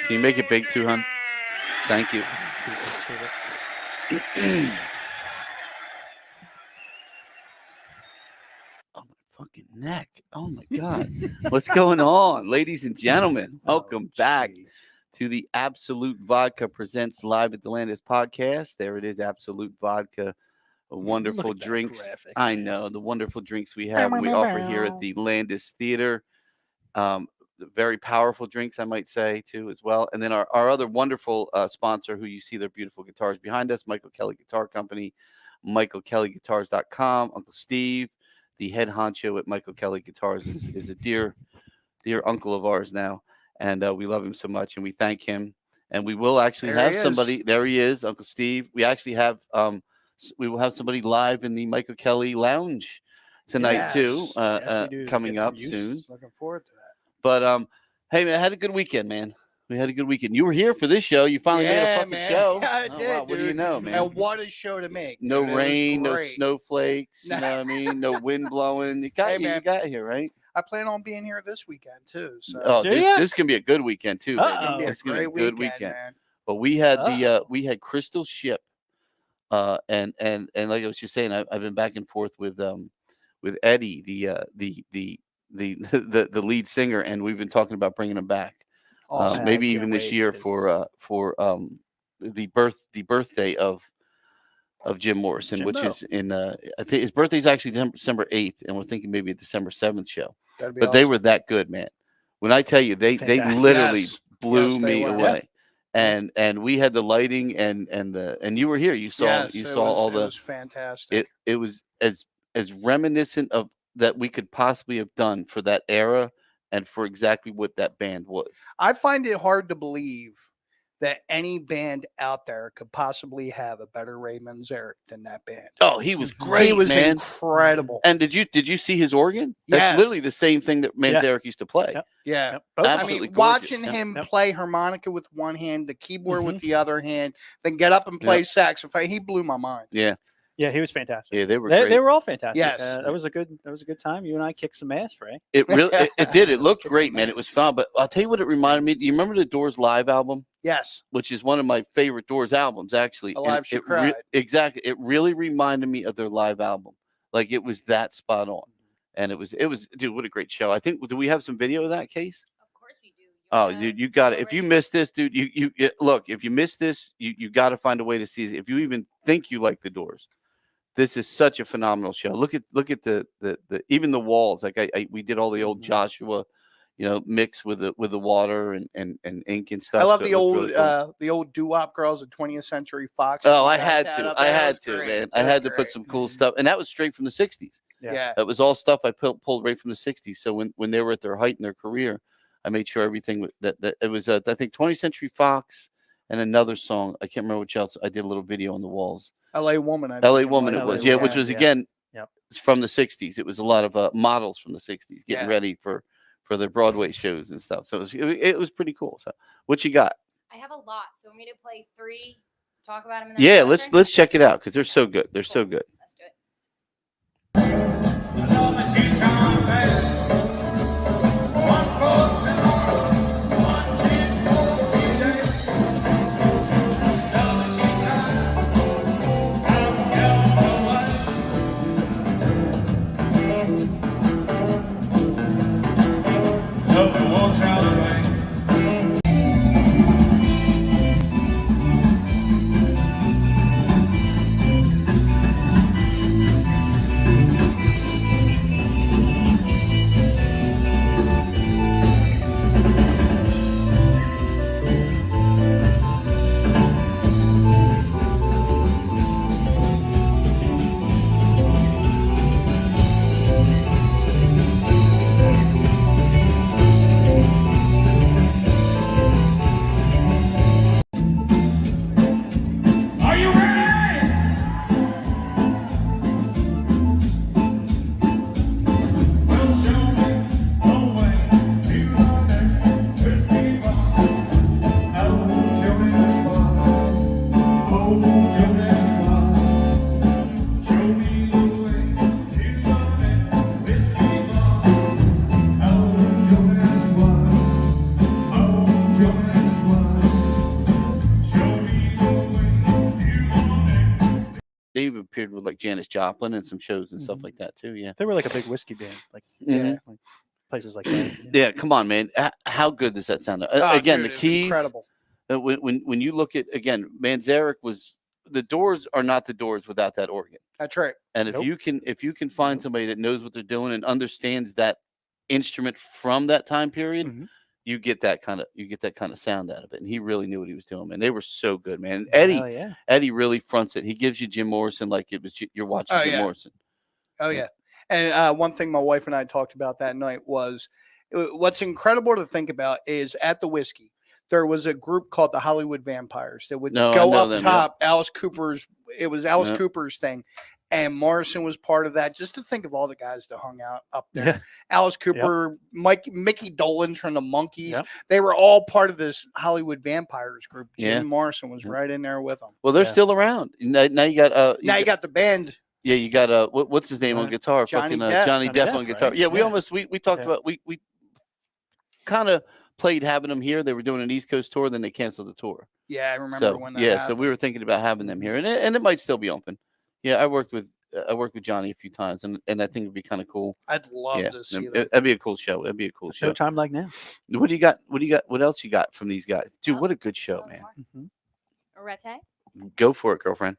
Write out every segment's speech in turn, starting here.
Can you make it big too, hon? Thank you. Oh, my fucking neck. Oh, my God. What's going on? Ladies and gentlemen, welcome back to the Absolute Vodka Presents Live at the Landis podcast. There it is, Absolute Vodka. Wonderful drinks. Graphic, I know the wonderful drinks we have and we offer here at the Landis Theater. Very powerful drinks, I might say, too, as well. And then our other wonderful sponsor, who you see their beautiful guitars behind us, Michael Kelly Guitar Company, michaelkellyguitars.com. Uncle Steve, the head honcho at Michael Kelly Guitars, is a dear uncle of ours now. And we love him so much, and we thank him. And we will actually have somebody. There he is, Uncle Steve. We actually have we will have somebody live in the Michael Kelly Lounge tonight, too, coming up soon. Looking forward to that. But, hey, man, I had a good weekend, man. We had a good weekend. You were here for this show. You finally made a fucking show. Yeah, I did, wow. What do you know, man? And what a show to make. No dude. rain, no snowflakes, you know what I mean? No wind blowing. You got here, right? I plan on being here this weekend, too. So. Oh, this can be a good weekend, too. It's going to be a great weekend. Man. But we had we had Crystal Ship. And like I was just saying, I've been back and forth with Eddie, the lead singer, and we've been talking about bringing him back, maybe even this year for the birthday of Jim Morrison, which is in I think his birthday is actually December 8th, and we're thinking maybe a December 7th show. But they were that good, man. When I tell you, they literally blew me away. And we had the lighting and you were here. You saw all the. It was fantastic. It was as reminiscent of that we could possibly have done for that era and for exactly what that band was. I find it hard to believe that any band out there could possibly have a better Ray Manzarek than that band. Oh, he was great. He was man. Incredible. And did you see his organ? That's literally the same thing that Manzarek used to play. Yeah. Absolutely watching him play harmonica with one hand, the keyboard with the other hand, then get up and play saxophone, he blew my mind. Yeah, he was fantastic. Yeah, they were great. They were all fantastic. Yes. That was a good time. You and I kicked some ass, Ray. It really it did. It looked great, man. It was fun. But I'll tell you what it reminded me. Do you remember the Doors live album? Yes. Which is one of my favorite Doors albums, actually. Alive She Cried. Exactly. It really reminded me of their live album. Like it was that spot on. And it was dude, what a great show. I think, do we have some video of that, Case? Of course we do. Dude, you got it. If you missed this, dude, you look, if you missed this, you got to find a way to see it. If you even think you like the Doors. This is such a phenomenal show. Look at the even the walls. Like we did all the old Joshua, mix with the water and ink and stuff. I love the old doo-wop girls at 20th Century Fox. Oh, I had to, man. I had to put some cool stuff, and that was straight from the '60s. Yeah, that was all stuff I pulled right from the '60s. So when they were at their height in their career, I made sure everything that it was. I think 20th Century Fox and another song. I can't remember which else. I did a little video on the walls. L.A. Woman. L.A. Woman it was, which was, again, from the 60s. It was a lot of models from the 60s getting ready for their Broadway shows and stuff. So it was pretty cool. So what you got? I have a lot. So want me to play 3, talk about them? Yeah, let's check it out because they're so good. They're so good. Let's do it. period with like Janis Joplin and some shows and stuff Mhm. like that too. Yeah. They were like a big whiskey band, like Mhm. like places like that. Yeah. Come on, man. How good does that sound? Oh, Again, dude, the it's keys. incredible. When you look at again, Manzarek was the Doors are not the Doors without that organ. That's right. And Nope. if you can find somebody that knows what they're doing and understands that instrument from that time period, Mhm. you get that kind of sound out of it. And he really knew what he was doing, man. They were so good, man. And Hell yeah. Eddie really fronts it. He gives you Jim Morrison like it was you're watching Oh, Jim yeah. Morrison. Oh Yeah. yeah. And one thing my wife and I talked about that night was what's incredible to think about is at the whiskey there was a group called the Hollywood Vampires that would No, I go know up them, top. Alice Cooper's it was Alice Yep. Cooper's thing, and Morrison was part of that. Just to think of all the guys that hung out up there. Yeah. Alice Cooper, Mickey Dolenz from the Monkees. Yep. They were all part of this Hollywood Vampires group. Jim Yeah. Morrison was Yeah. right in there with them. Well, they're Yeah. still around. Now you got Now you got the band. yeah, you got what's his name on Johnny- guitar? Johnny Fucking Depp. Johnny Johnny Depp Depp, on guitar. right? Yeah, we Yeah. almost we talked Yeah. about we kind of played having them here. They were doing an East Coast tour, then they canceled the tour. Yeah, I remember So when that yeah, happened. so we were thinking about having them here, and it might still be open. Yeah, I worked with Johnny a few times, and I think it'd be kind of cool. I'd love Yeah, to see that. that'd be a cool show. That'd be a cool No show. time like now. What do you got? What do you got? What else you got from these guys, dude? What a good show, man. Mhm. Arete? Go for it, girlfriend.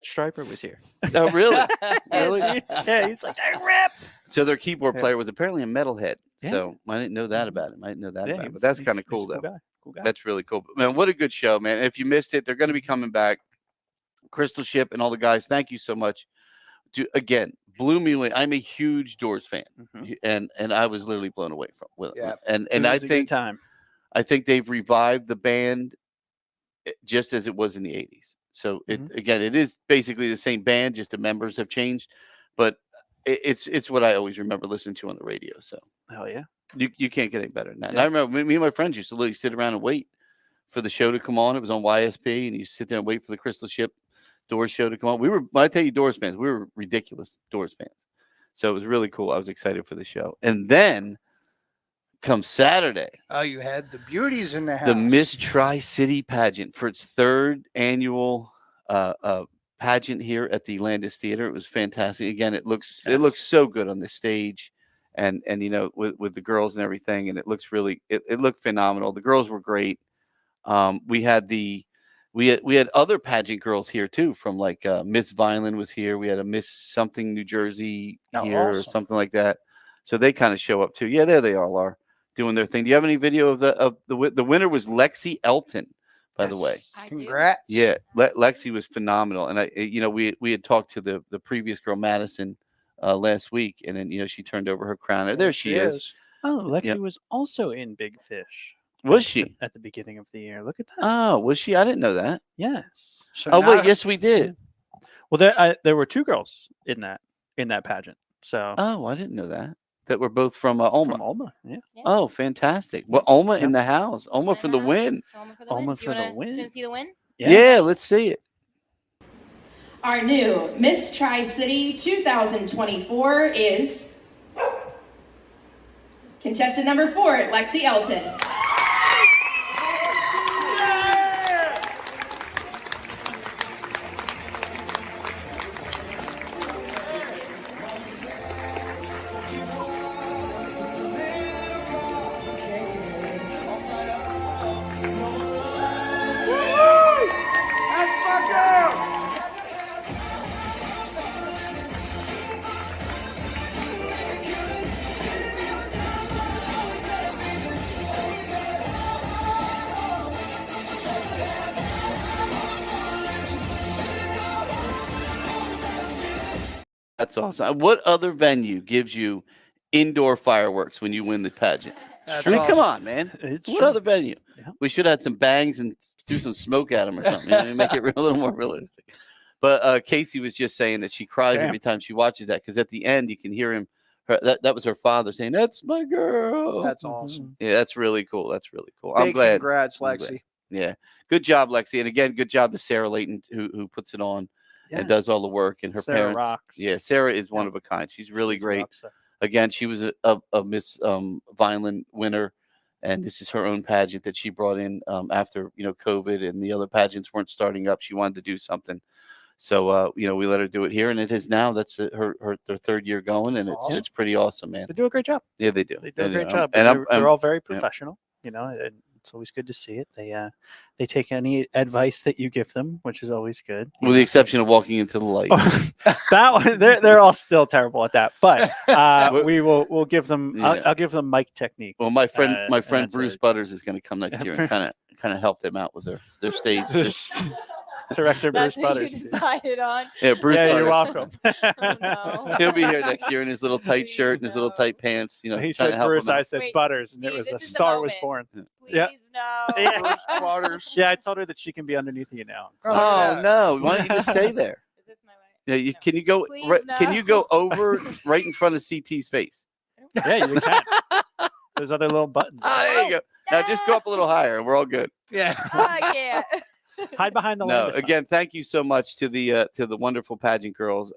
Striper was here. Oh, really? Really? Yeah, he's like, I rip. So their keyboard Yeah. player was apparently a metalhead. Yeah. So I didn't know that about him. I didn't know that Yeah, about he him. But was- that's he's- kind of he's cool, a though. Cool guy. Cool guy. That's really cool. Man, what a good show, man. If you missed it, they're going to be coming back. Crystal Ship and all the guys, thank you so much. Again, blew me away. I'm a huge Doors fan, Mhm. and I was literally blown away with Yeah. it. And It I was a good think time. they've revived the band just as it was in the 80s. So again, it is basically the same band, just the members have changed, but it's what I always remember listening to on the radio. So Hell yeah. you can't get any better than that. And Yeah. I remember me and my friends used to literally sit around and wait for the show to come on. It was on YSP, and you sit there and wait for the Crystal Ship Doors show to come on. When I tell you Doors fans, we were ridiculous Doors fans. So it was really cool. I was excited for the show. And then come Saturday, Oh, you had the beauties in the house. the Miss Tri-City pageant for its third annual pageant here at the Landis Theater. It was fantastic. Again, it looks so good on the stage, and you know with the girls and everything, and it looks really it looked phenomenal. The girls were great. We had other pageant girls here too, from like Miss Violin was here. We had a Miss something New Jersey Oh, here or awesome. something like that. So they kind of show up too. Yeah, there they all are doing their thing. Do you have any video of the winner was Lexi Elton, by the way. I do. Congrats. Yeah, Lexi was phenomenal, and we had talked to the previous girl Madison last week, and then she turned over her crown. There she is. Oh, Lexi Yep. was also in Big Fish. Was she? At the beginning of the year. Look at that. Oh, was she? I didn't know that. Yes. So Oh wait, now- yes we did. Well, there were two girls in that pageant. So Oh, I didn't know that. That were both from Alma. from Alma. Yeah. Oh, fantastic. Well, Alma in Yep. the house. Alma for the win. Alma for the Alma win. for the win. Want to see the win? Yeah, let's see it. Our new Miss Tri-City 2024 is Contestant number 4, Lexi Elton. That's awesome. What other venue gives you indoor fireworks when you win the pageant? That's I mean, come awesome. on, man. It's What true. other venue? Yeah. We should have had some bangs and do some smoke at them or something. You know, make it a little more realistic. But Casey was just saying that she cries Damn. every time she watches that because at the end you can hear him. That was her father saying, "That's my girl." That's awesome. Yeah, that's really cool. That's really cool. I'm Big glad. congrats, I'm glad. Lexi. Yeah, good job, Lexi, and again, good job to Sarah Layton who puts it on and does all the work. And her Sarah parents, rocks. yeah, Sarah is one Yep. of a kind. She's really She's a great. rock star. Again, she was a Miss Vineland winner, and this is her own pageant that she brought in after COVID and the other pageants weren't starting up. She wanted to do something, so we let her do it here, and it is now. That's their third year going, and Awesome. it's pretty awesome, man. They do a great job. Yeah, they do. They do a And, great um, job. and And they're all very yeah. professional. And it's always good to see it. They take any advice that you give them, which is always good. With the exception of walking into the light. That one, they're all still terrible at that. But we'll give them. Yeah. I'll give them mic technique. Well, my friend and that's Bruce it. Butters is going to come next year and kind of help them out with their stage. Director That's Bruce what you Butters. decided on. Yeah, Bruce Yeah, you're Butters. welcome. Oh, no. He'll be here next year in his little tight shirt and his little tight pants. He trying to said help Bruce, him out. I said Wait, Butters, and Steve, it was this a is the star was moment. born. Please Yeah. no. Yeah. Bruce Butters. Yeah, I told her that she can be underneath you now. Oh, Oh yeah. no! Why don't you just stay there? Is this my way? Yeah, No. can you go? Please, Can you no. go over right in front of CT's face? Yeah, you can. There's other little buttons. Ah, there you go. Now just go up a little higher, and we're all good. Yeah. Yeah. Hide behind the No, Landis sign. again, thank you so much to the wonderful pageant girls.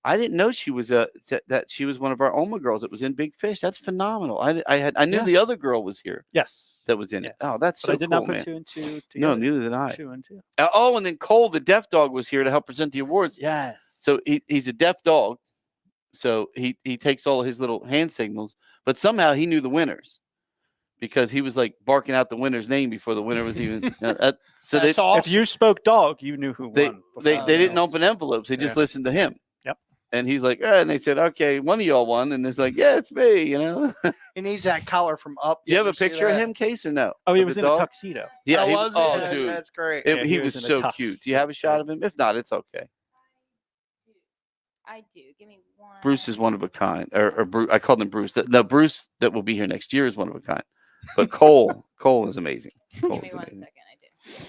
I didn't know she was that she was one of our Oma girls that was in Big Fish. That's phenomenal. I knew Yeah. the other girl was here Yes. that was in it. Yes. Oh, that's But so I did cool, not put man. 2 and 2 No, together. neither did I. 2 and 2. Oh, and then Cole, the deaf dog, was here to help present the awards. Yes. So he's a deaf dog. So he takes all his little hand signals, but somehow he knew the winners because he was like barking out the winner's name before the winner was even. So That's they, awesome. If you spoke dog, you knew who they won. they, before they anyone didn't else. open envelopes. They just Yeah. listened to him. Yep. And he's like, and they said, okay, one of y'all won. And it's like, yeah, it's me, He needs that collar from Up. Do you have a Did see picture of that? him, Case, or no? Oh, he Of was the in a dog? tuxedo. Yeah, Oh, he was was. he? Oh, Yeah, dude. that's great. Yeah, He was in a so tux. cute. Do you have a shot of him? If not, it's okay. I do. Give me one. Bruce is one of a kind. Or Bruce, I called him Bruce. The Bruce that will be here next year is one of a kind. But Cole is amazing. Cole Give me is 1 amazing. second. I do.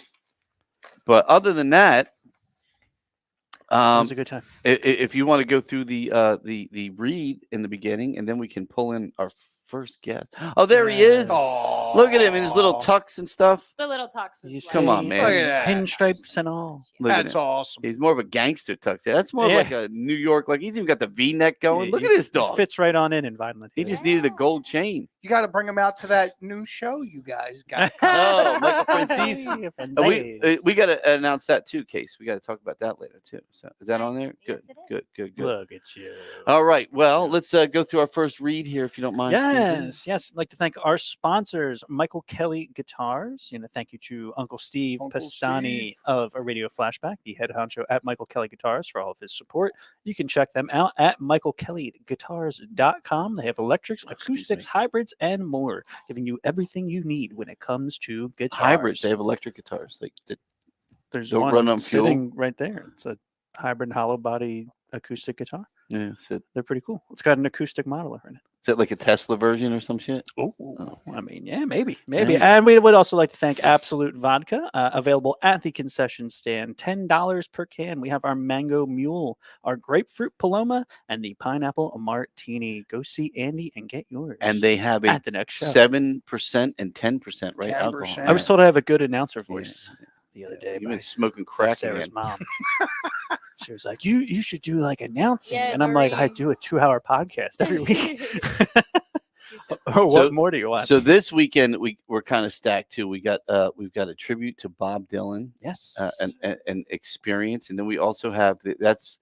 But other than that, It was a good time. if you want to go through the read in the beginning, and then we can pull in our first guest. Oh, there he is. Aw. Look at him in his little tux and stuff. The little tux was You like- Come on, man. Look at that. Pinstripes and all. Look at That's him. awesome. He's more of a gangster tux. That's more of Yeah. like a New York. Like he's even got the V-neck going. Yeah, Look he- at his he dog. Fits right on in Vineland. He just needed a gold chain. You got to bring him out to that new show you guys got. Oh, Michael Francis. We got to announce that too, Case. We got to talk about that later too. So is that on there? Good, Yes, it is. good. Look at you. All right. Well, let's go through our first read here, if you don't mind. Stevie. Yes. I'd like to thank our sponsors, Michael Kelly Guitars. Thank you to Uncle Steve Uncle Pisani Steve. of A Radio Flashback, the head honcho at Michael Kelly Guitars, for all of his support. You can check them out at michaelkellyguitars.com. They have electrics, acoustics, hybrids, and more, giving you everything you need when it comes to guitars. Hybrids. They have electric guitars. There's don't one run on fuel. sitting right there. It's a hybrid hollow body acoustic guitar. Yeah. So, They're pretty cool. It's got an acoustic modeler in it. is that like a Tesla version or some shit? Oh, Oh, I mean, yeah, maybe. Yeah. And we would also like to thank Absolute Vodka, available at the concession stand, $10 per can. We have our Mango Mule, our Grapefruit Paloma, and the Pineapple Martini. Go see Andy and get yours. And they have a at the next show. 7% and 10%, right? 10%. Alcohol. I was told I have a good announcer voice. the other day. You've been by smoking crack Sarah's again. mom. She was like, "You should do like announcing," Yeah, and I'm like, "I Marie. do a 2-hour podcast every week." She's so Or So- what more do you want? So this weekend we're kind of stacked too. We've got a tribute to Bob Dylan, Yes. an experience, and then we also have that's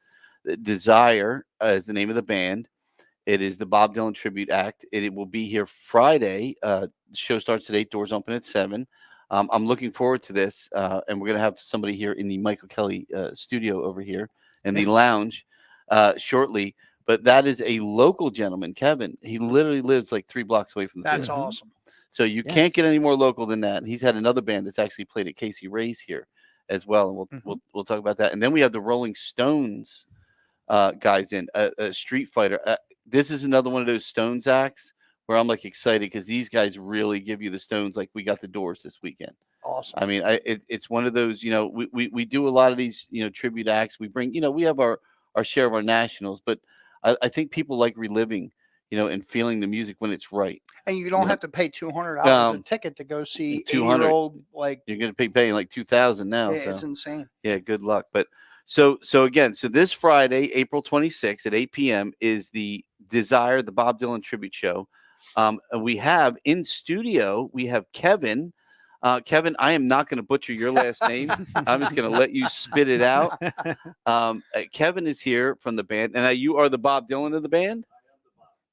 Desire is the name of the band. It is the Bob Dylan tribute act. It will be here Friday. The show starts at 8. Doors open at 7. I'm looking forward to this, and we're gonna have somebody here in the Michael Kelly studio over here in the Yes. lounge shortly. But that is a local gentleman, Kevin. He literally lives like 3 blocks away from the That's theater. awesome. So you Yes. can't get any more local than that. And he's had another band that's actually played at Casey Ray's here as well, and we'll talk about that. And then we have the Rolling Stones guys in Streetfighter. This is another one of those Stones acts where I'm like excited because these guys really give you the Stones like we got the Doors this weekend. Awesome. I mean, it's one of those, we do a lot of these, tribute acts. We bring, we have our share of our nationals, but I think people like reliving, and feeling the music when it's right. And you don't Yep. have to pay $200 a ticket to go see 200. 80-year-old, like, You're going to be paying like $2,000 now. it's So insane. yeah, good luck. But so again, so this Friday, April 26th at 8 p.m. is the Desire, the Bob Dylan tribute show. And we have in studio, we have Kevin. Kevin, I am not going to butcher your last name. I'm just going to let you spit it out. Kevin is here from the band, and you are the Bob Dylan of the band.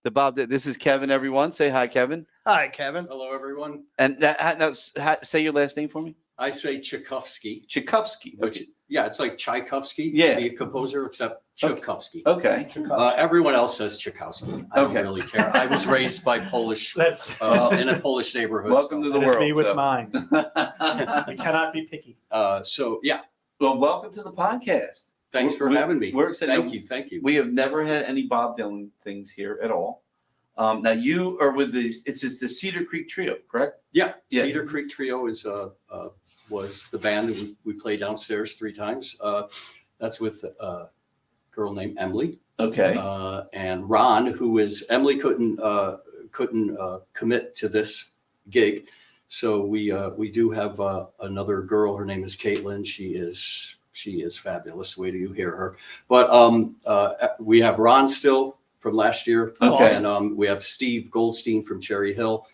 The Bob. This is Kevin. Everyone, say hi, Kevin. Hi, Kevin. Hello, everyone. And now, say your last name for me. I say Tchaikovsky, Tchaikovsky. which it's like Tchaikovsky, Yeah. the composer, except Tchaikovsky. Okay. Everyone else says Tchaikovsky. I don't Okay. really care. I was raised by Polish That's in a Polish neighborhood. Welcome to the that is world. me with so. mine. You cannot be picky. So yeah, Well, welcome to the podcast. thanks for We- having me. we're excited. Thank you. We have never had any Bob Dylan things here at all. Now you are with the the Cedar Creek Trio, correct? Yeah, Yeah. Cedar Creek Trio was the band that we played downstairs 3 times. That's with a girl named Emily. Okay. And Ron, who is Emily couldn't commit to this gig, so we do have another girl. Her name is Caitlin. She is fabulous. Wait till you hear her. But we have Ron still from last year, Okay. and we have Steve Goldstein from Cherry Hill.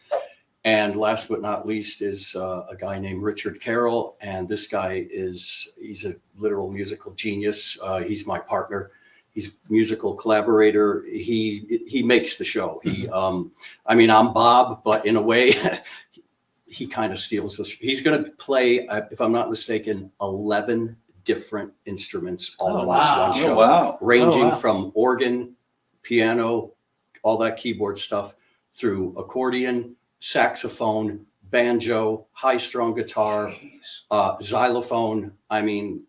And last but not least is a guy named Richard Carroll. And this guy he's a literal musical genius. He's my partner. He's musical collaborator. He makes the show. I mean, I'm Bob, but in a way, he kind of steals this. He's going to play, if I'm not mistaken, 11 different instruments all in this one show. Oh, wow. Ranging wow. from organ, piano, all that keyboard stuff, through accordion, saxophone, banjo, high-strung guitar, xylophone. I mean,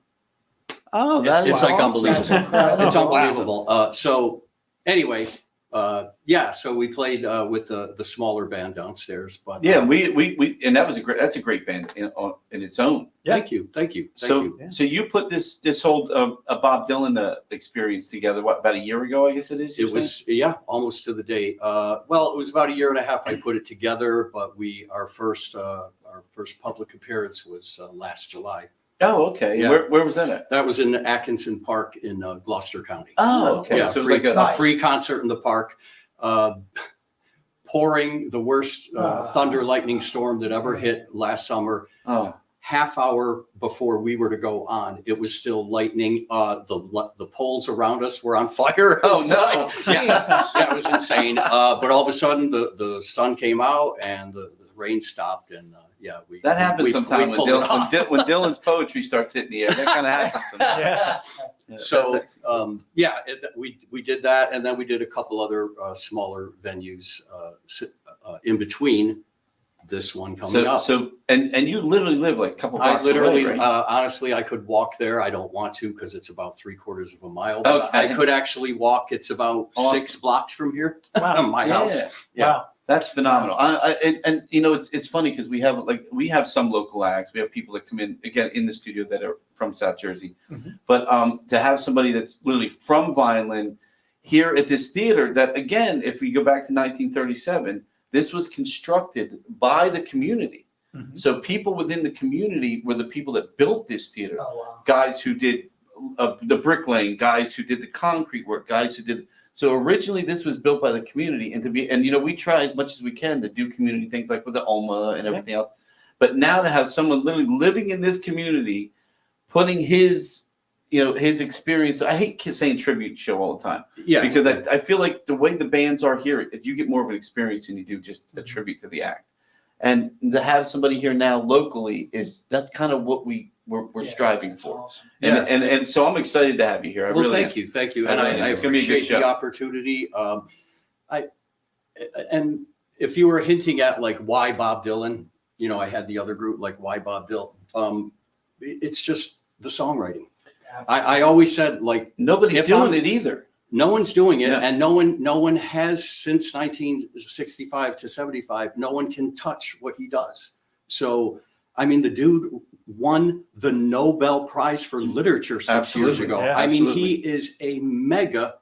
Oh, it's like unbelievable. It's Oh, wow. unbelievable. So anyway, so we played with the smaller band downstairs. But Yeah, we and that's a great band in its own. Yeah. Thank you. So you put this whole a Bob Dylan experience together about a year ago, I guess it is. It was almost to the day. Well, it was about a year and a half I put it together, but our first public appearance was last July. Oh, okay. Yeah. Where was that at? That was in Atkinson Park in Gloucester County. Oh, okay. Yeah, So it was free, like a a free concert in the park. Pouring, the worst thunder lightning storm that ever hit last summer. Half hour before we were to go on, it was still lightning. The poles around us were on fire. Oh, no. Yeah, it was insane. But all of a sudden, the sun came out and the rain stopped, and that happens sometimes when pulled it off. Dylan's poetry starts hitting the air. That kind of happens sometimes. Yeah. Yeah, So that's excellent. we did that, and then we did a couple other smaller venues in between this one coming up. So and you literally live like a couple blocks I literally, away, right? honestly, I could walk there. I don't want to because it's about 3/4 of a mile. But Okay. I could actually walk. It's about Awesome. 6 blocks from here, Wow. my house. Yeah. Wow. That's phenomenal. And it's funny because we have some local acts. We have people that come in again in the studio that are from South Jersey, but to have somebody that's literally from Vineland here at this theater that, again, if we go back to 1937, this was constructed by the community. Mhm. So people within the community were the people that built this theater. Oh, wow. Guys who did the bricklaying, guys who did the concrete work, guys who did. So originally this was built by the community, and you know, we try as much as we can to do community things like with the OMA and everything else. But now to have someone literally living in this community, putting his, you know, his experience. I hate saying tribute show all the time. Yeah. Because I feel like the way the bands are here, you get more of an experience than you do just a tribute to the act. And to have somebody here now locally that's kind of what we're striving for. Awesome. And so I'm excited to have you here. I Well, really thank you. I And really am. I It's gonna be a good appreciate the show. opportunity. And if you were hinting at like why Bob Dylan, you know, I had the other group, like why Bob Dylan. It's just the songwriting. I always said, like, Nobody's if doing I'm- it either. no one's doing it, Yeah. and no one has since 1965 to 75. No one can touch what he does. So, I mean, the dude won the Nobel Prize for Literature 6 years Absolutely. ago. Yeah, I mean, absolutely. he is a mega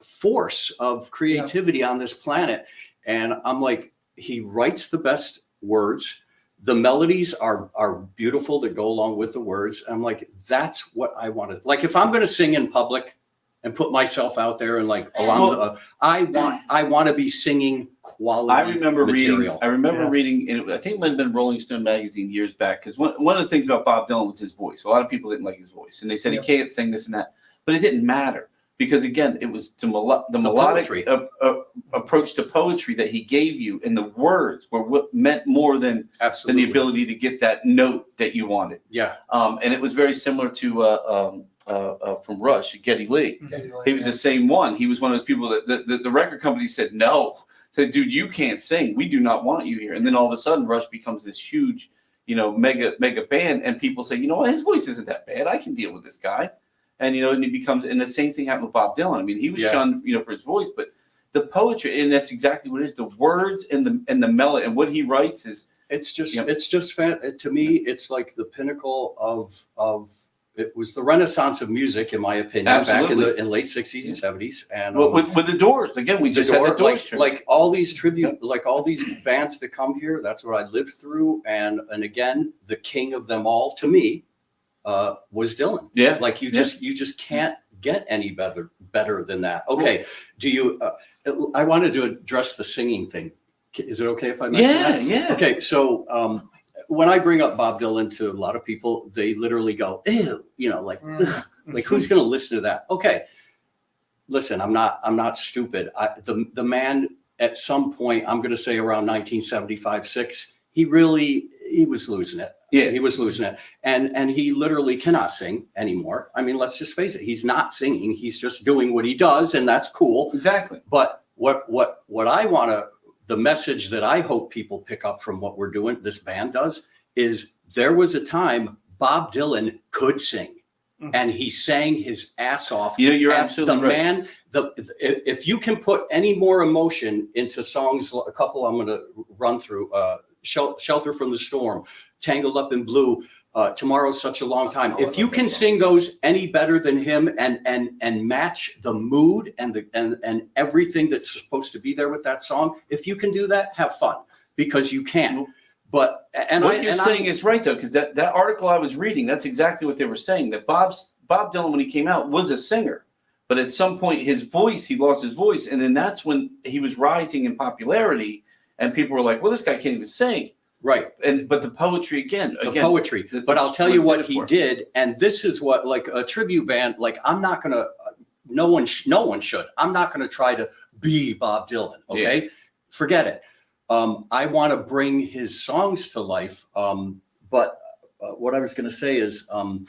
force of creativity on this planet. And I'm like, he writes the best words. The melodies are beautiful that go along with the words. I'm like, that's what I wanted. Like, if I'm going to sing in public and put myself out there and like along I want to be singing quality I remember material. reading, and I think it might have been Rolling Stone magazine years back, because one of the things about Bob Dylan was his voice. A lot of people didn't like his voice, and they said he can't sing this and that, but it didn't matter, because again, it was the melodic poetry. approach to poetry that he gave you, and the words were what meant more than Absolutely. the ability to get that note that you wanted. Yeah. And it was very similar to from Rush, Geddy Lee. He was the same one. He was one of those people that the record company said no. Said, dude, you can't sing. We do not want you here. And then all of a sudden, Rush becomes this huge, you know, mega band, and people say, you know what, his voice isn't that bad. I can deal with this guy. And you know, and he becomes, and the same thing happened with Bob Dylan. I mean, he was shunned, you know, for his voice, but the poetry, and that's exactly what it is. The words and the melody and what he writes is. It's just to me, it's like the pinnacle of it was the Renaissance of music, in my opinion, Absolutely. back in late 60s and 70s. And Well, with the Doors, again, we just had the Doors tribute. like all these tribute, like all these bands that come here. That's what I lived through, and again, the king of them all to me was Dylan. Yeah. Like you just can't get any better than that. Okay, do you? I wanted to address the singing thing. Is it okay if I mention that? Yeah. Okay, so when I bring up Bob Dylan to a lot of people, they literally go, ew, you know, like, ugh, like who's going to listen to that? Okay, listen, I'm not stupid. The man at some point, I'm going to say around 1975-6, he was losing it. Yeah. He was losing it. And he literally cannot sing anymore. I mean, let's just face it. He's not singing. He's just doing what he does, and that's cool. Exactly. But what I want to, the message that I hope people pick up from what we're doing, this band does, is there was a time Bob Dylan could sing, and he sang his ass off. You know, you're And absolutely the right. man, if you can put any more emotion into songs, a couple I'm going to run through, Shelter from the Storm, Tangled Up in Blue, Tomorrow's Such a Long Time. If you can sing those any better than him and match the mood and everything that's supposed to be there with that song, if you can do that, have fun, because you can. But What you're saying is right, though, because that article I was reading, that's exactly what they were saying, that Bob Dylan, when he came out, was a singer. But at some point, he lost his voice. And then that's when he was rising in popularity. And people were like, well, this guy can't even sing. right. But the poetry, again, Poetry. But I'll tell you what he did, and this is what, like a tribute band, like I'm not gonna, no one should. I'm not gonna try to be Bob Dylan. Okay, forget it. I want to bring his songs to life. But what I was gonna say is, I'm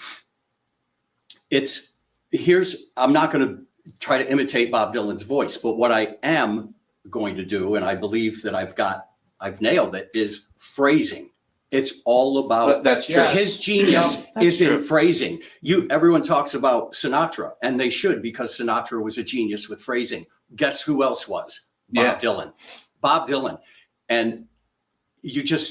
not gonna try to imitate Bob Dylan's voice, but what I am going to do, and I believe that I've nailed it, is phrasing. It's all about That's true. his genius Yeah, is that's in true. phrasing. Everyone talks about Sinatra, and they should, because Sinatra was a genius with phrasing. Guess who else was? Bob Dylan. And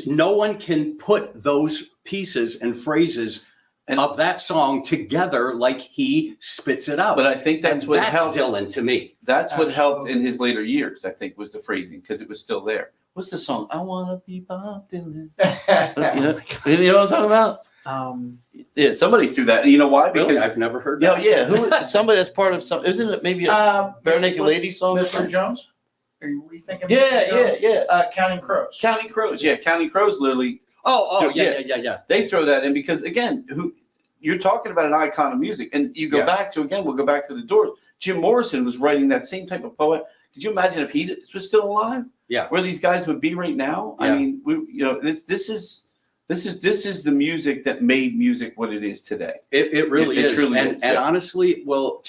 no one can put those pieces and phrases of that song together like he spits it out. But I think that's what that's helped. Dylan to me. That's what helped in his later years, I think, was the phrasing, because it was still there. what's the song? I wanna be Bob Dylan. you know what I'm talking about? Yeah, somebody threw that. You know why? Because Really? I've never heard that. yeah, somebody that's part of some. Isn't it maybe a Bare Naked Ladies song? Mr. Jones? Are we thinking? Yeah, Mr. yeah, Jones? Counting Crows. Counting Crows. Yeah, Counting Crows literally. Oh, Yeah. yeah. They throw that in because again, you're talking about an icon of music, and you go back to we'll go back to the Doors. Jim Morrison was writing that same type of poet. Could you imagine if he was still alive? Yeah. Where these guys would be right now? Yeah. I mean, this is the music that made music what it is today. It really is. Truly And is, yeah. honestly, well,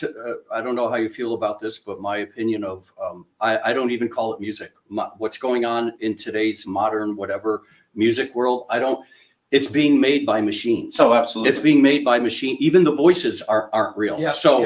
I don't know how you feel about this, but my opinion of, I don't even call it music. What's going on in today's modern, whatever music world, it's being made by machines. Oh, absolutely. It's being made by machine. Even the voices aren't real. Yeah, So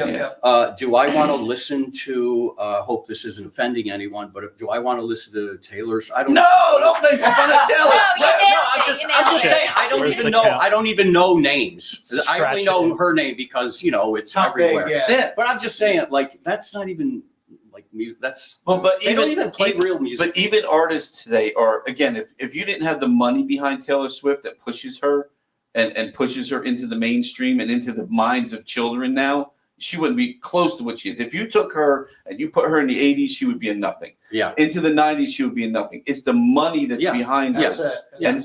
do I want to listen to, hope this isn't offending anyone, but do I want to listen to Taylor's? I don't No, don't make fun of Taylor. No, I'm just saying, I don't Where's even the know. count? I don't even know names. I only Scratch know it. her name because, it's How big, everywhere. yeah. But I'm just saying, like, that's not even like music. That's, But they don't even play real music. But even artists today are, again, if you didn't have the money behind Taylor Swift that pushes her and pushes her into the mainstream and into the minds of children now, she wouldn't be close to what she is. If you took her and you put her in the 80s, she would be a nothing. Yeah. Into the 90s, she would be a nothing. It's the money that's behind her. That's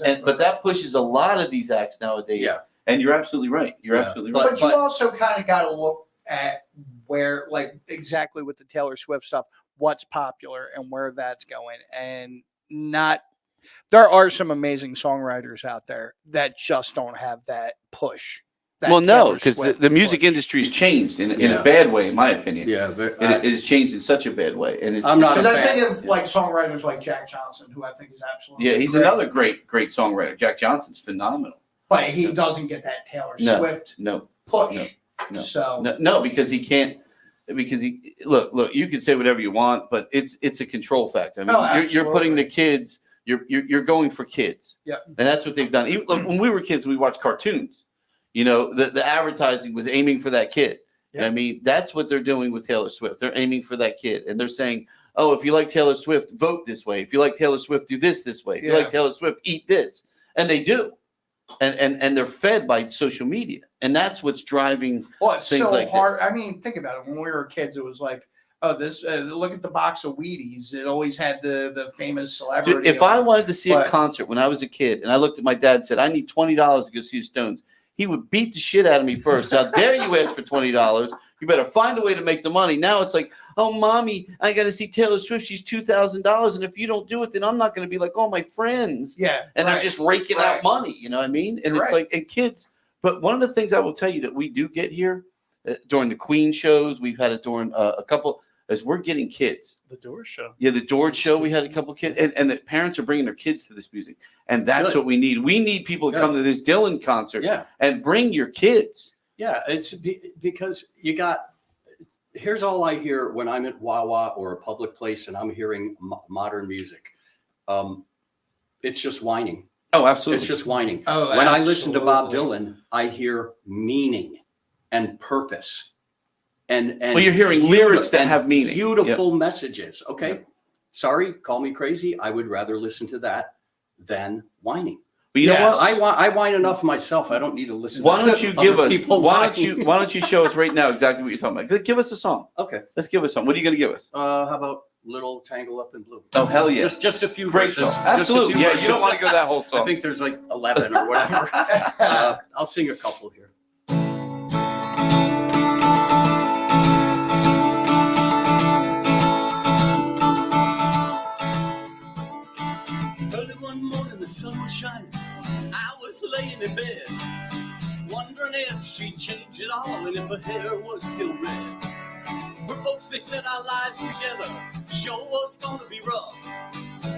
it. But that pushes a lot of these acts nowadays. Yeah. And you're absolutely right. You're absolutely right. But you also kind of got to look at where, like, exactly with the Taylor Swift stuff, what's popular and where that's going, and not. There are some amazing songwriters out there that just don't have that push. Well, no, Taylor because Swift the music push. industry has changed in a bad way, in my opinion. Yeah. But It has changed in such a bad way. And I'm not Because a I fan. think of like songwriters like Jack Johnson, who I think is absolutely Yeah, he's great, another great songwriter. Jack Johnson's phenomenal. but he doesn't get that Taylor No, Swift No, push. no, So no, because he can't. Because he look. You can say whatever you want, but it's a control factor. I mean, Oh, you're putting absolutely. the kids. You're going for kids. Yeah. And that's what they've done. Even, look, when we were kids, we watched cartoons. The advertising was aiming for that kid. Yeah. I mean, that's what they're doing with Taylor Swift. They're aiming for that kid, and they're saying, "Oh, if you like Taylor Swift, vote this way. If you like Taylor Swift, do this way. If you like Taylor Swift, eat this." And they do. And they're fed by social media, and that's what's driving. well, it's things so like hard. this. I mean, think about it. When we were kids, it was like, oh, this. Look at the box of Wheaties. It always had the famous celebrity. Dude, if I wanted to see But- a concert when I was a kid, and I looked at my dad and said, "I need $20 to go see the Stones," he would beat the shit out of me first. How dare you ask for $20? You better find a way to make the money. Now it's like, "Oh, mommy, I got to see Taylor Swift. She's $2,000, and if you don't do it, then I'm not going to be like all my friends." yeah, And I'm just raking out money. You know what I mean? And You're it's right. like, and kids. But one of the things I will tell you that we do get here during the Queen shows, we've had it during a couple, is we're getting kids. The Doors show. Yeah, the George show, we had a couple kids, and the parents are bringing their kids to this music, and that's Good. what we need. We need people to Good. come to this Dylan concert Yeah. and bring your kids. Yeah. It's because here's all I hear when I'm at Wawa or a public place and I'm hearing modern music. It's just whining. Oh, absolutely. It's just whining. Oh, When I listen to Bob absolutely. Dylan, I hear meaning and purpose. And Well, you're hearing lyrics that have meaning. Beautiful messages. Okay. Yep. Sorry, call me crazy. I would rather listen to that than whining. But you know Yes. what? I whine enough myself. I don't need to listen. Why to don't you other give us? people Why don't whining. you? Why don't you show us right now exactly what you're talking about? Give us a song. Okay. Let's give us some. What are you going to give us? How about Little Tangle Up in Blue? Oh, hell yeah! Just a few Great verses. song. Just a Absolutely. few Yeah, you verses. don't want to go that whole song. I think there's like 11 or whatever. I'll sing a couple here. Early one morning, the sun was shining. I was laying in bed, wondering if she'd change it all and if her hair was still red. Her folks, they said our lives together sure was gonna be rough.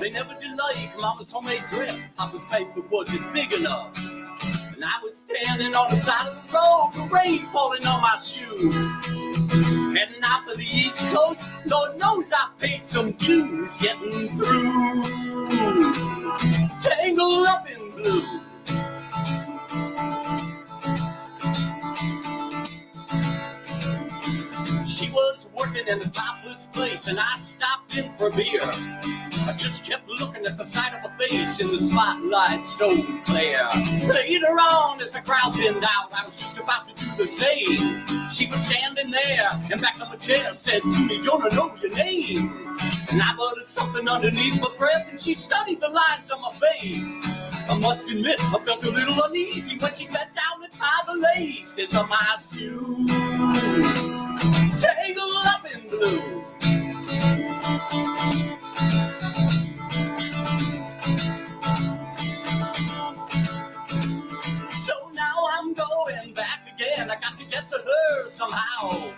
They never did like Mama's homemade dress. Papa's paper wasn't big enough. And I was standing on the side of the road, the rain falling on my shoes. Heading out to the East Coast, Lord knows I paid some dues getting through. Tangled up in blue. She was working in a topless place, and I stopped in for beer. I just kept looking at the side of her face in the spotlight so clear. Later on, as the crowd thinned out, I was just about to do the same. She was standing there and back on the chair said to me, "Don't I know your name?" And I muttered something underneath my breath, and she studied the lines on my face. I must admit, I felt a little uneasy when she bent down and tied the laces on my shoes. Tangled up in blue. So now I'm going back again. I got to get to her somehow.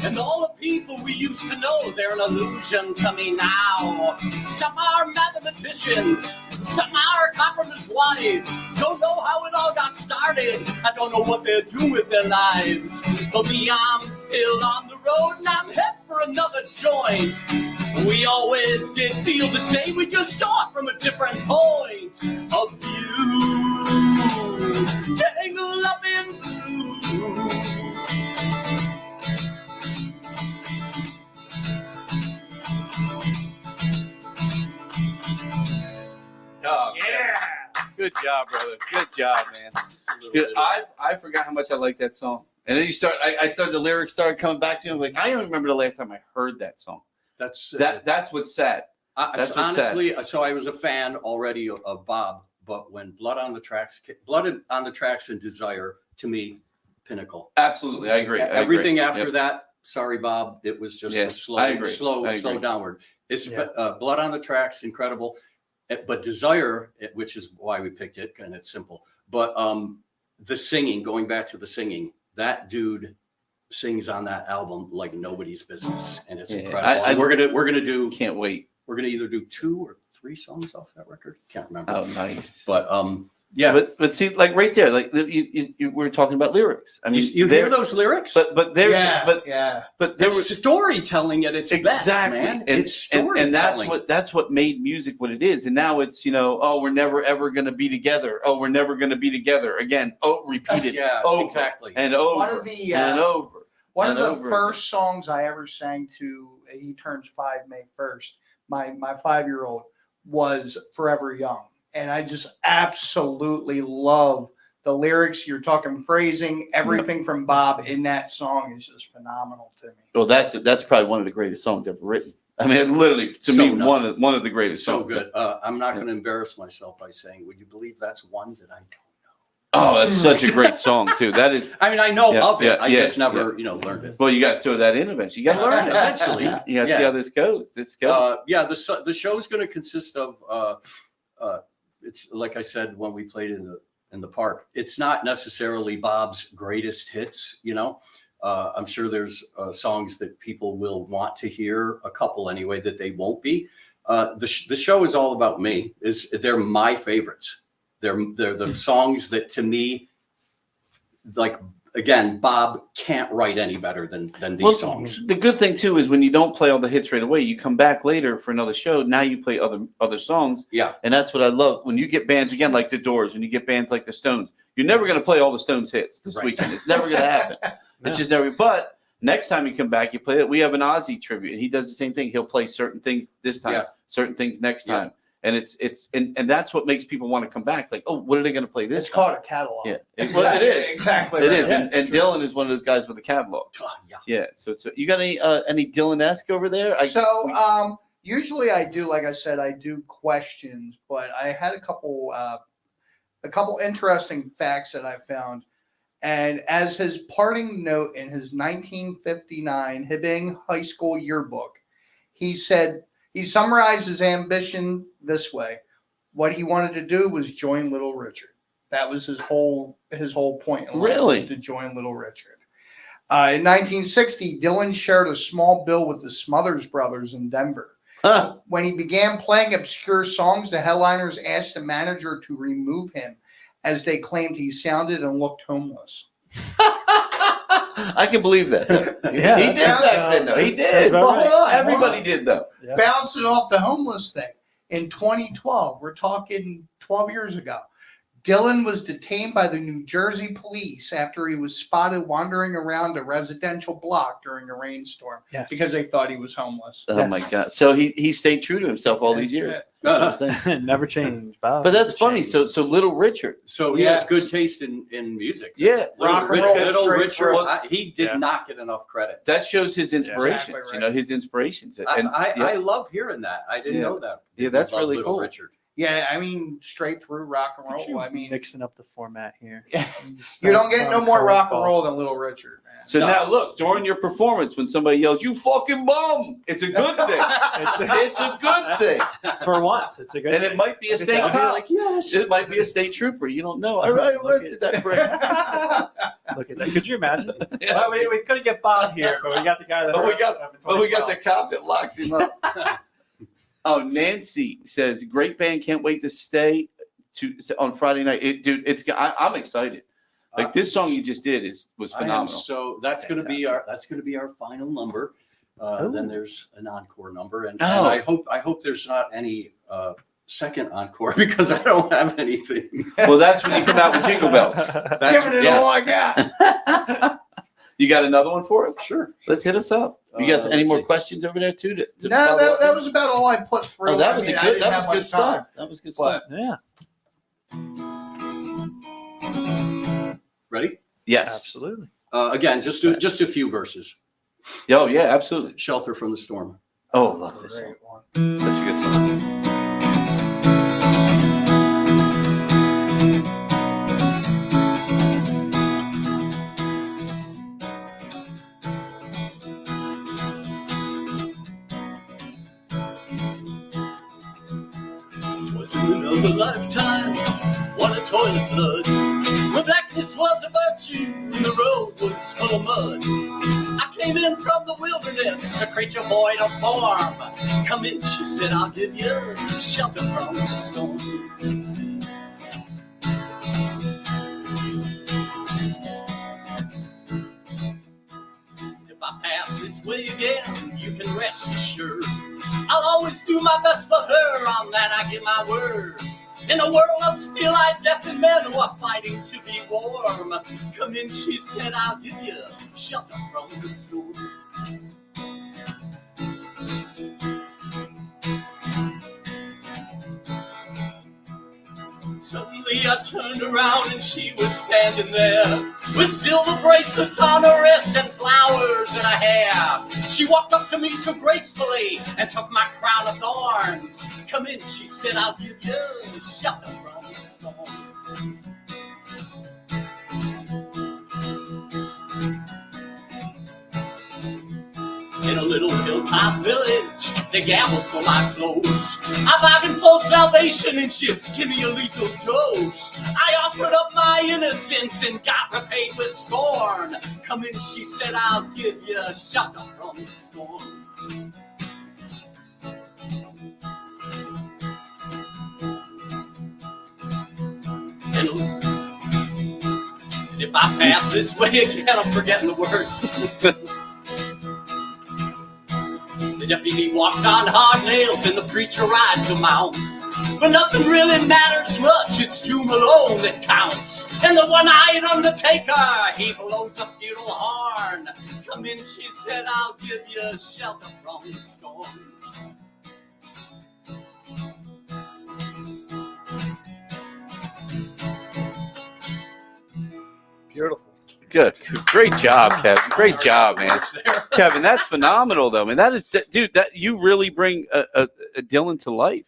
And all the people we used to know, they're an illusion to me now. Some are mathematicians, some are carpenters' wives. Don't know how it all got started. I don't know what they're doing with their lives. For me, I'm still on the road and I'm heading for another joint. We always did feel the same. We just saw it from a different point of view. Tangled up in blue. Oh, yeah. Good job, brother. Good job, man. Good. I forgot how much I like that song. And then I started, the lyrics started coming back to me. I'm like, I don't remember the last time I heard that song. That's what's sad. That's what's honestly, sad. So I was a fan already of Bob, but when Blood on the Tracks and Desire, to me, pinnacle. Absolutely. I agree. Everything after that, sorry, Bob, it was just a slow downward. It's Blood on the Tracks, incredible. But Desire, which is why we picked it, and it's simple. But the singing, going back to the singing, that dude sings on that album like nobody's business, and it's incredible. We're gonna do. Can't wait. We're gonna either do 2 or 3 songs off that record. Can't remember. Oh, nice. But yeah. But see, like right there, like you were talking about lyrics. I mean, you hear those lyrics? But there's but there was storytelling at its best, man. And, it's storytelling. And that's what made music what it is. And now it's, oh, we're never ever gonna be together. Oh, we're never gonna be together again. Oh, repeated. Exactly. And over and over. One of the first songs I ever sang to, he turns 5 May 1st, my 5-year-old, was Forever Young. And I just absolutely love the lyrics. You're talking phrasing, everything from Bob in that song is just phenomenal to me. Well, that's probably one of the greatest songs ever written. I mean, it literally, to me, one of the greatest songs. So good. I'm not going to embarrass myself by saying, would you believe that's one that I don't know? Oh, that's such a great song too. That is. I mean, I know of it. I just never, learned it. Well, you got to throw that in eventually. You got to learn it eventually. You got to see how this goes. The show is going to consist of. It's like I said when we played in the park. It's not necessarily Bob's greatest hits. I'm sure there's songs that people will want to hear. A couple anyway that they won't be. The show is all about me. They're my favorites. They're the songs that to me, like, again, Bob can't write any better than these songs. The good thing too is when you don't play all the hits right away, you come back later for another show. Now you play other songs. Yeah. And that's what I love. When you get bands again like the Doors, when you get bands like the Stones, you're never going to play all the Stones hits this weekend. It's never going to happen. It's just never. But next time you come back, you play it. We have an Ozzy tribute, and he does the same thing. He'll play certain things this time, certain things next time. And and that's what makes people want to come back. It's like, oh, what are they going to play this? It's called a catalog. Yeah, it is exactly. It is, and Dylan is one of those guys with a catalog. Yeah. So you got any Dylan-esque over there? Usually I do, like I said, I do questions, but I had a couple interesting facts that I found. And as his parting note in his 1959 Hibbing High School yearbook, he said. He summarized his ambition this way: what he wanted to do was join Little Richard. That was his whole point in life, was to join Little Richard. In 1960, Dylan shared a small bill with the Smothers Brothers in Denver. When he began playing obscure songs, the headliners asked the manager to remove him, as they claimed he sounded and looked homeless. I can believe that. He did that then, though. He did. Everybody did, though. Yeah. Bouncing off the homeless thing. In 2012, we're talking 12 years ago, Dylan was detained by the New Jersey police after he was spotted wandering around a residential block during a rainstorm Yes. because they thought he was homeless. Oh Yes. my God! So he stayed true to himself all these That's years. it. That's what I'm saying. Never change, Bob. But that's Never funny. change. So Little Richard. So he Yes. has good taste in music. Yeah. Rock and roll, Little straight Richard, through. he did Yeah. not get enough credit. That shows his inspirations. Exactly You know, right. his inspirations. And I love hearing that. I didn't Yeah. know that. Yeah, that's Love really Little cool. Richard. Yeah, I mean, straight through rock and Look at you roll. I mean, mixing up the format here. you don't get no more rock and roll than Little Richard. Man. So No. now look, during your performance, when somebody yells, "You fucking bum," it's a good thing. it's a good thing. For once, it's a good. And it might be a state I'll be cop. like, yes. It might be a state trooper. You don't know. I arrested that prick. Look at that. Could you imagine? Yeah. Well, we couldn't get Bob here, but we got the guy that. But we got- arrested him in But we got the 2012. cop that locked him up. Oh, Nancy says, "Great band. Can't wait to stay on Friday night." Dude, I'm excited. Like this song you just did was I am phenomenal. so that's going to be our final number. Then there's an encore number, and Oh. I hope there's not any second encore because I don't have anything. Well, that's when you come out with Jingle Bells. That's Giving it yeah. all I got. You got another one for us? Sure. Let's hit us up. You got any let's more see. questions over there too? To No, follow up that with? was about all I put through. Oh, that I was mean, a I good. didn't That have was much good time. stuff. That was good What? stuff. Yeah, Ready? Yes. absolutely. Again, just a few verses. Oh yeah, absolutely. Shelter from the storm. Oh, I love this song. Great one. Such a good song. Was in another lifetime, what a toilet blood. Where blackness was a virtue, and the road was full of mud. I came in from the wilderness, a creature void of form. Come in, she said, I'll give you shelter from the storm. If I pass this way again, you can rest assured I'll always do my best for her, on that I give my word. In a world of steel-eyed deaf and men who are fighting to be warm. Come in, she said, I'll give you shelter from the storm. Suddenly I turned around and she was standing there with silver bracelets on her wrists and flowers in her hair. She walked up to me so gracefully and took my crown of thorns. Come in, she said, I'll give you shelter from the storm. In a little hilltop village, they gambled for my clothes. I bargained for salvation and she give me a lethal dose. I offered up my innocence and got repaid with scorn. Come in, she said, I'll give you shelter from the storm. And if I pass this way again, I'm forgetting the words. The deputy walks on hard nails and the preacher rides him out. But nothing really matters much, it's doom alone that counts. And the one-eyed undertaker, he blows a futile horn. Come in, she said, I'll give you shelter from the storm. Beautiful. Good. Great job, Kevin. Great job, man. Kevin, that's phenomenal, though, man. That is, dude. That you really bring a Dylan to life.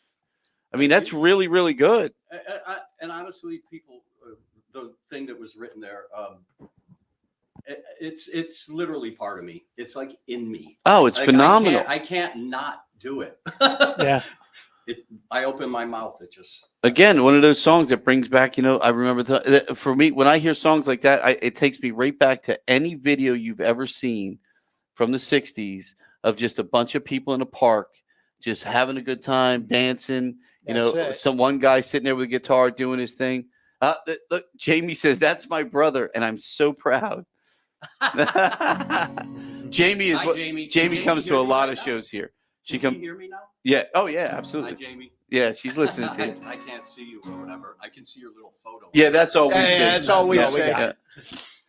I mean, that's really, really good. And honestly, people, the thing that was written there, it's literally part of me. It's like in me. Oh, it's Like, phenomenal. I can't not do it. Yeah. I open my mouth. It just. Again, one of those songs that brings back, I remember for me, when I hear songs like that, it takes me right back to any video you've ever seen from the 60s of just a bunch of people in a park, just having a good time, dancing, That's it. one guy sitting there with a guitar doing his thing. Look, Jamie says, that's my brother, and I'm so proud. Jamie is Hi, what Jamie. Jamie comes to a lot of here. shows here. She Can come. you hear me now? Yeah. Oh yeah, Hi, absolutely. Jamie. Yeah, she's listening to you. I can't see you or whatever. I can see your little photo. Yeah, that's all we Yeah, see. that's all we Yeah, see. Yeah,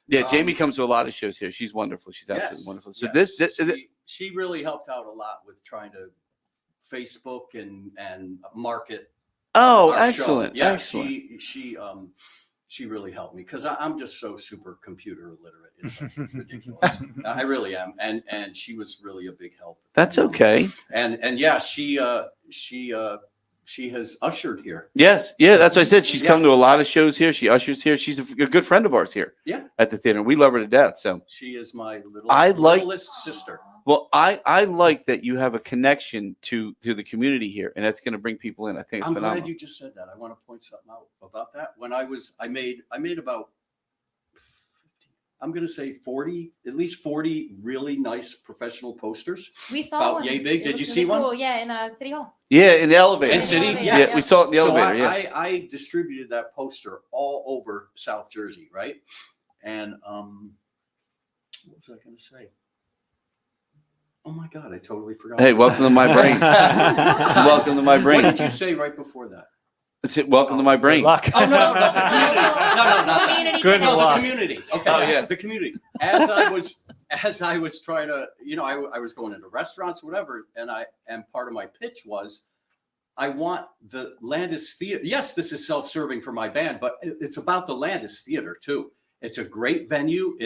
yeah. Jamie Um, comes to a lot of shows here. She's wonderful. She's absolutely Yes, wonderful. So yes. She really helped out a lot with trying to Facebook and market. oh, our show. excellent, Yeah, excellent. she really helped me because I'm just so super computer illiterate. It's ridiculous. I really am, and she was really a big help. That's okay. And yeah, she has ushered here. Yes, yeah, that's what I said. She's Yeah. come to a lot of shows here. She ushers here. She's a good friend of ours here. Yeah. At the theater. We love her to death. So, She is my littlest sister. well, I like that you have a connection to the community here, and that's going to bring people in. I think it's I'm phenomenal. glad you just said that. I want to point something out about that. When I made about, I'm going to say 40, at least 40 really nice professional posters. We saw About one. yay big. It Did you was see really one? Cool. Yeah, in City Hall. Yeah, in the elevator. In City, elevator, yes. Yeah, we saw it in the So elevator. Yeah. I distributed that poster all over South Jersey, right? And what was I going to say? Oh my God, I totally forgot. Hey, welcome to my brain. Welcome to my brain. What did you say right before that? That's it. Welcome to my brain. Good luck. Oh no, not that. Community Good No, the luck. community. Okay, Oh, yes. the community. As I was trying to, I was going into restaurants, whatever, and part of my pitch was, I want the Landis Theater. Yes, this is self-serving for my band, but it's about the Landis Theater too. It's a great venue.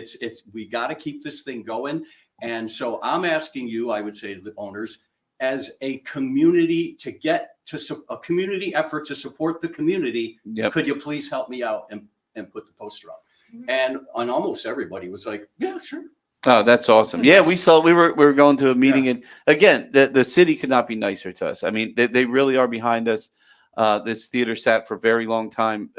We got to keep this thing going. And so I'm asking you, I would say to the owners, as a community to get to a community effort to support the community, Yep. could you please help me out and put the poster up? Mhm. And almost everybody was like, yeah, sure. Oh, that's awesome. Yeah, we were going to a meeting, and again, the city could not be nicer to us. I mean, they really are behind us. This theater sat for a very long time,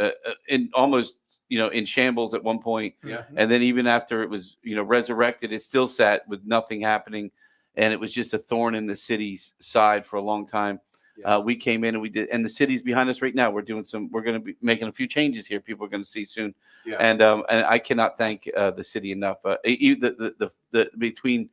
in almost, in shambles at one point. Yeah. And then even after it was, resurrected, it still sat with nothing happening. And it was just a thorn in the city's side for a long time. Yeah. We came in and we did, and the city's behind us right now. We're going to be making a few changes here. People are going to see soon. Yeah. And I cannot thank the city enough. The between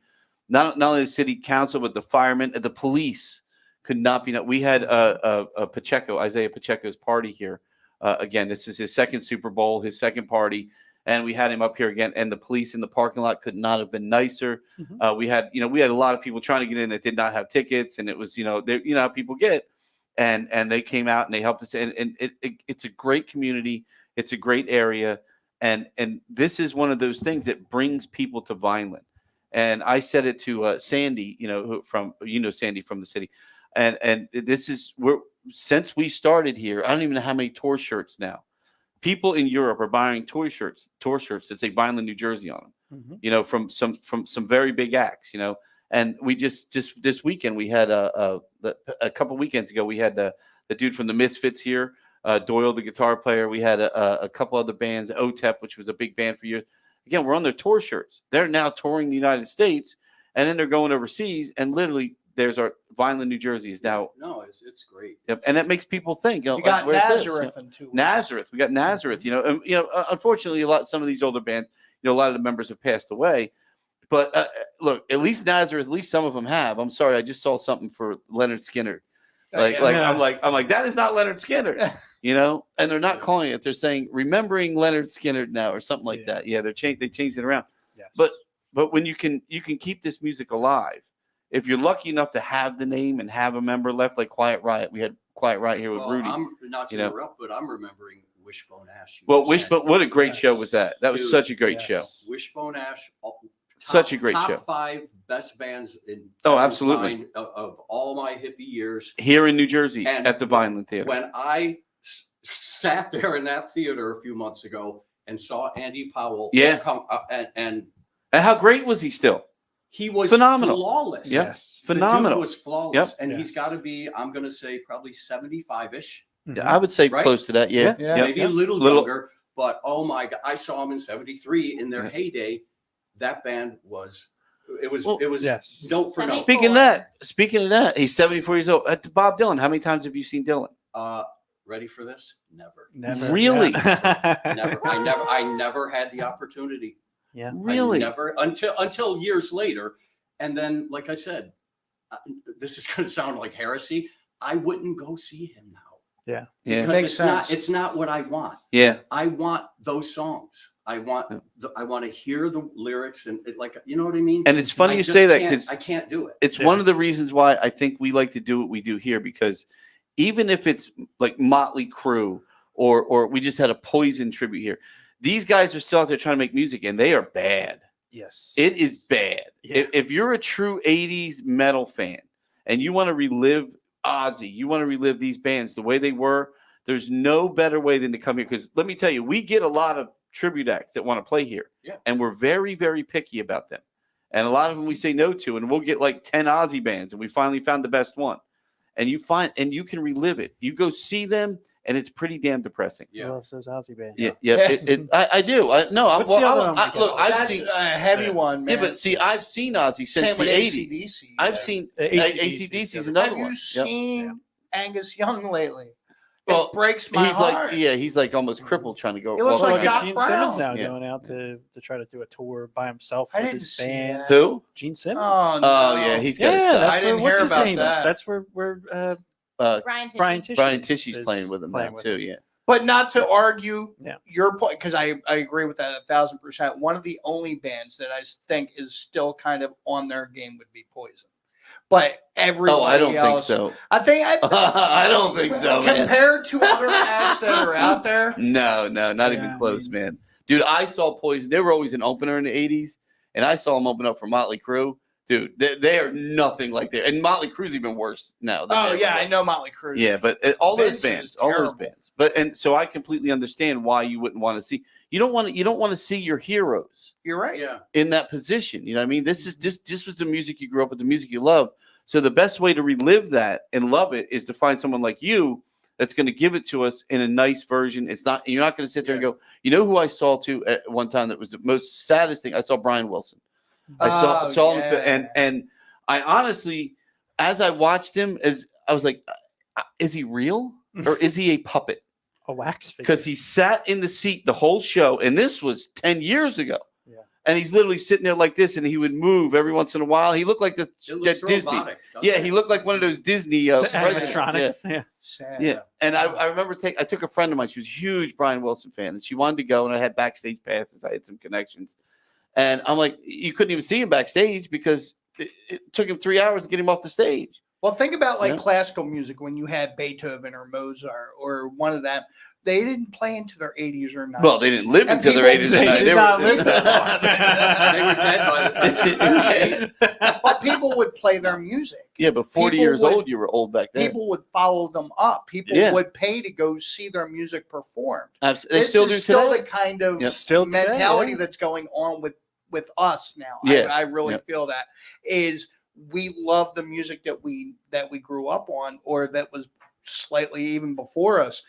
not only the city council, but the firemen and the police could not be. We had Isaiah Pacheco's party here. Again, this is his second Super Bowl, his second party, and we had him up here again. And the police in the parking lot could not have been nicer. Mhm. We had a lot of people trying to get in that did not have tickets, and it was how people get, and they came out and they helped us. And it's a great community, it's a great area, and this is one of those things that brings people to Vineland. And I said it to Sandy, from Sandy from the city, and this is since we started here, I don't even know how many tour shirts now. People in Europe are buying tour shirts that say Vineland, New Jersey on them. Mhm. From some very big acts. And we just this weekend we had a couple weekends ago we had the dude from the Misfits here, Doyle, the guitar player. We had a couple other bands, OTEP, which was a big band for years. Again, we're on their tour shirts. They're now touring the United States, and then they're going overseas, and literally there's our Vineland, New Jersey is now. No, it's great. Yep, and that makes people think. You got where's this? Nazareth in 2 weeks. Nazareth. We got Nazareth. Unfortunately, some of these older bands, a lot of the members have passed away. But look, at least Nazareth, at least some of them have. I'm sorry, I just saw something for Leonard Skinner. I'm like that is not Leonard Skinner, and they're not calling it. They're saying remembering Leonard Skinner now or something like that. Yeah, they changed it around. Yes. But when you can keep this music alive, if you're lucky enough to have the name and have a member left, like Quiet Riot, we had Quiet Riot here with Rudy. I'm not to interrupt, but I'm remembering Wishbone Ash. Well, Wishbone, what a great show was that? That was Dude, such a great show. Wishbone Ash, Such a great top show. 5 best bands in absolutely of all my hippie years here in New Jersey And at the Vineland Theater. When I sat there in that theater a few months ago and saw Andy Powell, come and how great was he still? He was phenomenal, flawless. Yep. Yes. Phenomenal. The dude was flawless, Yep. and Yes. he's got to be. I'm going to say probably 75-ish, Yeah, I would say Right? close to that. Yeah, Yeah. Yep. maybe a little younger. But oh my God, I saw him in '73 in their heyday. That band was. It was. Well, it was yes. note for note. Speaking of that, he's 74 years old. Bob Dylan. How many times have you seen Dylan? Ready for this? Never. Never. Really? Yeah. Never. I never had the opportunity. Yeah. Really? I never until years later. And then, like I said, this is going to sound like heresy. I wouldn't go see him now. Yeah. Yeah. Because Makes it's sense. not what I want. Yeah. I want those songs. I want to hear the lyrics and like, you know what I mean? And it's funny I you just say that can't- because I can't do it. it's one of the reasons why I think we like to do what we do here, because even if it's like Motley Crue or we just had a Poison tribute here, these guys are still out there trying to make music, and they are bad. Yes. It is bad. Yeah. If you're a true 80s metal fan and you want to relive Ozzy, you want to relive these bands the way they were, there's no better way than to come here. Because let me tell you, we get a lot of tribute acts that want to play here. Yeah. And we're very, very picky about them. And a lot of them we say no to, and we'll get like 10 Ozzy bands, and we finally found the best one. And you can relive it. You go see them, and it's pretty damn depressing. He loves those Ozzy bands. Yeah. I do. What's the other one we look, got? I've That's seen. a heavy one, man. Yeah, but see, I've seen Ozzy since Same the with 80s. AC/DC, I've yeah. seen AC/DC AC/DC is is another Have you one. Yep. seen Angus Young lately? Well, It breaks my He's heart. he's like almost crippled trying to go. He looks walk Well, like look around. at Doc Gene Simmons Brown. now Yeah. going out to try to do a tour by himself I with didn't his see band. that. Who? Gene Simmons. Oh, no. Oh yeah, he's got to Yeah, stop. that's I didn't where, what's hear his about name? that. That's where Brian Tishy. Brian Tishy. Brian is- Tishy's is playing with him now with too. him. Yeah. But not to argue Yeah. your point, because I agree with that 1,000%. One of the only bands that I think is still kind of on their game would be Poison. But everybody Oh, I don't think else, so. I think I don't think so, man. compared to other acts that are out there, No, not Yeah, even I close, mean- man. Dude, I saw Poison. They were always an opener in the 80s, and I saw them open up for Motley Crue. Dude, they are nothing like that. And Motley Crue's even worse now. than oh they yeah, were. I know Motley Crue. Yeah, but all those Vince bands, is all those terrible. bands. But and so I completely understand why you wouldn't want to see. You don't want to see your heroes You're right. Yeah. in that position. You know what I mean? This was the music you grew up with, the music you love. So the best way to relive that and love it is to find someone like you that's going to give it to us in a nice version. You're not going to sit there and go, you know who I saw to at one time that was the most saddest thing? I saw Brian Wilson. I saw him, and I honestly, as I watched him, I was like, is he real or is he a puppet? A wax figure. Because he sat in the seat the whole show, and this was 10 years ago. Yeah. And he's literally sitting there like this, and he would move every once in a while. He looked like It that looks Disney. robotic, doesn't Yeah, it? he looked like one of those Disney The presidents. Yeah. animatronics. Yeah. Sad. Yeah, and I remember I took a friend of mine. She was a huge Brian Wilson fan, and she wanted to go, and I had backstage passes. I had some connections, and I'm like, you couldn't even see him backstage because it took him 3 hours to get him off the stage. Well, think about like Yeah. classical music when you had Beethoven or Mozart or one of them. They didn't play into their 80s or 90s. Well, they didn't live And until their 80s people- and They 90s. did They not were, live that They were dead by the time. But people would play their music. yeah, but 40 People years would- old, you were old back then. People would follow them up. People Yeah. would pay to go see their music performed. Absolutely. They This still is do still today. the kind of Yep. Still today, mentality yeah. that's going on with us now. Yeah. I really Yep. feel that is we love the music that we grew up on or that was slightly even before us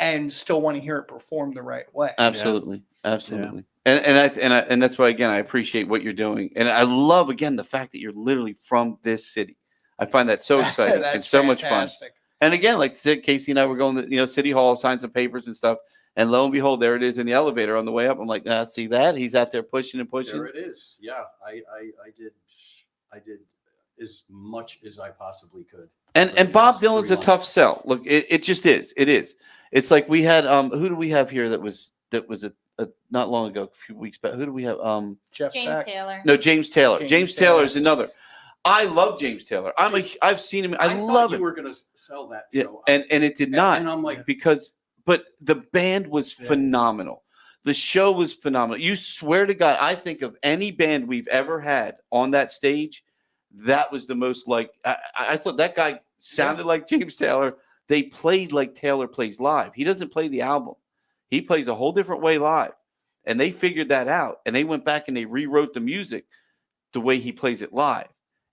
and still want to hear it performed the right way. Absolutely, absolutely. And that's why again I appreciate what you're doing, and I love again the fact that you're literally from this city. I find that so exciting and That's so much fun. fantastic. And again, like I said, Casey and I were going to City Hall, sign some papers and stuff, and lo and behold, there it is in the elevator on the way up. I'm like, see that? He's out there pushing and pushing. There it is. Yeah, I did as much as I possibly could. And for Bob these Dylan's 3 a tough months. sell. Look, it just is. It is. It's like we had who do we have here that was a not long ago, a few weeks back. Who do we have? Jeff James Beck. Taylor. No, James Taylor. James James Taylor is Taylor. another. I love James Taylor. I've seen him. I thought love you him. were going to sell that Yeah, show. and it did not And I'm like, but the band was phenomenal. The show was phenomenal. You swear to God, I think of any band we've ever had on that stage, that was the most like I thought that guy sounded like James Taylor. They played like Taylor plays live. He doesn't play the album. He plays a whole different way live. And they figured that out. And they went back and they rewrote the music the way he plays it live.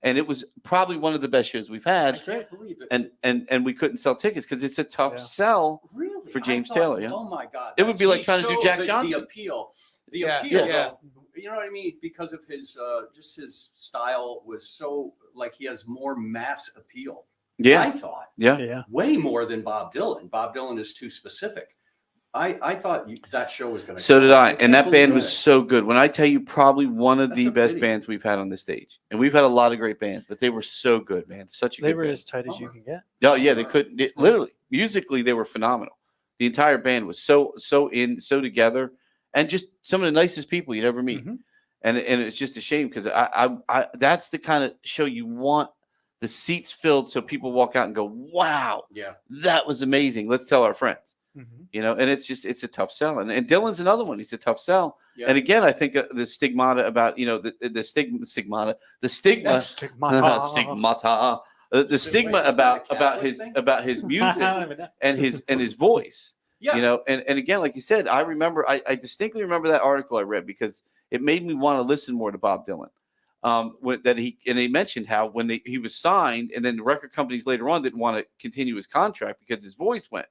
And it was probably one of the best shows we've I had. can't believe it. And we couldn't sell tickets because it's a tough Yeah. sell. Really? For I James thought, Taylor, yeah. Oh my God. It would be like he's trying to do Jack Johnson. The appeal. The Yeah, appeal, yeah. though, you know what I mean? Because of his, just his style was so, like he has more mass appeal. I Yeah. thought. Yeah. Yeah. Way more than Bob Dylan. Bob Dylan is too specific. I thought that show was going to. So did I. And can't that band believe was that. so good. When I tell you, probably one of That's the a best pity. bands we've had on the stage. And we've had a lot of great bands, but they were so good, man. Such a They good were band. as tight as you can get. Oh, yeah, they couldn't. Literally, musically, they were phenomenal. The entire band was so together, and just some of the nicest people you'd ever meet. Mhm. And it's just a shame because I that's the kind of show you want. The seats filled so people walk out and go, wow, Yeah. that was amazing. Let's tell our friends. Mhm. You know, and it's a tough sell. And Dylan's another one. He's a tough sell. Yeah. And again, I think the stigmata about, you know, the stigma, Stigmata. the stigma about his music and his voice. Yeah. You know, and again, like you said, I remember, I distinctly remember that article I read because it made me want to listen more to Bob Dylan. He mentioned how when he was signed, and then the record companies later on didn't want to continue his contract because his voice went.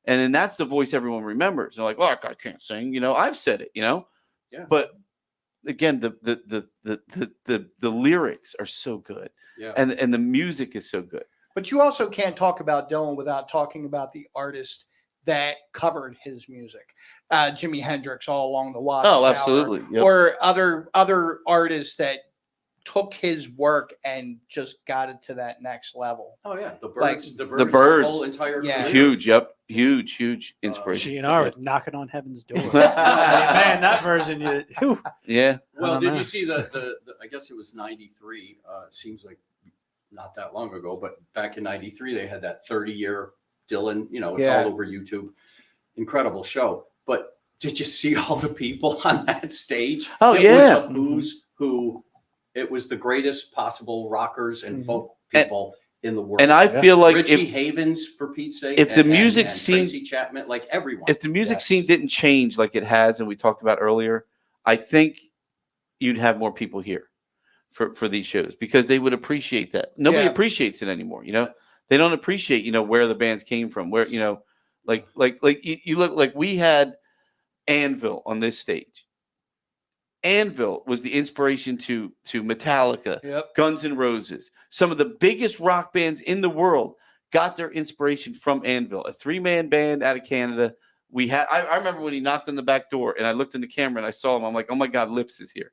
And then that's the voice everyone remembers. They're like, "Oh, that guy can't sing." You know, I've said it. You know, Yeah. But again, the lyrics are so good, Yeah. and the music is so good. But you also can't talk about Dylan without talking about the artist that covered his music. Jimi Hendrix, All Along the Watchtower. Oh, absolutely. Yep. Or other artists that took his work and just got it to that next level. Oh yeah, the Like- birds. The Byrds. Whole entire Yeah. career. Huge. Yep. Huge inspiration. GNR with knocking on heaven's door. Man, that version, whew. Yeah. Well, don't did know. you see the I guess it was 93. It seems like not that long ago, but back in 93, they had that 30-year Dylan, you know, it's Yeah. all over YouTube. Incredible show. But did you see all the people on that stage? Oh, It yeah. was a who's who. It was the greatest possible rockers and Mhm. folk people in the world. And I Yeah. feel like Richie if Havens, for Pete's sake. if the music and scene- Tracy Chapman, like everyone. the music Yes. scene didn't change like it has, and we talked about earlier, I think you'd have more people here for these shows because they would appreciate that. Nobody Yeah. appreciates it anymore. You know, they don't appreciate, you know, where the bands came from, where, you know, like you look like we had Anvil on this stage. Anvil was the inspiration to Metallica, Yep. Guns N' Roses. Some of the biggest rock bands in the world got their inspiration from Anvil, a 3-man band out of Canada. I remember when he knocked on the back door and I looked in the camera and I saw him. I'm like, oh my God, Lips is here.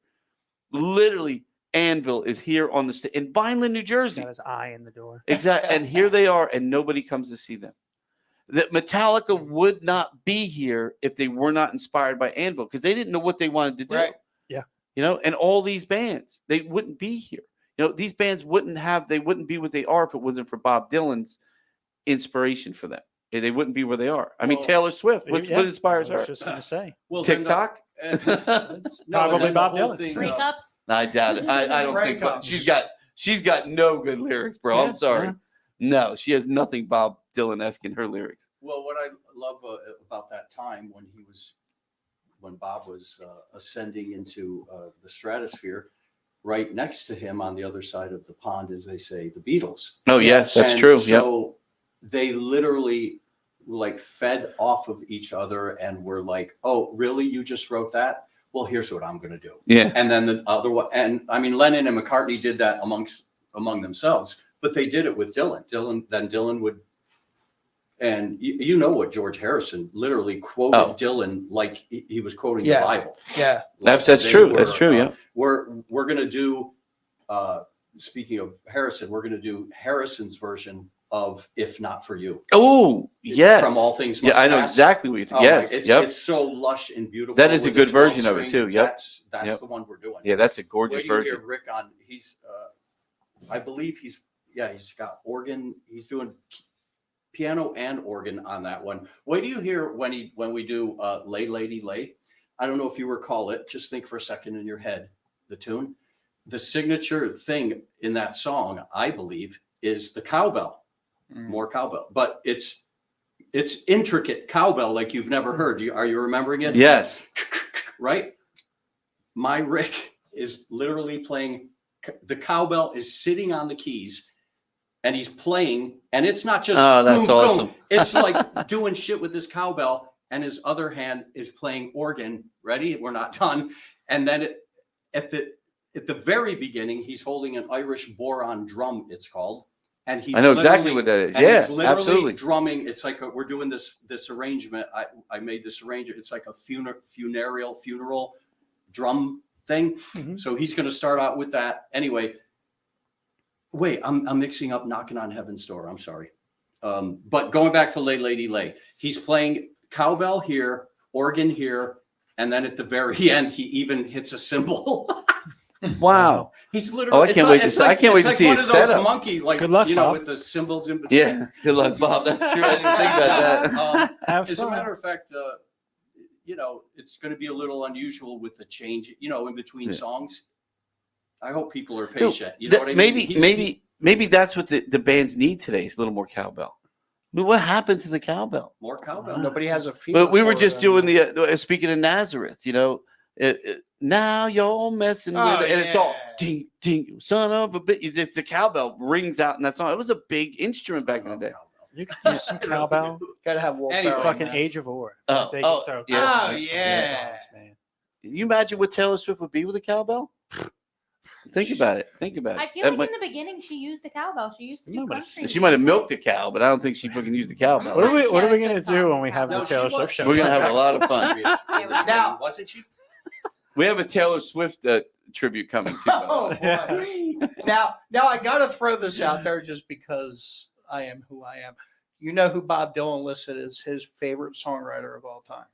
Literally, Anvil is here on the stage in Vineland, New He's Jersey. got his eye in the door. Exactly. And here they are, and nobody comes to see them. That Metallica would not be here if they were not inspired by Anvil because they didn't know what they wanted to do. Right. Yeah. You know, and all these bands, they wouldn't be here. You know, these bands wouldn't be what they are if it wasn't for Bob Dylan's inspiration for them. They wouldn't be where they are. I mean, Well, Taylor Swift, what Yeah, inspires I was her? just going to say. Well, then TikTok? No, Probably and then the Bob whole Dylan. thing, Breakups. I doubt it. I don't think Breakups. she's got no good lyrics, bro. Yeah, I'm sorry. yeah. No, she has nothing Bob Dylan-esque in her lyrics. Well, what I love about that time when Bob was ascending into the stratosphere, right next to him on the other side of the pond, as they say, the Beatles. Oh, yes, that's And true. Yep. So they literally like fed off of each other and were like, "Oh, really? You just wrote that? Well, here's what I'm going to do." Yeah. And then the other one, and I mean, Lennon and McCartney did that among themselves, but they did it with Dylan. Dylan would, and you know what George Harrison literally quoted Dylan like he was quoting the Bible. Yeah. Like That's they true. were, That's true. Yeah. We're gonna do. Speaking of Harrison, we're gonna do Harrison's version of "If Not for You." Oh, yes. From All Things Yeah, Must I know Pass. exactly what you're Oh, yes. It's it's so lush and beautiful. That is a with good the 12 version of it, string. too. Yep. That's Yep. the one we're doing. Yeah, that's a Wait gorgeous till you hear version. Rick on. He's I believe he's got organ. He's doing piano and organ on that one. Wait till you hear when we do "Lay Lady Lay." I don't know if you recall it. Just think for a second in your head. The tune, the signature thing in that song, I believe, is the cowbell. More cowbell, but it's intricate cowbell like you've never heard. Are you remembering it? Yes. Right. My Rick is literally playing. The cowbell is sitting on the keys, and he's playing. And it's not just. Oh, that's boom, awesome. boom. It's like doing shit with this cowbell, and his other hand is playing organ. Ready? We're not done. And then at the very beginning, he's holding an Irish boron drum. It's called. And he's I know exactly literally- what that is. and Yeah, he's literally absolutely. drumming. It's like we're doing this arrangement. I made this arrangement. It's like a funeral drum thing. Mhm. So he's going to start out with that. Anyway, wait, I'm mixing up Knocking on Heaven's Door. I'm sorry. But going back to Lay Lady Lay, he's playing cowbell here, organ here, and then at the very end, he even hits a cymbal. Wow. He's literally. Oh, I can't wait to see. I can't wait to see one his of those setup. monkey, like Good luck, Bob. with the cymbals in between. Yeah. Good luck, Bob. That's true. I didn't think about that. Have As a fun. matter of fact, it's going to be a little unusual with the change, in between Yeah. songs. I hope people are No, patient. You know what I mean? Maybe that's what the bands need today is a little more cowbell. I mean, what happened to the cowbell? More cowbell. Nobody has a feel. But we were for just it doing anymore. the speaking of Nazareth, now you're messing with Oh, it, and it's all yeah. ding ding, son of a bitch. The cowbell rings out in that song. It was a big instrument back in the day. You could use some cowbell. Gotta have Wolf Anyway, Ferrell, Fucking man. Age of War. Oh, They oh, could throw yeah. cowbell Oh, in some yeah. songs, man. Can you imagine what Taylor Swift would be with a cowbell? Think about it. I feel That like might- in the beginning she used the cowbell. She used to do Nobody country. said- she might have milked a cow, but I don't think she fucking used the cowbell. What are we Taylor going to Swift do song. when we have No, the she Taylor was. Swift show? We're gonna have a lot of fun. Now- Wasn't she? We have a Taylor Swift tribute coming too. by the Oh, way. boy. now I gotta throw this out there just because I am who I am. You know who Bob Dylan listed as his favorite songwriter of all time?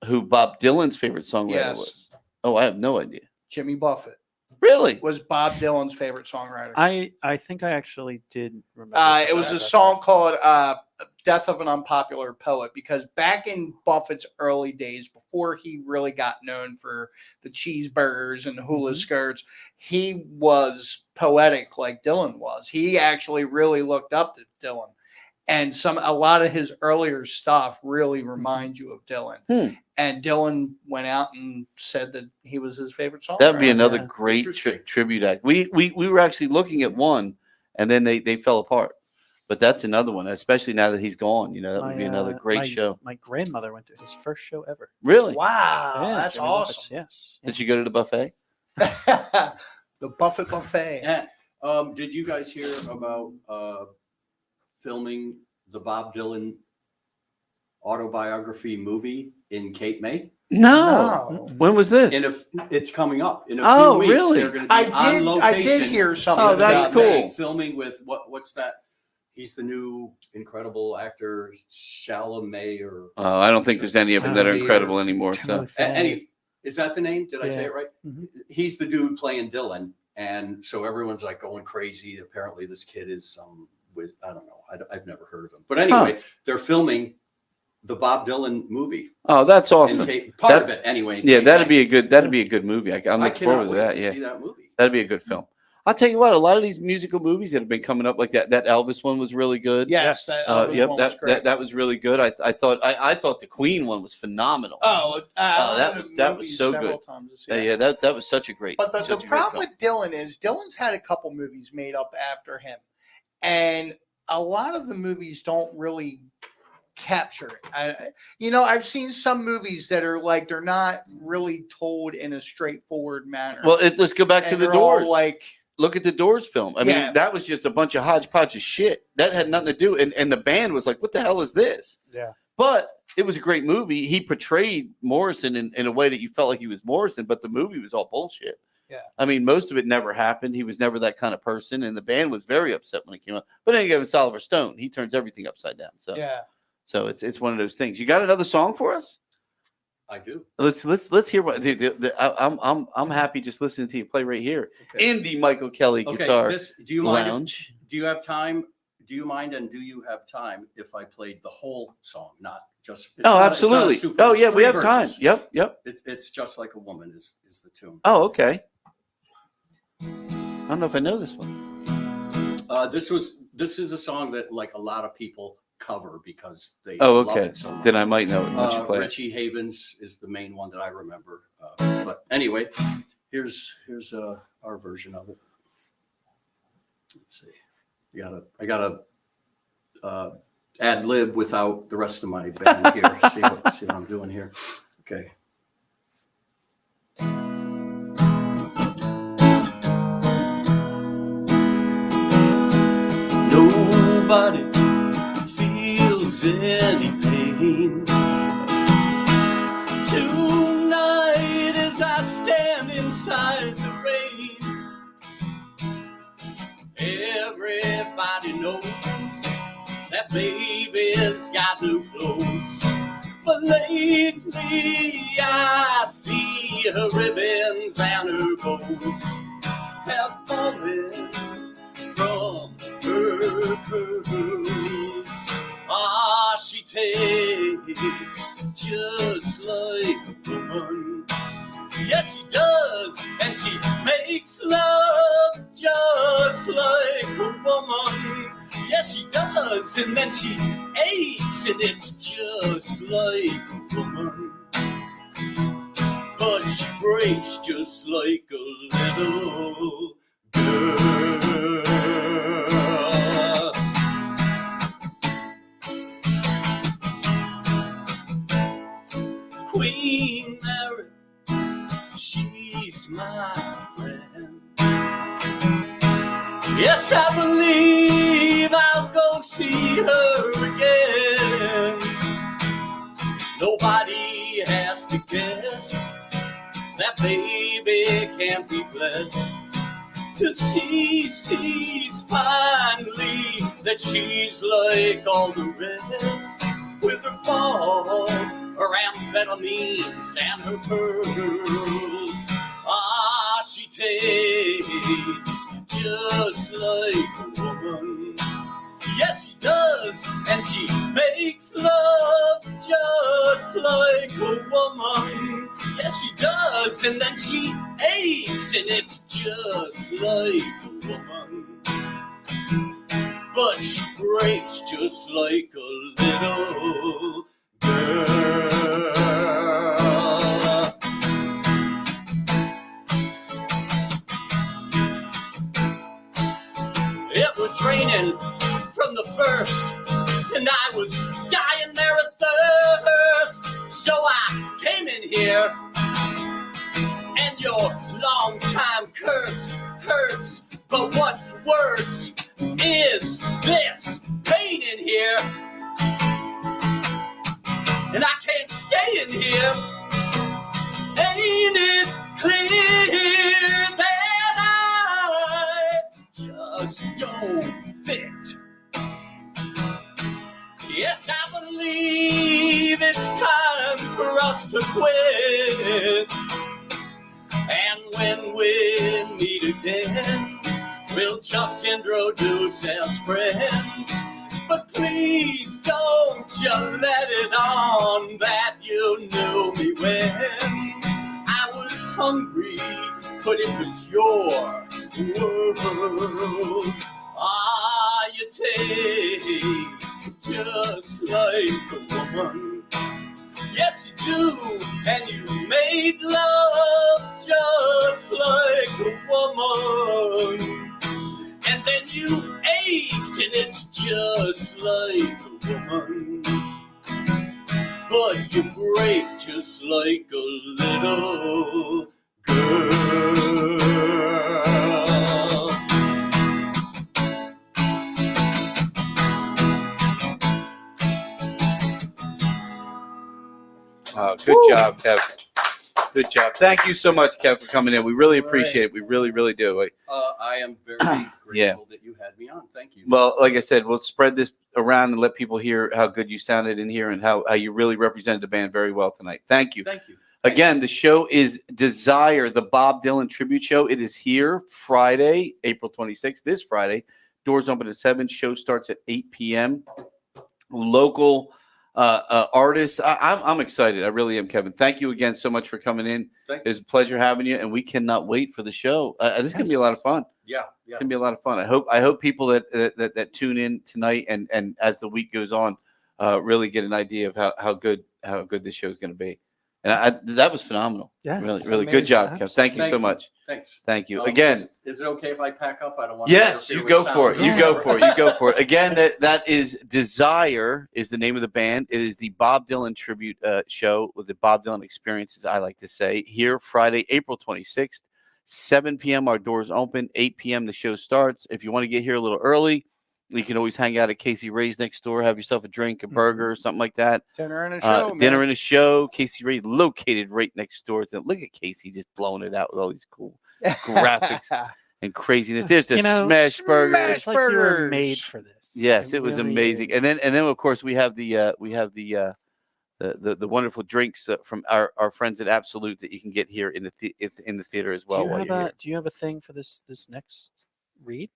Who Bob Dylan's favorite songwriter Yes. was? Oh, I have no idea. Jimmy Buffett Really? was Bob Dylan's favorite songwriter. I think I actually did remember. It was a song called Death of an Unpopular Poet, because back in Buffett's early days, before he really got known for the cheeseburgers and hula skirts, he was poetic like Dylan was. He actually really looked up to Dylan. And a lot of his earlier stuff really reminds you of Dylan. And Dylan went out and said that he was his favorite songwriter. That would be another Yeah. great Interesting. tribute act. We were actually looking at one, and then they fell apart. But that's another one, especially now that he's gone. That would be another great show. My grandmother went to his first show ever. Really? Wow, Yeah, that's Jimmy Buffett's, awesome. Yes. Did you go to the buffet? The Buffett Buffet. Yeah. Did you guys hear about filming the Bob Dylan autobiography movie in Cape May? No. No. When was this? It's coming up in a Oh, few weeks. really? They're going to be on I location. did hear something. Oh, that's about cool. that. Filming with what's that? He's the new incredible actor, Chalamet, or I don't think there's any of them that are Timothy incredible anymore. So Timothy Fay. any. Is that the name? Did I say Yeah. it right? Mhm. He's the dude playing Dylan, and so everyone's like going crazy. Apparently, this kid is I don't know. I've never heard of him, but anyway, they're filming the Bob Dylan movie. Oh, that's awesome. Part of it, anyway. Yeah, that'd be a good movie. I'm I looking forward cannot to wait that. to Yeah, see that movie. that'd be a good film. I'll tell you what, a lot of these musical movies that have been coming up, like that Elvis one was really good. Yes, Yes. that Elvis Yep, one was great. that was really good. I thought the Queen one was phenomenal. that was so good. Yeah, that was such a great. But the such a great problem film. with Dylan is Dylan's had a couple movies made up after him, and a lot of the movies don't really capture it. I've seen some movies that are like they're not really told in a straightforward manner. Well, let's go back to And the they're all Doors. like, Look at the Doors film. I Yeah. mean, that was just a bunch of hodgepodge of shit. That had nothing to do. And the band was like, what the hell is this? Yeah. But it was a great movie. He portrayed Morrison in a way that you felt like he was Morrison, but the movie was all bullshit. Yeah. I mean, most of it never happened. He was never that kind of person. And the band was very upset when it came out. But then you have Oliver Stone. He turns everything upside down. So yeah. so it's one of those things. You got another song for us? I do. Let's hear what I'm happy just listening to you play right here Okay. in the Michael Kelly guitar Do you mind? lounge. Do you have time? Do you mind? And do you have time if I played the whole song, not just? Oh, absolutely. Oh, yeah, we have time. Verses. Yep. It's just like a woman is the tune. Oh, okay. I don't know if I know this one. This is a song that like a lot of people cover because they Oh, love okay. it so much. Then I might know it once you play it. Richie Havens is the main one that I remember. But anyway, here's our version of it. Let's see. I gotta ad lib without the rest of my band here. see what I'm doing here. Okay. No nobody feels any pain. Tonight as I stand inside the rain, everybody knows that baby's got new clothes. But lately I see her ribbons and her bows have fallen from her curls. Ah, she takes just like a woman. Yes, she does, and she makes love just like a woman. Yes, she does, and then she aches, and it's just like a woman. But she breaks just like a little girl. Queen Mary, she's my friend. Yes, I believe I'll go see her again. Nobody has to guess that baby can't be blessed till she sees finally that she's like all the rest, with her fall around amphetamines and her pearls. Ah, she tastes just like a woman. Yes, she does, and she makes love just like a woman. Yes, she does, and then she aches, and it's just like a woman. But she breaks just like a little girl. It was raining from the first, and I was dying there of thirst. So I came in here, and your long-time curse hurts. But what's worse is this pain in here, and I can't stay in here. Ain't it clear that I just don't fit? Yes, I believe it's time for us to quit. And when we meet again, we'll just introduce as friends. But please don't you let it on that you knew me when I was hungry, but it was your world. Ah, you take just like a woman. Yes, you do, and you made love just like a woman. And then you ached, and it's just like a woman. But you break just like a little girl. Oh, good job, Kev. Good job. Thank you so much, Kev, for coming in. We really appreciate it. We really, really do. I am very grateful that you had me on. Thank you. Well, like I said, we'll spread this around and let people hear how good you sounded in here and how you really represented the band very well tonight. Thank you. Thank you. Again, the show is Desire, the Bob Dylan tribute show. It is here Friday, April 26th, this Friday. Doors open at 7. Show starts at 8 p.m. Local artists. I'm excited. I really am, Kevin. Thank you again so much for coming in. Thanks. It's a pleasure having you, and we cannot wait for the show. This is going to be a lot of fun. Yeah. It's going to be a lot of fun. I hope people that tune in tonight and as the week goes on really get an idea of how good this show is going to be. And that was phenomenal. Yeah, really, really amazing. good job, Kev. Thank you so much. Thanks. Thank you again. Is it okay if I pack up? I don't want. Yes, to you go for it. You go for it. You go for it. Again, that is Desire is the name of the band. It is the Bob Dylan tribute show with the Bob Dylan experiences, I like to say. Here Friday, April 26th, 7 p.m. Our doors open. 8 p.m. the show starts. If you want to get here a little early, You can always hang out at Casey Ray's next door, have yourself a drink, a burger, or something like that. Dinner and a show. Dinner man. and a show. Casey Ray located right next door. Look at Casey just blowing it out with all these cool graphics and craziness. There's the smash burger. It's like you were made for this. Yes, it was really amazing. is. And then of course we have the wonderful drinks from our friends at Absolute that you can get here in the theater as well. Do you have a thing for this next read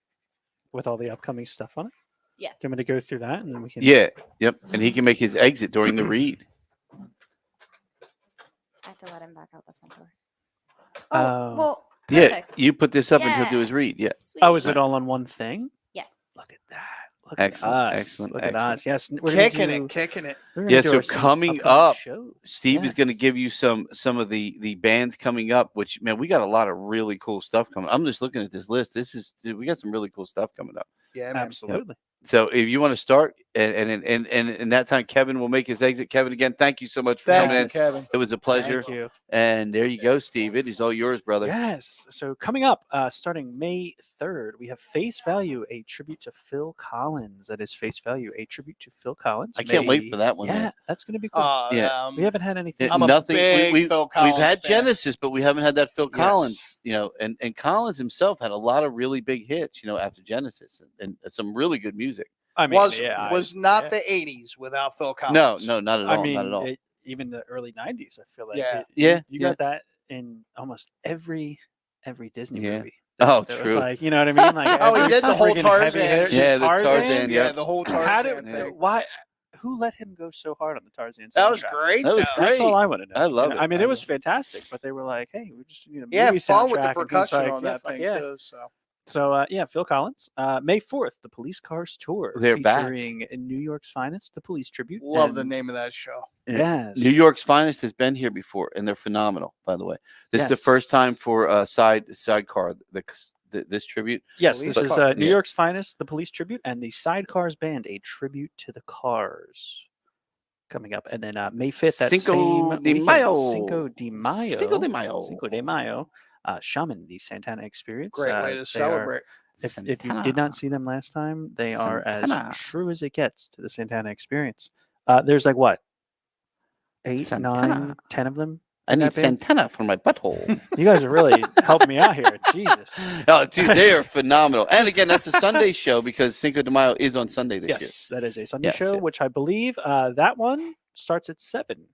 with all the upcoming stuff on it? Yes. Do you want me to go through that and then we can? Yeah. Yep. And he can make his exit during the read. I have to let him back out the front door. Oh. Well, Yeah. perfect. You put this up and he'll do Yeah. his read. Yeah. Oh, is Sweet. it all on one thing? Yes. Look at that. Look Excellent, at us. excellent, Look excellent. at us. Yes. We're gonna do- Kicking it. we're gonna Yeah, do so some coming upcoming up, shows. Steve is going to Yes. give you some of the bands coming up, which, man, we got a lot of really cool stuff coming. I'm just looking at this list. We got some really cool stuff coming up. Yeah, man. Absolutely. So if you want to start, and in that time, Kevin will make his exit. Kevin, again, thank you so much for Thank coming you, in. Kevin. It was a pleasure. Thank you. And there you go, Steve. It is all yours, brother. Yes. So coming up, starting May 3rd, we have Face Value, a tribute to Phil Collins. That is Face Value, a tribute to Phil Collins. I can't wait May- for that one, Yeah, man. that's going to be cool. Yeah. We haven't had anything. I'm a Nothing. big We've Phil Collins had fan. Genesis, but we haven't had that Phil Yes. Collins. And Collins himself had a lot of really big hits. After Genesis, and some really good music. I mean, was yeah, was I- not yeah. the 80s without Phil No, Collins. no, not at all. I mean, not at all. even the early 90s, I feel like. Yeah. You Yeah. got that in almost every Disney Yeah. movie. Oh, That was true. like, you know what I mean? Like, Oh, he every did the whole friggin' Tarzan heavy hitter- shit. Yeah, the Tarzan, Yeah, yeah. the whole How Tarzan did, thing. why? Who let him go so hard on the Tarzan? That was soundtrack? great. That was though. That's all great. I want to know. I love And, it. I mean, I it was love fantastic, but they were like, "Hey, we just need a movie Yeah, fun with the soundtrack," and he's percussion like, on "Yeah, that fuck thing yeah." too. So So yeah, Phil Collins, May 4th, the Police Cars Tour, They're back. featuring New York's finest, the Police Tribute. love the and- name of that show. Yes, New York's finest has been here before, and they're phenomenal. By the way, this is the Yes. first time for sidecar this tribute. Yes, Police this is Cars. New Yeah. York's finest, the Police Tribute, and the Sidecars Band, a tribute to the Cars. Coming up, and then May 5th, that Cinco same de weekend, Mayo. Cinco de Mayo, Cinco de Mayo. Cinco de Mayo, Shaman, the Santana Experience. Great way they to are- celebrate. if you did not see them last time, they are Santana. as true as it gets to the Santana Experience. There's like what, 8, Santana. 9, 10 of them. I in need that band? Santana for my butthole. You guys are really helping me out here. Jesus. Oh, dude, they are phenomenal. And again, that's a Sunday show because Cinco de Mayo is on Sunday this year. Yes, that is a Sunday Yes, show, yeah. which I believe that one starts at 7.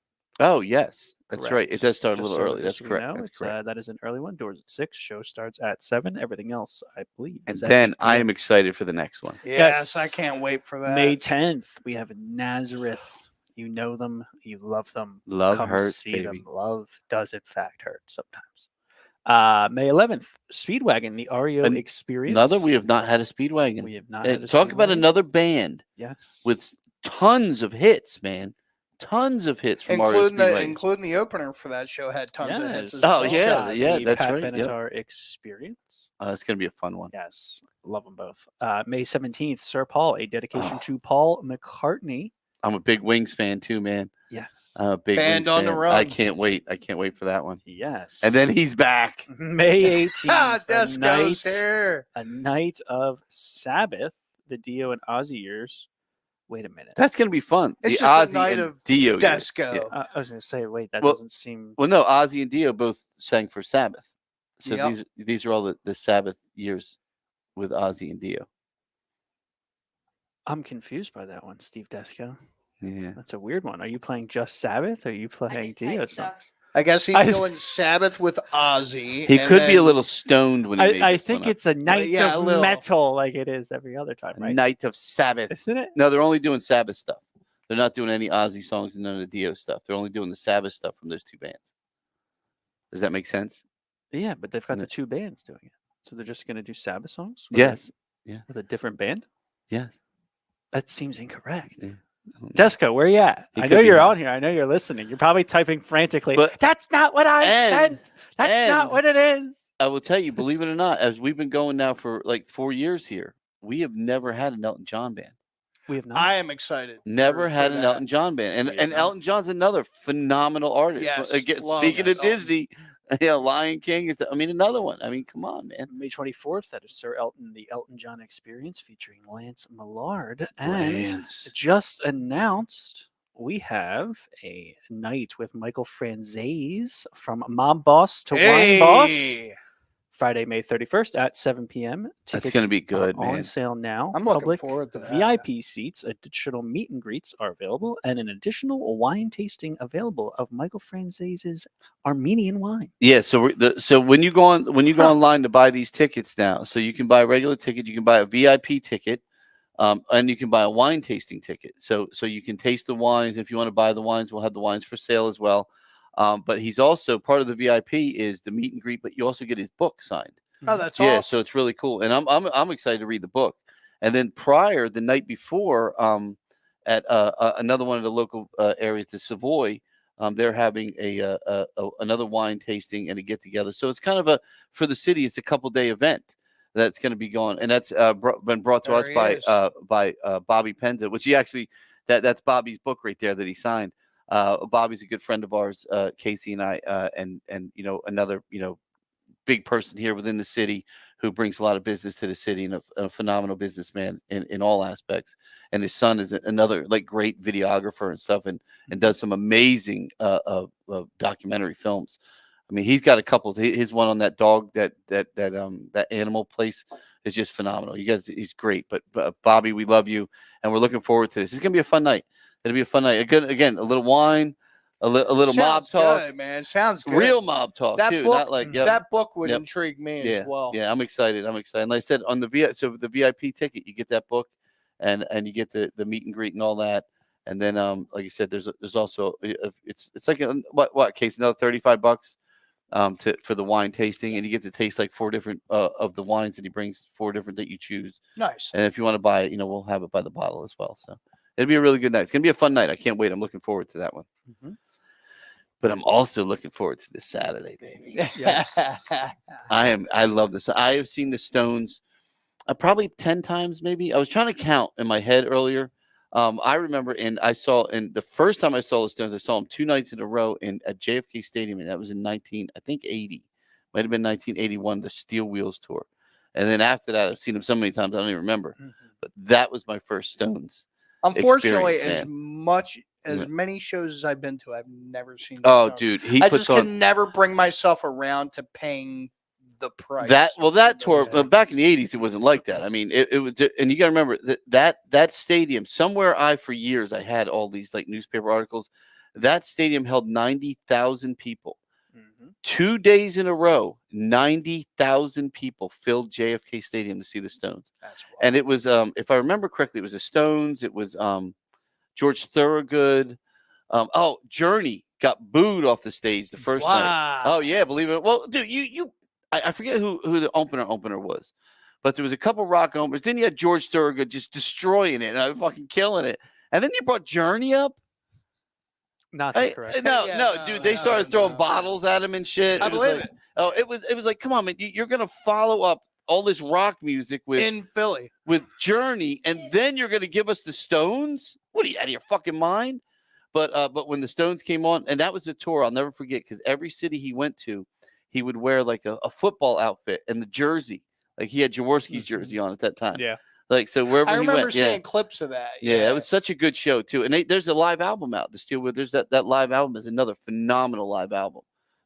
Oh, yes, that's right. It Correct. does start a Just little early. just That's so we correct. know, That's it's, correct. that is an early one. Doors at 6. Show starts at 7. Everything else, I believe. And is at then 8 I p.m. am excited for the next one. Yes, I Yes. can't wait for that. May 10th. We have Nazareth. You know them. You love them. Love Come hurts, see baby. them. Love does in fact hurt sometimes. May 11th. Speedwagon, the REO An- Experience. Another, we have not had a Speedwagon. We have not And had a talk about Speedwagon. another band Yes. with tons of hits, man. Tons of hits from REO Speedwagon. including the opener for that show had tons of hits. as Yes. Oh, well. yeah, Shot, yeah, the that's Pat right, yep. Benatar Experience. It's going to be a fun one. Yes, love them both. May 17th, Sir Paul, a dedication Oh. to Paul McCartney. I'm a big Wings fan too, man. Yes. I'm a big Band Wings on the fan. I run. can't wait. I can't wait for that one. Yes. And then he's back. May 18th, Ah, a Desco's night, here. a night of Sabbath, the Dio and Ozzy years. Wait a minute. That's going to be fun. It's the just a Ozzy night and of Dio. years. Desco. Yeah. I was going to say, wait, that Well- doesn't seem. Well, no, Ozzy and Dio both sang for Sabbath. So Yep. these are all the Sabbath years with Ozzy and Dio. I'm confused by that one, Steve Desco. Yeah. That's a weird one. Are you playing just Sabbath? Or are you I playing just Dio typed stuff. songs? I guess he's I- doing Sabbath with Ozzy. He and could be a then- little stoned when he made I this think one up. it's a night yeah, a of little. metal like it is every other time, right? Night of Sabbath. Isn't it? No, they're only doing Sabbath stuff. They're not doing any Ozzy songs and none of the Dio stuff. They're only doing the Sabbath stuff from those two bands. Does that make sense? Yeah, but they've got No. the two bands doing it. So they're just going to do Sabbath songs? Yes. With a different band? Yes. That seems incorrect. Yeah. I don't know. Desco, where you at? He I could know be you're home. on here. I know you're listening. You're probably typing frantically. But- That's not what I and- sent. That's not and- what it is. I will tell you, believe it or not, as we've been going now for like 4 years here, we have never had an Elton John band. We have not. I am excited. Never for had an that. Elton John band. We And have not. Elton John's another phenomenal artist. Yes, Again, love speaking of Elton. Disney, Yeah, Lion King is. I mean, another one. I mean, come on, man. May 24th, that is Sir Elton, the Elton John Experience featuring Lance Millard. And Lance. just announced, we have a night with Michael Franzese from Mob Boss to Wine Boss. Hey, Friday, May 31st at 7 p.m. That's gonna be good, are on man. sale now. I'm looking Public forward to that. VIP seats, additional meet and greets are available, and an additional wine tasting available of Michael Franzese's Armenian wine. Yeah, so so when you go online to buy these tickets now, so you can buy a regular ticket, you can buy a VIP ticket, and you can buy a wine tasting ticket. So you can taste the wines. If you want to buy the wines, we'll have the wines for sale as well. But he's also part of the VIP is the meet and greet, but you also get his book signed. Oh, that's Yeah, awesome. so it's really cool, and I'm excited to read the book. And then the night before, at another one of the local areas, the Savoy, they're having another wine tasting and a get together. So it's kind of for the city, it's a couple-day event that's going to be going, and that's been brought to There us he by Bobby Penza, which he actually that's Bobby's book right there that he signed. Bobby's a good friend of ours, Casey and I, and another big person here within the city who brings a lot of business to the city, and a phenomenal businessman in all aspects. And his son is another like great videographer and stuff, and does some amazing documentary films. I mean, he's got a couple. His one on that dog, that animal place is just phenomenal. You guys, he's great. But Bobby, we love you, and we're looking forward to this. It's gonna be a fun night. It'll be a fun night. Again, a little wine, a little mob Sounds talk, good, man. Sounds good. real mob talk That too. book, Not like that book would Yep. intrigue me yeah, as well. yeah. I'm excited. And like I said, on the the VIP ticket, you get that book, and you get the meet and greet and all that. And then like I said, there's also it's like what case another $35 for the wine tasting, and you get to taste like 4 different of the wines that he brings, 4 different that you choose. Nice. And if you want to buy it, we'll have it by the bottle as well. So it'll be a really good night. It's gonna be a fun night. I can't wait. I'm looking forward to that one. Mhm. But I'm also looking forward to this Saturday, baby. Yes. I love this. I have seen the Stones probably 10 times, maybe. I was trying to count in my head earlier. I remember, and the first time I saw the Stones, I saw them 2 nights in a row at JFK Stadium, and that was in 80. Might have been 1981, the Steel Wheels tour. And then after that, I've seen them so many times I don't even remember. But that was my first Stones. Unfortunately, experience, as man. much as Yeah. many shows as I've been to, I've never seen. The Oh, Stones. dude, he I puts just on can never bring myself around to paying the price. that. Well, that for tour those back in the '80s, it wasn't like that. I mean, it was, and you got to remember that stadium. Somewhere for years I had all these like newspaper articles. That stadium held 90,000 people. 2 days in a row, 90,000 people filled JFK Stadium to see the Stones. That's wild. And it was, if I remember correctly, it was the Stones. It was George Thorogood. Journey got booed off the stage the first night. Wow. Oh yeah, believe it. Well, dude, I forget who the opener was, but there was a couple rock openers. Then you had George Thorogood just destroying it and fucking killing it. And then you brought Journey up. Not too correct. No, Yeah, no, no, dude, they no, started throwing no. bottles at him and shit. I It was believe like- it. Oh, it was like, come on, man, you're gonna follow up all this rock music In Philly. with Journey, and then you're gonna give us the Stones? What are you out of your fucking mind? But when the Stones came on, and that was a tour I'll never forget, because every city he went to, he would wear like a football outfit and the jersey. Like he had Jaworski's jersey on at that time. Yeah. Like so wherever I he remember went, seeing clips of that. yeah, it was such a good show too. And there's a live album out. The Steelwood, there's that live album is another phenomenal live album.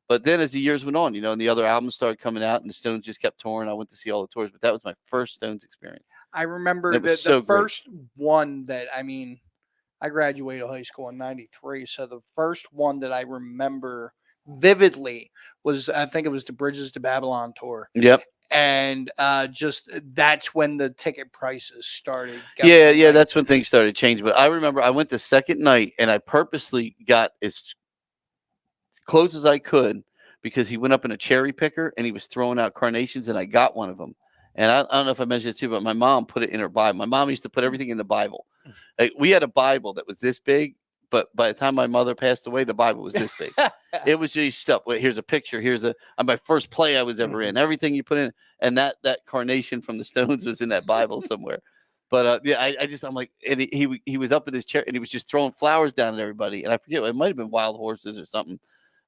But then as the years went on, and the other albums started coming out, and the Stones just kept touring. I went to see all the tours, but that was my first Stones experience. I remember It was the so great. first one that I graduated high school in '93, so the first one that I remember vividly was, I think it was the Bridges to Babylon tour, Yep. and just that's when the ticket prices started going. Yeah, like, that's when things started changing. But I remember I went the second night, and I purposely got as close as I could, because he went up in a cherry picker and he was throwing out carnations, and I got one of them. And I don't know if I mentioned it too, but my mom put it in her Bible. My mom used to put everything in the Bible. Like, we had a Bible that was this big, but by the time my mother passed away, the Bible was this big. It was just stuff. Wait, here's a picture. Here's my first play I was ever in. Everything you put in, and that carnation from the Stones was in that Bible somewhere. But yeah, I'm like, and he was up in his chair, and he was just throwing flowers down at everybody. And I forget, it might have been wild horses or something.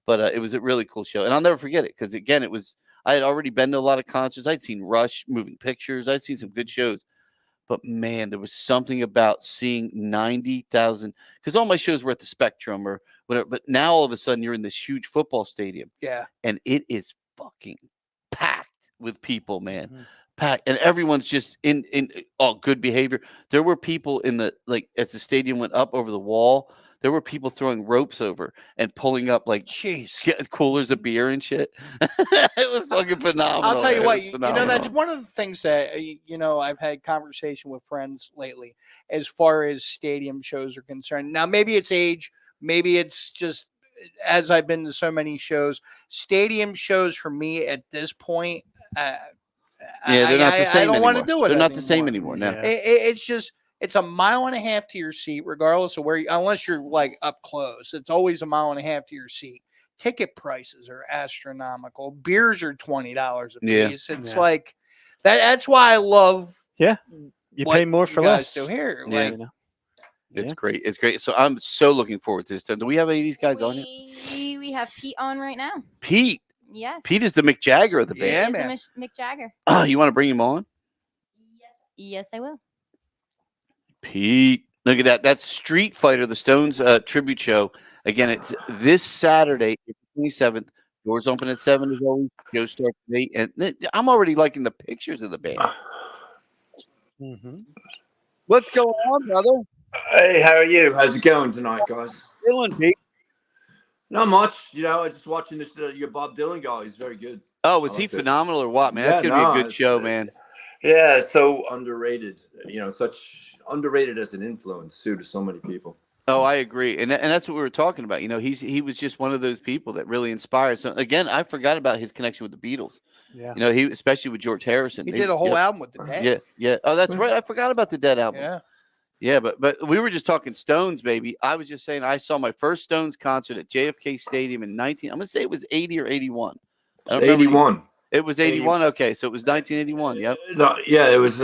But it was a really cool show, and I'll never forget it because again, I had already been to a lot of concerts. I'd seen Rush, Moving Pictures. I'd seen some good shows, but man, there was something about seeing 90,000 because all my shows were at the Spectrum or whatever. But now all of a sudden you're in this huge football stadium, Yeah. and it is fucking packed with people, man. Packed, and everyone's just in all good behavior. There were people in the as the stadium went up over the wall. There were people throwing ropes over and pulling up Jeez. coolers of beer and shit. It was fucking phenomenal. I'll tell you It what, was you know, that's phenomenal. one of the things that, I've had conversation with friends lately as far as stadium shows are concerned. Now, maybe it's age, maybe it's just as I've been to so many shows, stadium shows for me at this point, Yeah, they're not the I same don't want to anymore. do it. They're not the same anymore. anymore now. Yeah. It's just it's a mile and a half to your seat, regardless of where unless you're like up close. It's always a mile and a half to your seat. Ticket prices are astronomical. Beers are $20 a Yeah. piece. It's Yeah. like that. That's why I love. You what pay more for you guys less. do here. Yeah. Like, You know? It's Yeah. great. It's great. So I'm so looking forward to this. Do we have any of these guys on here? We have Pete on right now. Pete. Yes. Pete is the Mick Jagger of the He band. Yeah, is the man. Mick Jagger. You want to bring him on? Yes, I will. Pete. Look at that. That's Street Fighter, the Stones tribute show. Again, it's this Saturday, April 27th. Doors open at 7 as always. Show starts at 8. And I'm already liking the pictures of the band. What's going on, brother? Hey, how are you? How's it going tonight, guys? Doing, Pete? Not much. I just watching this. Your Bob Dylan guy. He's very good. Oh, was I he liked it. phenomenal or what, man? Yeah, That's going to no, be a good it's, show, man. Yeah, it's so underrated. Such underrated as an influence too to so many people. Oh, I agree, and that's what we were talking about. He was just one of those people that really inspired. So again, I forgot about his connection with the Beatles. Yeah. He especially with George Harrison. he did a whole album with the Dead. Yeah, yeah. Oh, that's right. I forgot about the Dead album. Yeah. Yeah, but we were just talking Stones, baby. I was just saying I saw my first Stones concert at JFK Stadium in I'm gonna say it was 80 or 81. I don't remember. 81. It was 81. Okay, so it was 1981. Yep. No, yeah, it was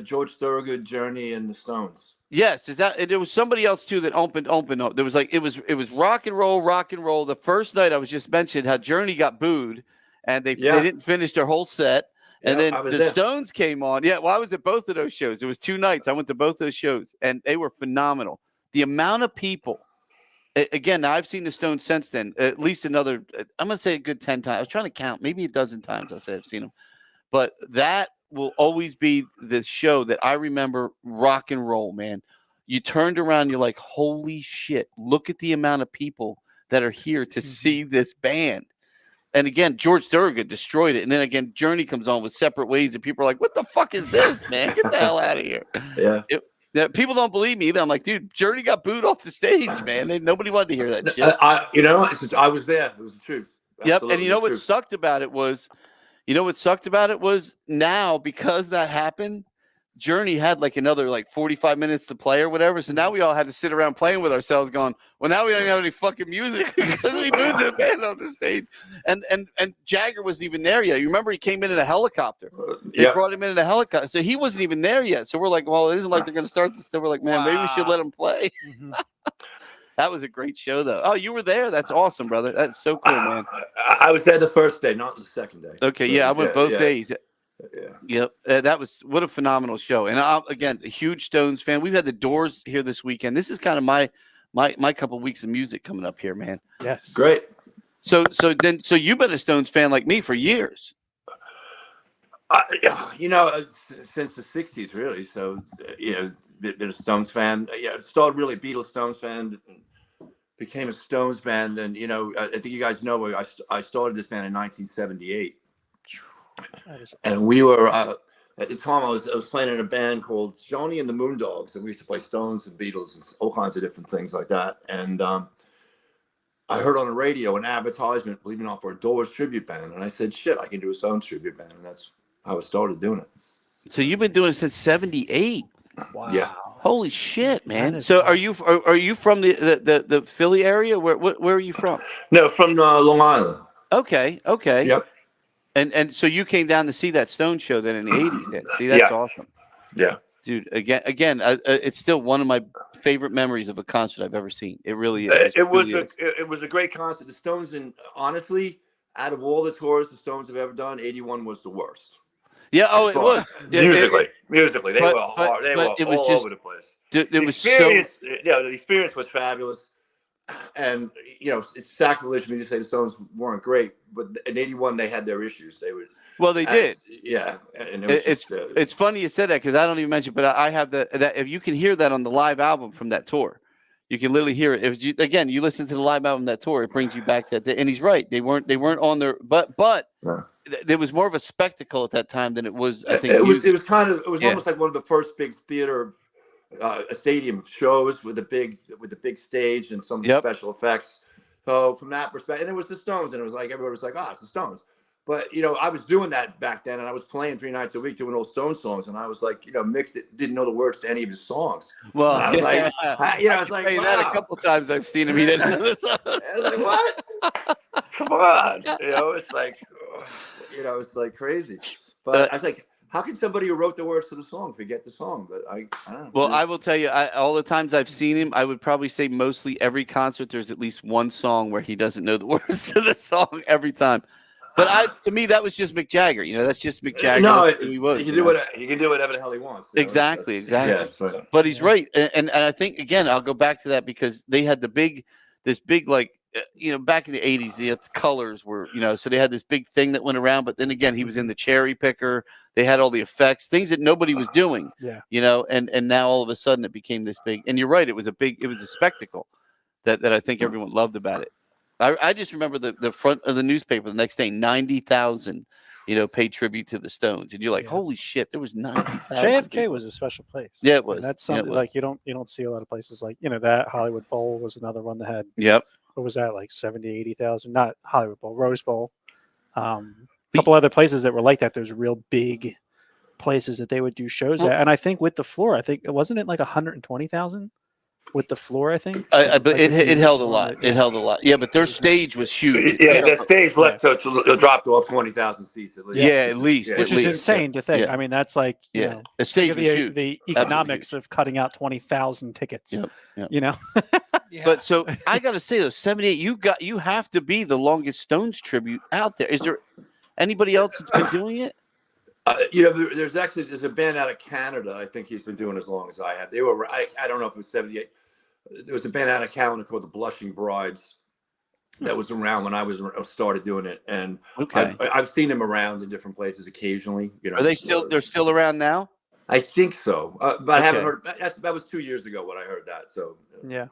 George Thorogood, Journey, and the Stones. Yes, there was somebody else too that opened up. There was it was rock and roll. The first night I was just mentioned how Journey got booed, and they didn't finish their whole set. And Yeah, then the there. Stones came on. Yeah, well, I was at both of those shows. It was 2 nights. I went to both those shows, and they were phenomenal. The amount of people. Again, now I've seen the Stones since then. At least another. I'm gonna say a good 10 times. I was trying to count, maybe a dozen times. I say I've seen them, but that will always be the show that I remember. Rock and roll, man. You turned around, you're like, holy shit! Look at the amount of people that are here to see this band. And again, George Thorogood destroyed it. And then again, Journey comes on with Separate Ways, and people are like, what the fuck is this, man? Get the hell out of here. Yeah. People don't believe me either. I'm like, dude, Journey got booed off the stage, man. Nobody wanted to hear that shit. I was there. It was the truth. Yep. Absolutely And you know the what truth. sucked about it was now, because that happened, Journey had another 45 minutes to play or whatever. So now we all had to sit around playing with ourselves going, well, now we don't even have any fucking music because we moved the band on the stage. And Jagger wasn't even there yet. You remember he came in a helicopter. They brought him in a helicopter. So he wasn't even there yet. So we're like, well, it isn't like they're going to start this. So we're like, man, maybe we should let him play. That was a great show, though. Oh, you were there? That's awesome, brother. That's so cool, man. I was there the first day, not the second day. Okay, yeah, I went both days. Yeah. Yep. What a phenomenal show. And again, a huge Stones fan. We've had the Doors here this weekend. This is kind of my couple weeks of music coming up here, man. Yes. Great. So you've been a Stones fan like me for years. Since the 60s, really. So, been a Stones fan. Started really Beatles Stones fan, became a Stones band. And, I think you guys know, I started this band in 1978. And we were, at the time I was playing in a band called Johnny and the Moondogs. And we used to play Stones and Beatles and all kinds of different things like that. And I heard on the radio an advertisement, believe it or not, for a Doors tribute band. And I said, shit, I can do a Stones tribute band. And that's how I started doing it. So you've been doing it since 78. Wow. Yeah. Holy shit, man. That is So awesome. are you from the Philly area? Where are you from? No, from Long Island. Okay. Yep. And so you came down to see that Stone show then in the 80s then. See, that's awesome. Yeah. Dude, it's still one of my favorite memories of a concert I've ever seen. It really is. It was a great concert. The Stones, and honestly, out of all the tours the Stones have ever done, 81 was the worst. Yeah. Oh, it was. Musically, they were hard. They were all over the place. It was so. The experience was fabulous, and it's sacrilege for me to say the Stones weren't great, but in 81 they had their issues. They would. Well, they did. Yeah, and it's funny you said that because I don't even mention, but I have that if you can hear that on the live album from that tour, you can literally hear it. If you listen to the live album that tour, it brings you back to that day. And he's right; they weren't on their but there was more of a spectacle at that time than it was. I think it was almost like one of the first big theater, stadium shows with the big stage and some special effects. So from that perspective, and it was the Stones, and it was like everybody was like, "Oh, it's the Stones." But I was doing that back then, and I was playing 3 nights a week doing old Stone songs, and I was like, Mick didn't know the words to any of his songs. Well, and I was like, I was like, wow. that a couple times I've seen him. He didn't know the song. I was like, what? Come on, it's like, it's like crazy. But I was like, how can somebody who wrote the words to the song forget the song? But I don't know. Well, I will tell you, all the times I've seen him, I would probably say mostly every concert there's at least one song where he doesn't know the words to the song every time. But to me, that was just Mick Jagger. That's just Mick Jagger. No, he was. He can do whatever the hell he wants. Exactly. Yeah, but he's right, and I think again, I'll go back to that because they had this big like back in the 80s, the colors were so they had this big thing that went around. But then again, he was in the cherry picker. They had all the effects, things that nobody was doing. And now all of a sudden it became this big. And you're right, it was a spectacle that I think everyone loved about it. I just remember the front of the newspaper the next day, 90,000, paid tribute to the Stones, and you're like, holy shit, there was 90,000. JFK was a special place. Yeah, it was. And that's something like you don't see a lot of places like that. Hollywood Bowl was another one that had. Yep. What was that, like 70, 80,000? Not Hollywood Bowl, Rose Bowl. A couple other places that were like that. There's real big places that they would do shows at, and I think with the floor, wasn't it like 120,000? With the floor, I think. But it held a lot. It held a lot. Yeah, but their stage was huge. Yeah, the stage left dropped off 20,000 seats at least. Yeah, at least. Which is insane to think. I mean, that's like the stage was huge. The economics of cutting out 20,000 tickets. Yep. But so I got to say though, 78. You have to be the longest Stones tribute out there. Is there anybody else that's been doing it? There's a band out of Canada. I think he's been doing as long as I have. They were. I don't know if it was 78. There was a band out of Canada called the Blushing Brides that was around when I started doing it, and I've seen them around in different places occasionally. Are they still? They're still around now? I think so, but I haven't heard. That was 2 years ago when I heard that. So yeah.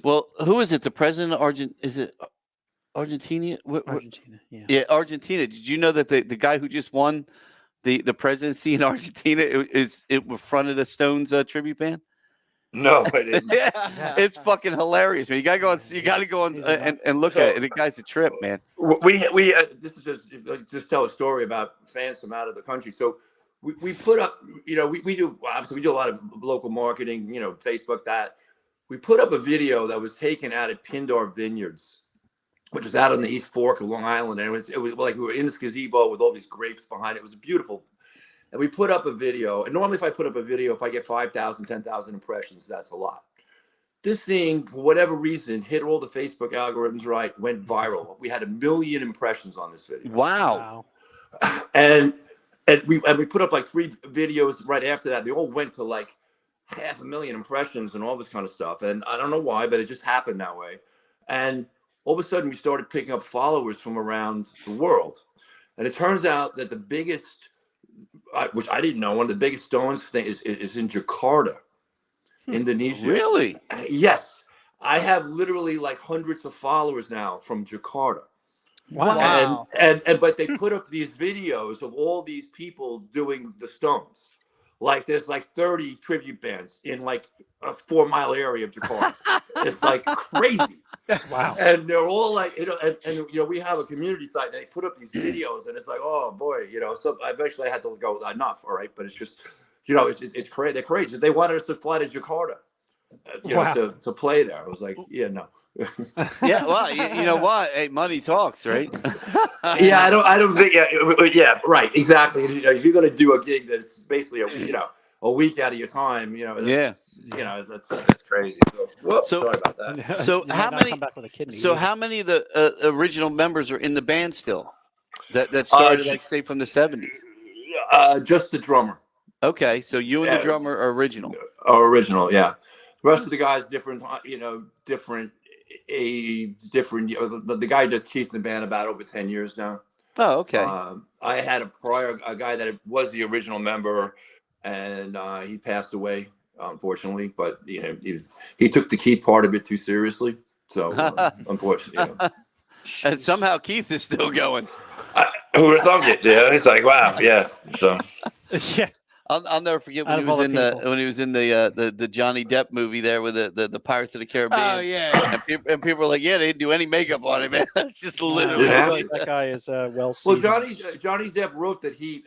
Well, who is it? The president of Argentina? Is it Argentina? Argentina. Yeah. Yeah, Argentina. Did you know that the guy who just won the presidency in Argentina it fronted a Stones tribute band? No, I didn't. It's fucking hilarious, man. You gotta go on and look at it. The guy's a trip, man. We this is just tell a story about fans from out of the country. So we put up, we do obviously we do a lot of local marketing, Facebook that. We put up a video that was taken out at Pindar Vineyards, which was out on the East Fork of Long Island, and it was like we were in this gazebo with all these grapes behind it. It was beautiful. And we put up a video, and normally if I put up a video, if I get 5,000, 10,000 impressions, that's a lot. This thing, for whatever reason, hit all the Facebook algorithms right, went viral. We had 1 million impressions on this video. Wow. And we put up like 3 videos right after that. They all went to like 500,000 impressions and all this kind of stuff. And I don't know why, but it just happened that way. And all of a sudden we started picking up followers from around the world. And it turns out that the biggest, which I didn't know, one of the biggest Stones thing is in Jakarta, Indonesia. Really? Yes. I have literally like hundreds of followers now from Jakarta. Wow. And but they put up these videos of all these people doing the Stones. Like there's like 30 tribute bands in like a 4-mile area of Jakarta. It's like crazy. Wow. And they're all like, and we have a community site and they put up these videos and it's like, oh boy, so eventually I had to go, enough. All right. But it's just, it's crazy. They're crazy. They wanted us to fly to Jakarta, to play there. I was like, yeah, no. Yeah, well, you know what? Hey, money talks, right? Yeah, I don't think. Yeah, right, exactly. If you're going to do a gig that's basically a week out of your time, that's crazy. So, whoops, So- sorry about that. So You might how not many- come back with a kidney So either. how many of the original members are in the band still? That started, j- like, say, from the 70s. Just the drummer. Okay, so you and the Yeah. drummer are original. Original, yeah. The rest of the guys different, different age, different. The guy does keep the band about over 10 years now. Oh, okay. I had a guy that was the original member, and he passed away, unfortunately. But he took the Keith part of it too seriously. So unfortunately, And somehow Keith is still going. who would have thunk it? Yeah, it's like wow, yeah. So Yeah. I'll never forget when Out he of all was the in people. when he was in the Johnny Depp movie there with the Pirates of the Caribbean. Oh yeah. And people were like, yeah, they didn't do any makeup on it, man. It's just I literally. Yeah. feel like that guy is well well, seasoned. Johnny Depp wrote that he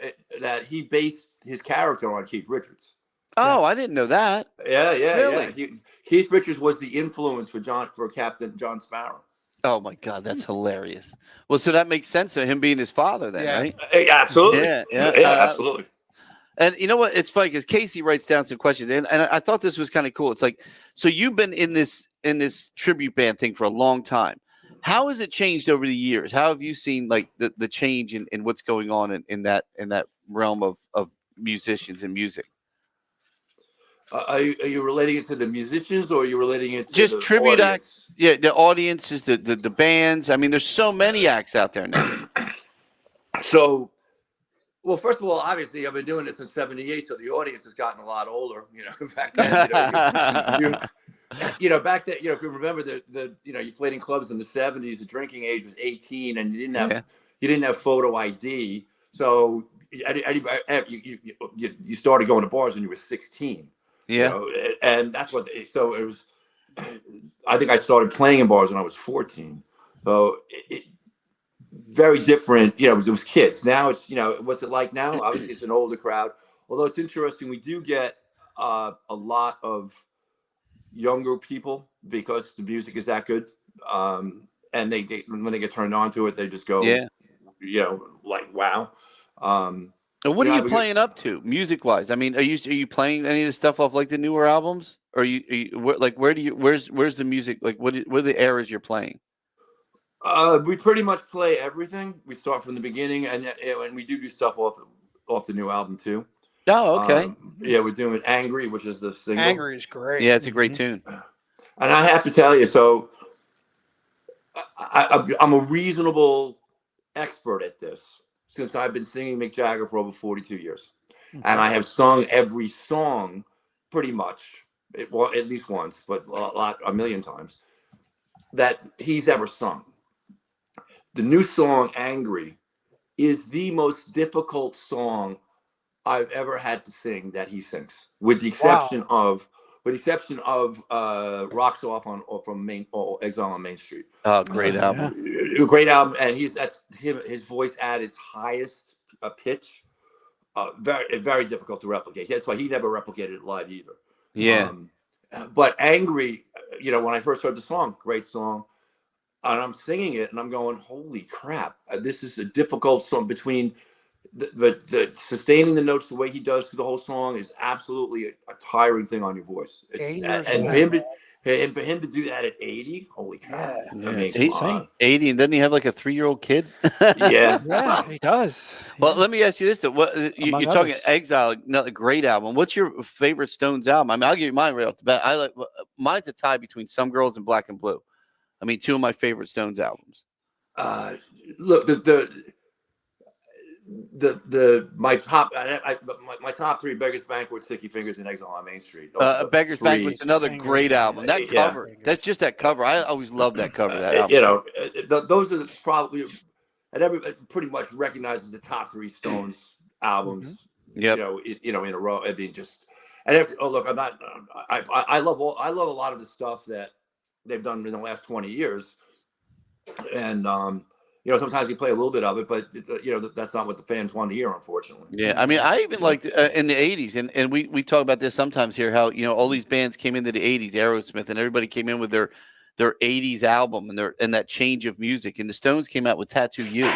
based his character on Keith Richards. Oh, Yes. I didn't know that. Yeah, Really? yeah. Keith Richards was the influence for Captain John Sparrow. Oh my God, that's hilarious. Well, so that makes sense of him being his father, then, Yeah. right? Absolutely. Yeah. Absolutely. And you know what? It's funny because Casey writes down some questions, and I thought this was kind of cool. It's like, so you've been in this tribute band thing for a long time. How has it changed over the years? How have you seen like the change in what's going on in that realm of musicians and music? Are you relating it to the musicians, or are you relating it to Just the tribute audience? acts. Yeah, the audiences, the bands. I mean, there's so many acts out there now. So, well, first of all, obviously, I've been doing it since '78, so the audience has gotten a lot older. Back then, back then, if you remember you played in clubs in the '70s. The drinking age was 18, and you didn't have photo ID. So, you started going to bars when you were 16. Yeah. And that's what. So it was. I think I started playing in bars when I was 14. So very different. It was kids. Now it's what's it like now? Obviously, it's an older crowd. Although it's interesting, we do get a lot of younger people because the music is that good. And when they get turned on to it, they just go, like wow. And what are you we- playing up to, music wise? I mean, are you playing any of the stuff off like the newer albums, or where's the music? Like, what are the eras you're playing? We pretty much play everything. We start from the beginning, and we do stuff off the new album too. Oh, okay. We're doing "Angry," which is the single. Angry is great. Yeah, it's a great tune. And I have to tell you, so I'm a reasonable expert at this since I've been singing Mick Jagger for over 42 years, and I have sung every song pretty much, at least once, but a million times that he's ever sung. The new song "Angry" is the most difficult song I've ever had to sing that he sings, with the exception of "Rocks Off" from Exile on Main Street. Oh, great album. Great album, and that's him. His voice at its highest pitch, very very difficult to replicate. That's why he never replicated it live either. Yeah. But "Angry," when I first heard the song, great song. And I'm singing it, and I'm going, "Holy crap! This is a difficult song." Between the sustaining the notes the way he does through the whole song is absolutely a tiring thing on your voice. And for him to do that at 80, holy crap! Yeah. I mean, It's come insane. on. 80, and doesn't he have like a 3-year-old kid? Yeah. Yeah, he does. Well, let me ask you this: though. You're Among talking others. Exile, another great album. What's your favorite Stones album? I mean, I'll give you mine right off the bat. Mine's a tie between "Some Girls" and "Black and Blue." I mean, two of my favorite Stones albums. Look, my top three: Beggars Banquet, Sticky Fingers, and Exile on Main Street. Those are the Beggars three. Banquet's another Fingers, great album. That Yeah. cover, that's just that cover. I always love that cover. Of that album. Those are probably, and everybody pretty much recognizes the top three Stones albums. Yep. In a row. I mean, look, I'm not. I love a lot of the stuff that they've done in the last 20 years, and sometimes you play a little bit of it, but that's not what the fans want to hear, unfortunately. Yeah, I mean, I even liked in the 80s, and we talk about this sometimes here, how all these bands came into the 80s, Aerosmith, and everybody came in with their 80s album and that change of music, and the Stones came out with "Tattoo You."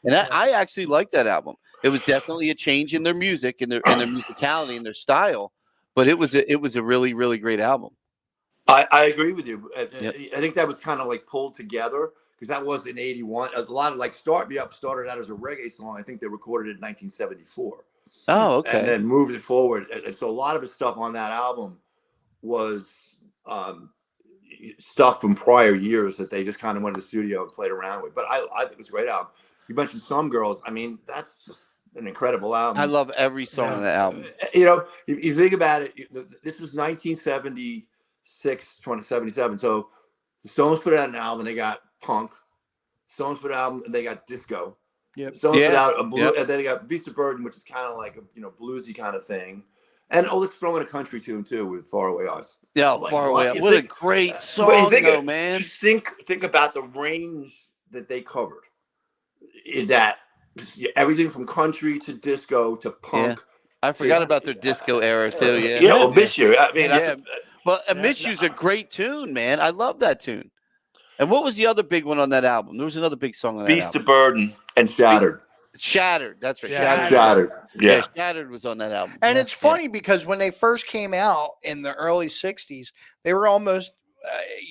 And I actually like that album. It was definitely a change in their music and their musicality and their style, but it was a really, really great album. I agree with you. Yep. I think that was kind of like pulled together because that was in '81. A lot of like "Start Me Up" started out as a reggae song. I think they recorded it in 1974. Oh, okay. And then moved it forward. And so a lot of his stuff on that album was stuff from prior years that they just kind of went to the studio and played around with. But I think it's a great album. You mentioned Some Girls. I mean, that's just an incredible album. I love every song on that album. You know, if you think about it, this was 1976, 2077. So the Stones put out an album, they got punk. Stones put out an album, and they got disco. Yep. Stones put out a blue, and then they got Beast of Burden, which is kind of like a bluesy kind of thing. And let's throw in a country tune too with "Far Away Eyes." Yeah, Like, Far what? Away. You What a think- great But song, think though, man. Just think about the range that they covered. In that everything from country to disco to punk. I forgot about their disco era too. Yeah. You know, Miss You. I mean, Yeah. But Miss You's a great tune, man. I love that tune. And what was the other big one on that album? There was another big song on that Beast album. of Burden and Shattered. Shattered. That's right. Yeah. Shattered. Yeah. Shattered was on that album. And it's funny because when they first came out in the early 60s, they were almost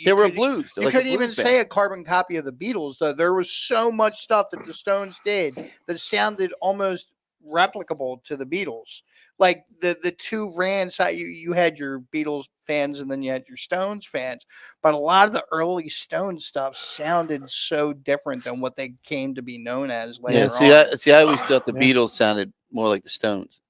They were blues. They're You like a couldn't even blues say band. a carbon copy of the Beatles. Though there was so much stuff that the Stones did that sounded almost replicable to the Beatles. Like the two ran side. You had your Beatles fans and then you had your Stones fans. But a lot of the early Stones stuff sounded so different than what they came to be known as later Yeah. on. I always thought the Beatles sounded more like the Stones.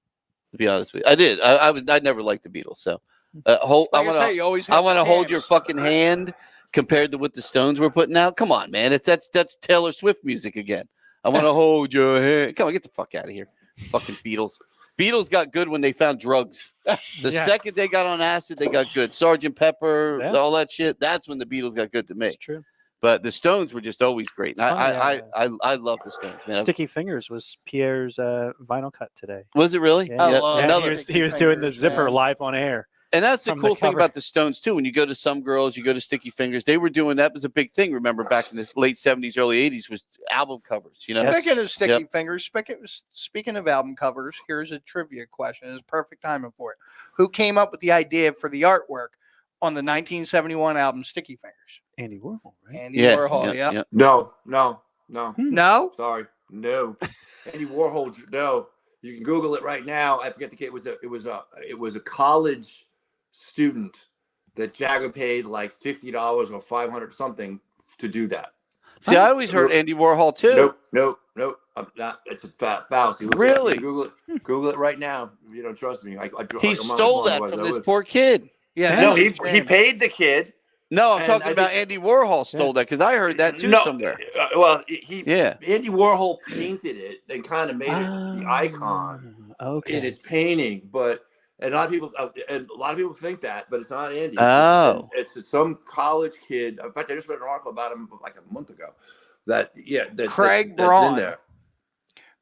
To be honest with you, I did. I never liked the Beatles. So, Like I say, you always I had want to the hold your fans. fucking hand compared to what the Stones were putting out. Come on, man. That's Taylor Swift music again. I want to hold your hand. Come on, get the fuck out of here. Fucking Beatles. Beatles got good when they found drugs. The second they got on acid, they got good. Sgt. Pepper, all that shit. That's when the Beatles got good to me. It's true. But the Stones were just always great. It's And funny, I love the Stones, man. Sticky Fingers was Pierre's vinyl cut today. Was it really? Yeah, I love Another he was doing the Fingers, zipper man. live on air. And that's the from the cool thing cover. about the Stones too. When you go to Some Girls, you go to Sticky Fingers. They were doing that was a big thing. Remember back in the late '70s, early '80s was album covers. You know, Yes. Speaking of Sticky Yep. Fingers, speaking of album covers, here's a trivia question. It's perfect timing for it. Who came up with the idea for the artwork on the 1971 album Sticky Fingers? Andy Warhol, right? Andy Warhol, yeah. No. No? Sorry. No. Andy Warhol. No. You can Google it right now. I forget the kid. It was a college student that Jagger paid like $50 or $500 something to do that. See, I always heard Andy Warhol too. Nope. I'm not. It's a fallacy. Look it up. Really? Google it right now. If you don't trust me. He stole that from this poor kid. Yeah. No, that's he paid the kid. No, I'm And talking I about think- Andy Warhol stole that because I heard that too somewhere. Well, Yeah. Andy Warhol painted it and kind of made it the icon Okay. in his painting, but a lot of people think that, but it's not Andy. Oh. It's some college kid. In fact, I just read an article about him like a month ago. Craig that's Braun. in there.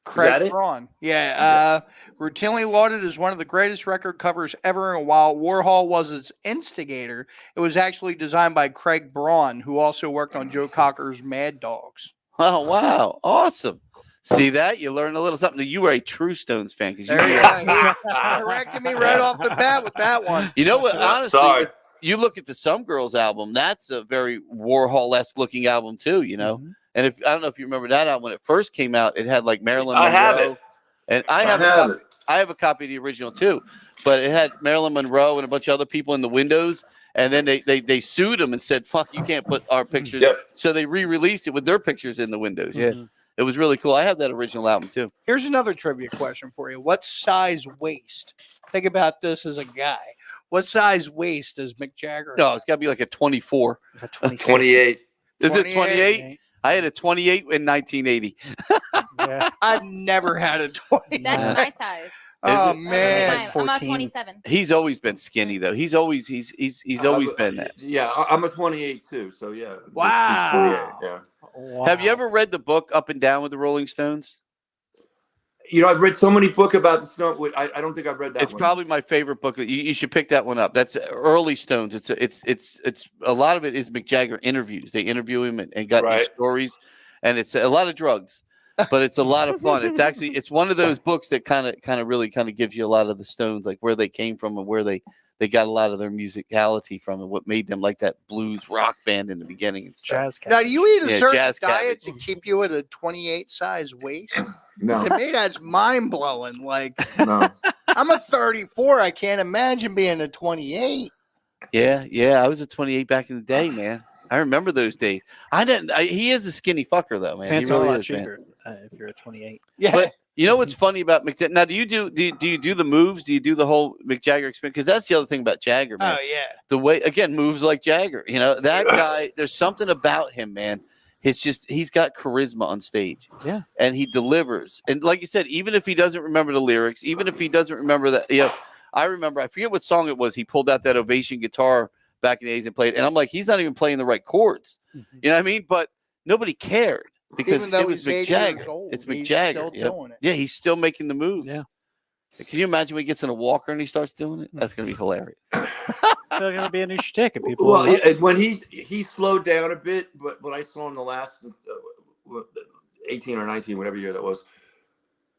Craig that it? Braun. Yeah. Routinely lauded as one of the greatest record covers ever. And while Warhol was its instigator, it was actually designed by Craig Braun, who also worked on Joe Cocker's Mad Dogs. Oh wow, awesome! See that you learned a little something. You were a true Stones fan because There you go. He corrected me right off the bat with that one. You know what? Honestly, Sorry. you look at the Some Girls album. That's a very Warhol-esque looking album too. You know, and if I don't know if you remember that album when it first came out, it had like Marilyn Monroe. I have it. And I have a copy of the original too, but it had Marilyn Monroe and a bunch of other people in the windows. And then they sued them and said, "Fuck, you can't put our pictures." Yep. So they re-released it with their pictures in the windows. Yeah, it was really cool. I have that original album too. Here's another trivia question for you. What size waist? Think about this as a guy. What size waist does Mick Jagger No, have? it's got to be like a 24. 28. Is it 28? 28? I had a 28 in 1980. Yeah. I've never had a 20. That's my size. Oh, it? man. Like I'm a 14. 27. He's always been skinny though. He's always been that. Yeah, I'm a 28 too. So yeah. Wow. He's 28, yeah. Wow. Have you ever read the book Up and Down with the Rolling Stones? You know, I've read so many books about the Stones. I don't think I've read that It's one. probably my favorite book. You should pick that one up. That's early Stones. It's a lot of it is Mick Jagger interviews. They interview him and got these Right. stories, and it's a lot of drugs. but it's a lot of fun. It's one of those books that kind of really kind of gives you a lot of the Stones, like where they came from and where they got a lot of their musicality from and what made them like that blues rock band in the beginning and stuff. Jazz Now, do you eat a Yeah, certain jazz diet cabbage. to keep you at a 28 size waist? No, To me, that's mind blowing. Like, no. I'm a 34. I can't imagine being a 28. Yeah, I was a 28 back in the day, man. I remember those days. He is a skinny fucker though, man. Pants He are a really lot is, man. cheaper if you're a 28. Yeah. But you know what's funny about Mick? Now, do you do the moves? Do you do the whole Mick Jagger experience? Because that's the other thing about Jagger, man. Oh yeah. The way again moves like Jagger. You know that guy. There's something about him, man. It's just he's got charisma on stage. Yeah. And he delivers. And like you said, even if he doesn't remember the lyrics, even if he doesn't remember that, I remember. I forget what song it was. He pulled out that Ovation guitar back in the days and played, and I'm like, he's not even playing the right chords. Mm-hmm. You know what I mean? But nobody cared because Even though it was he's 80 Mick years Jagger. old, It's Mick he's Jagger. still Yep. doing it. Yeah, he's still making the moves. Yeah. Can you imagine when he gets in a walker and he starts doing it? That's gonna be hilarious. It's going to be a new shtick, and people. Well, will love it. when he slowed down a bit, but what I saw in the last 18 or 19, whatever year that was,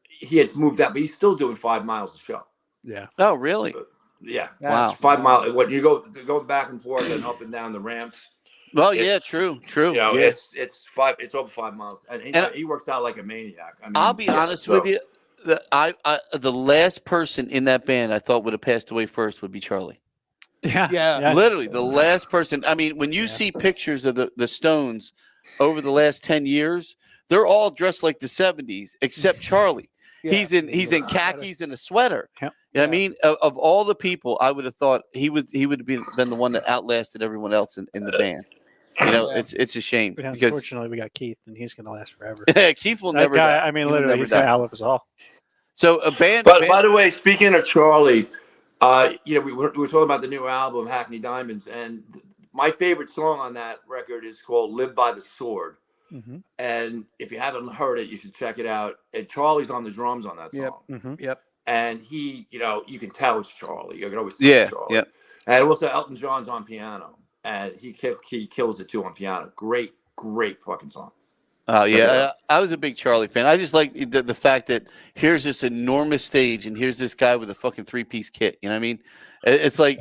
he has moved out, but he's still doing 5 miles a show. Yeah. Oh, really? Yeah, Wow. it's 5 miles. When you go back and forth and up and down the ramps, Well, yeah, It's- true. you know, Yeah. it's over 5 miles, and he works out like a maniac. I mean, I'll be honest with you. The last person in that band I thought would have passed away first would be Charlie. Yeah. Yeah. Literally, the last person. I mean, when you Yeah. see pictures of the Stones over the last 10 years, they're all dressed like the 70s, except Charlie. Yeah. He's in khakis and a sweater. Yep. You know what I mean? Of all the people, I would have thought he would have been the one that outlasted everyone else in the band. You know, Yeah. it's a shame Yeah, because unfortunately, we got Keith, and he's going to last forever. Keith will That never guy, die. I mean, He will literally, never he's going die. to outlive us all. So a band. But by the way, speaking of Charlie, we were talking about the new album Hackney Diamonds, and my favorite song on that record is called "Live by the Sword." Mm-hmm. And if you haven't heard it, you should check it out. And Charlie's on the drums on that song. Yep. Mm-hmm. Yep. And he, you can tell it's Charlie. You can always tell Yeah, it's Charlie. yeah. And also Elton John's on piano, and he kills it too on piano. Great fucking song. Oh Check it yeah, out. I was a big Charlie fan. I just like the fact that here's this enormous stage and here's this guy with a fucking 3-piece kit. You know what I mean? It's like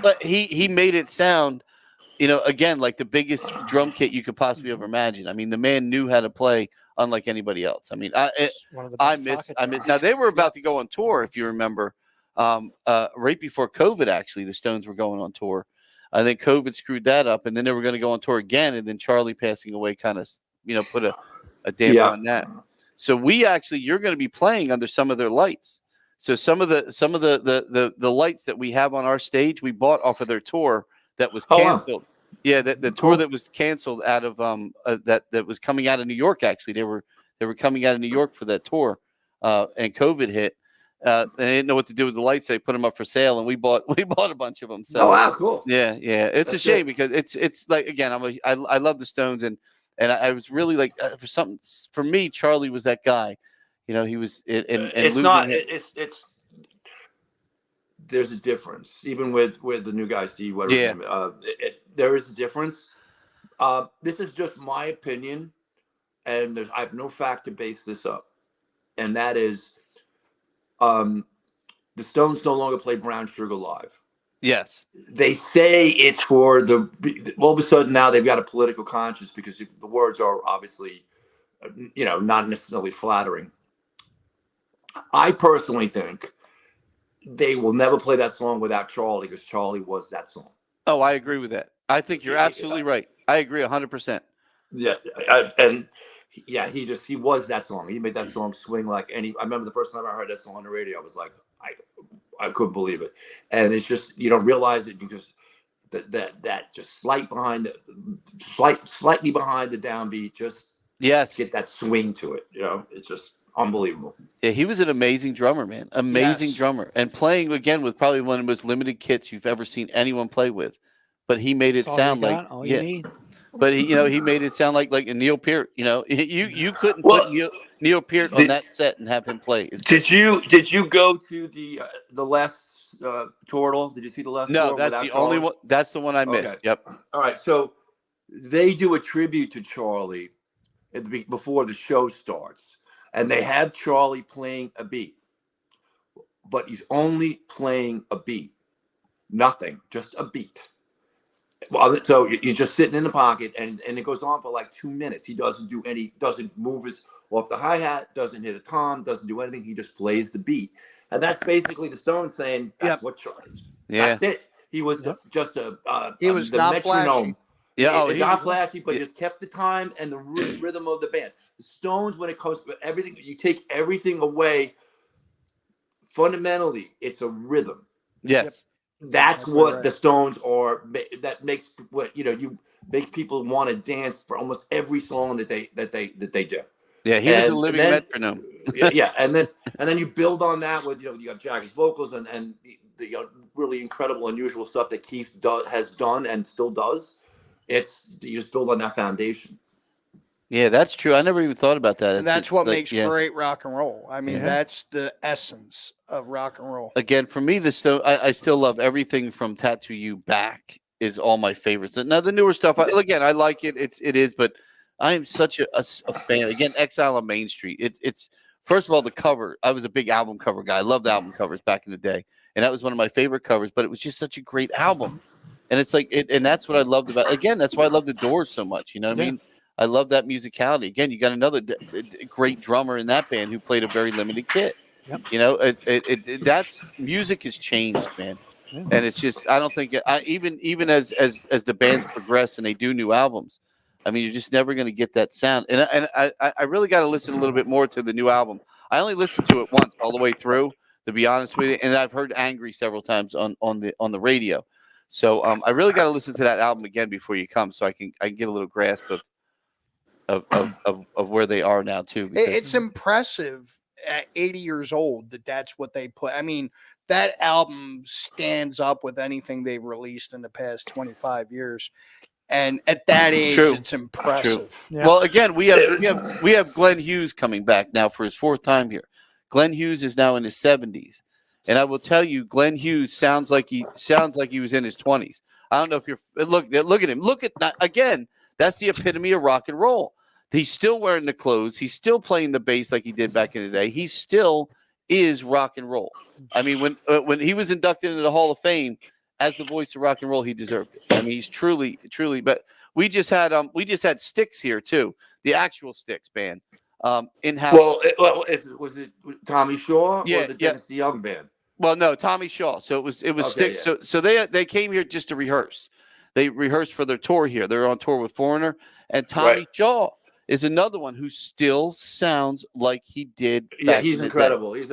but he made it sound, again like the biggest drum kit you could possibly ever imagine. I mean, the man knew how to play unlike anybody else. I mean, One of the I best miss. pocket I miss. drums. Now they were about to go on tour, if you remember, right before COVID. Actually, the Stones were going on tour. I think COVID screwed that up, and then they were going to go on tour again, and then Charlie passing away kind of, put a damper Yeah. on that. So you're going to be playing under some of their lights. So some of the lights that we have on our stage, we bought off of their tour that was Oh, wow. canceled. Yeah, the tour that was canceled out of that was coming out of New York. Actually, they were coming out of New York for that tour, and COVID hit. They didn't know what to do with the lights. They put them up for sale, and we bought a bunch of them. So Oh wow, cool. yeah, it's That's a shame because it's like again, I love the Stones, and I was really like for me, Charlie was that guy. He was and It's losing not. him- It's. There's a difference, even with the new guy Steve. Whatever. Yeah. His name, there is a difference. This is just my opinion, and I have no fact to base this up, and that is, the Stones no longer play Brown Sugar live. yes, They say it's for all of a sudden now they've got a political conscience because the words are obviously, not necessarily flattering. I personally think they will never play that song without Charlie because Charlie was that song. Oh, I agree with that. I think you're absolutely right. I agree 100%. Yeah, he was that song. He made that song swing like any. I remember the first time I heard that song on the radio, I was like, I couldn't believe it. And it's just you don't realize it because that just slightly behind the downbeat, just Yes. get that swing to it. It's just unbelievable. Yeah, he was an amazing drummer, man. Amazing Yes. drummer. And playing again with probably one of the most limited kits you've ever seen anyone play with. But he made it That's all sound you like got, all you need. But he made it sound like a Neil Peart. You couldn't Well, put Neil Peart on did- that set and have him play. Did you go to the last tour at all? Did you see the last No, tour? that's without the only Charlie? one. That's the one I missed. Okay. Yep. All right, so they do a tribute to Charlie before the show starts, and they have Charlie playing a beat, but he's only playing a beat, nothing, just a beat. Well, so you're just sitting in the pocket, and it goes on for like 2 minutes. He doesn't move his off the hi-hat, doesn't hit a tom, doesn't do anything. He just plays the beat. And that's basically the Stones saying, that's what Charlie. Yeah. That's it. He was just he was the not metronome. flashy. Yeah, Not flashy, but just kept the time and the rhythm of the band. The Stones, when it comes to everything, you take everything away. Fundamentally, it's a rhythm. Yes. That's what the Stones are. That makes what you make people want to dance for almost every song that they do. Yeah, he was a living metronome. Yeah, and then you build on that with you got Jackie's vocals and the really incredible, unusual stuff that Keith has done and still does. You just build on that foundation. Yeah, that's true. I never even thought about that. And that's what makes great rock and roll. I mean, that's the essence of rock and roll. Again, for me, I still love everything from Tattoo You back is all my favorites. Now the newer stuff, I like it. It is, but I am such a fan. Again, Exile on Main Street. It's first of all the cover. I was a big album cover guy. I loved album covers back in the day, and that was one of my favorite covers. But it was just such a great album, and it's like and that's what I loved about. Again, that's why I love the Doors so much. You know what I mean? I love that musicality. Again, you got another great drummer in that band who played a very limited kit. Yep. You know, that's music has changed, man. Yeah. And it's just I don't think even as the bands progress and they do new albums, I mean, you're just never going to get that sound. And I really got to listen a little bit more to the new album. I only listened to it once all the way through, to be honest with you, and I've heard Angry several times on the radio. So I really got to listen to that album again before you come, so I can get a little grasp of where they are now too. It's impressive at 80 years old that's what they put. I mean, that album stands up with anything they've released in the past 25 years. And at that age, it's impressive. Yeah. Well, again, we have Glenn Hughes coming back now for his 4th time here. Glenn Hughes is now in his 70s, and I will tell you, Glenn Hughes sounds like he was in his 20s. I don't know if you're look at him. Look at that again. That's the epitome of rock and roll. He's still wearing the clothes. He's still playing the bass like he did back in the day. He still is rock and roll. I mean, when he was inducted into the Hall of Fame as the voice of rock and roll, he deserved it. I mean, he's truly. But we just had Styx here too, the actual Styx band, in house. Was it Tommy Shaw or the Dennis DeYoung band? Well, no, Tommy Shaw. So it was Styx. Yeah. So they came here just to rehearse. They rehearsed for their tour here. They're on tour with Foreigner, and Tommy Shaw is another one who still sounds like he did. Yeah, he's incredible. He's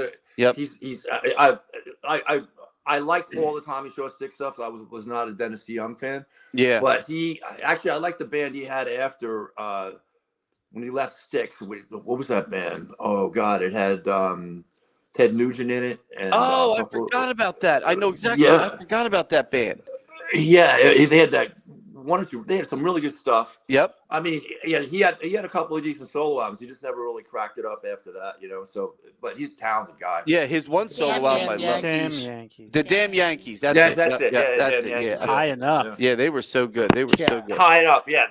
I liked all the Tommy Shaw Styx stuff. So I was not a Dennis DeYoung fan. Yeah, but I liked the band he had after when he left Styx. What was that band? Oh God, it had Ted Nugent in it. And, I forgot about that. I know exactly. Yeah. I forgot about that band. Yeah, they had that. One or two. They had some really good stuff. Yep. I mean, he had a couple of decent solo albums. He just never really cracked it up after that, So, but he's a talented guy. Yeah, his one solo album I love. Damn Yankees. The Damn Yankees. That's it. Yeah, High Enough. Yeah, they were so good. So good. High Enough. Yeah,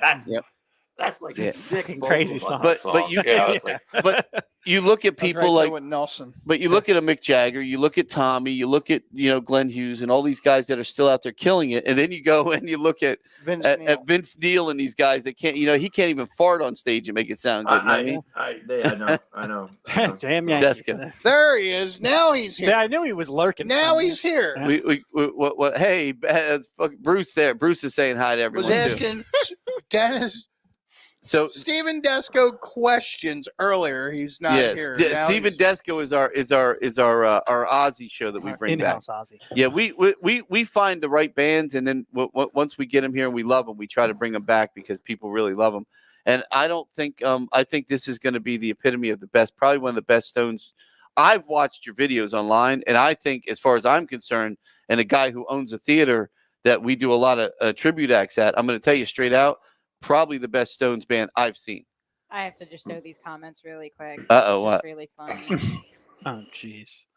that's like a sick crazy song. But you look at people like Nelson. But you look at a Mick Jagger, you look at Tommy, you look at Glenn Hughes and all these guys that are still out there killing it, and then you go and you look at Vince Neil and these guys that can't he can't even fart on stage and make it sound good. I know. Damn Yankees. There he is. Now he's here. See, I knew he was lurking. Now he's here. Yeah. Hey, Bruce there. Bruce is saying hi to everyone. Was asking Dennis. So Stephen Desco questions earlier. He's not here. Stephen Desco is our Aussie show that we bring in-house back. Aussie. Yeah, we find the right bands, and then once we get them here and we love them, we try to bring them back because people really love them. And I don't think I think this is going to be the epitome of the best, probably one of the best Stones. I've watched your videos online, and I think, as far as I'm concerned, and a guy who owns a theater that we do a lot of tribute acts at, I'm going to tell you straight out. Probably the best Stones band I've seen. I have to just show these comments really quick. What? Really funny. Oh, jeez.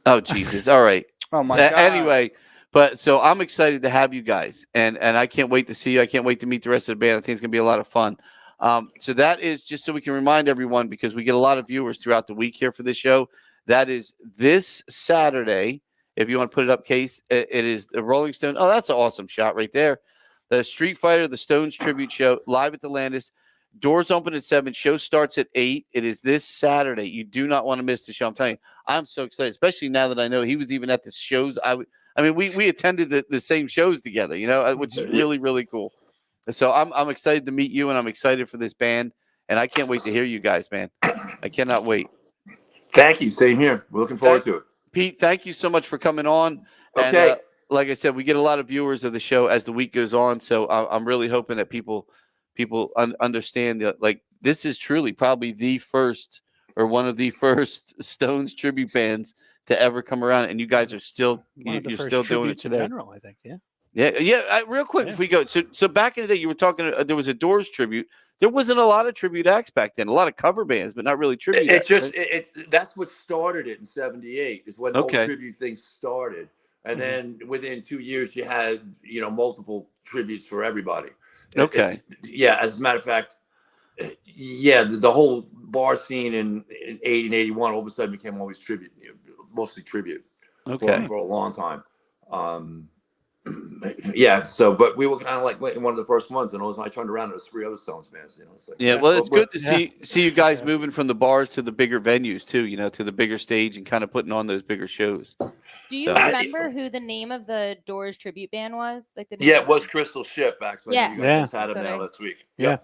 Oh, Jesus. All right. Oh, my God. Anyway, but so I'm excited to have you guys, and I can't wait to see you. I can't wait to meet the rest of the band. I think it's going to be a lot of fun. So that is just so we can remind everyone, because we get a lot of viewers throughout the week here for this show. That is this Saturday. If you want to put it up, Case, it is the Rolling Stone. Oh, that's an awesome shot right there. The Street Fighter, the Stones tribute show, live at the Landis. Doors open at 7. Show starts at 8. It is this Saturday. You do not want to miss the show. I'm telling you, I'm so excited, especially now that I know he was even at the shows. I mean, we attended the same shows together, which is really, really cool. So I'm excited to meet you, and I'm excited for this band, and I can't wait to hear you guys, man. I cannot wait. Thank you. Same here. We're looking forward to it. Pete, thank you so much for coming on. Okay. And, like I said, we get a lot of viewers of the show as the week goes on, so I'm really hoping that people understand that, like, this is truly probably the first or one of the first Stones tribute bands to ever come around, and you guys are still you're still doing it today. In general, I think, yeah. Yeah. Real quick, if we go, so back in the day, you were talking. There was a Doors tribute. There wasn't a lot of tribute acts back then. A lot of cover bands, but not really tribute. That's what started it in '78. Is when the whole tribute thing started, and then within 2 years, you had multiple tributes for everybody. Okay. As a matter of fact, the whole bar scene in 80 and 81 all of a sudden became always tribute, mostly tribute. Okay. For a long time. But we were kind of like one of the first ones, and I turned around and there was 3 other Stones bands. It's like, well, it's good to see you guys moving from the bars to the bigger venues too. To the bigger stage and kind of putting on those bigger shows. Do you remember who the name of the Doors tribute band was? Like it was Crystal Ship, actually. Yeah. You guys just had them now this week. Yeah.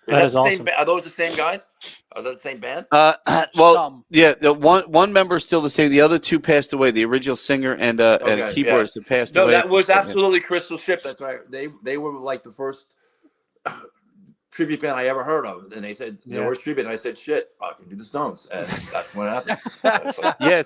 That is awesome. Are those the same guys? Are they the same band? The one member is still the same. The other 2 passed away. The original singer and a keyboardist have passed away. No, that was absolutely Crystal Ship. That's right. They were like the first tribute band I ever heard of, and they said the worst tribute, and I said, "Shit, I can do the Stones," and that's what happened.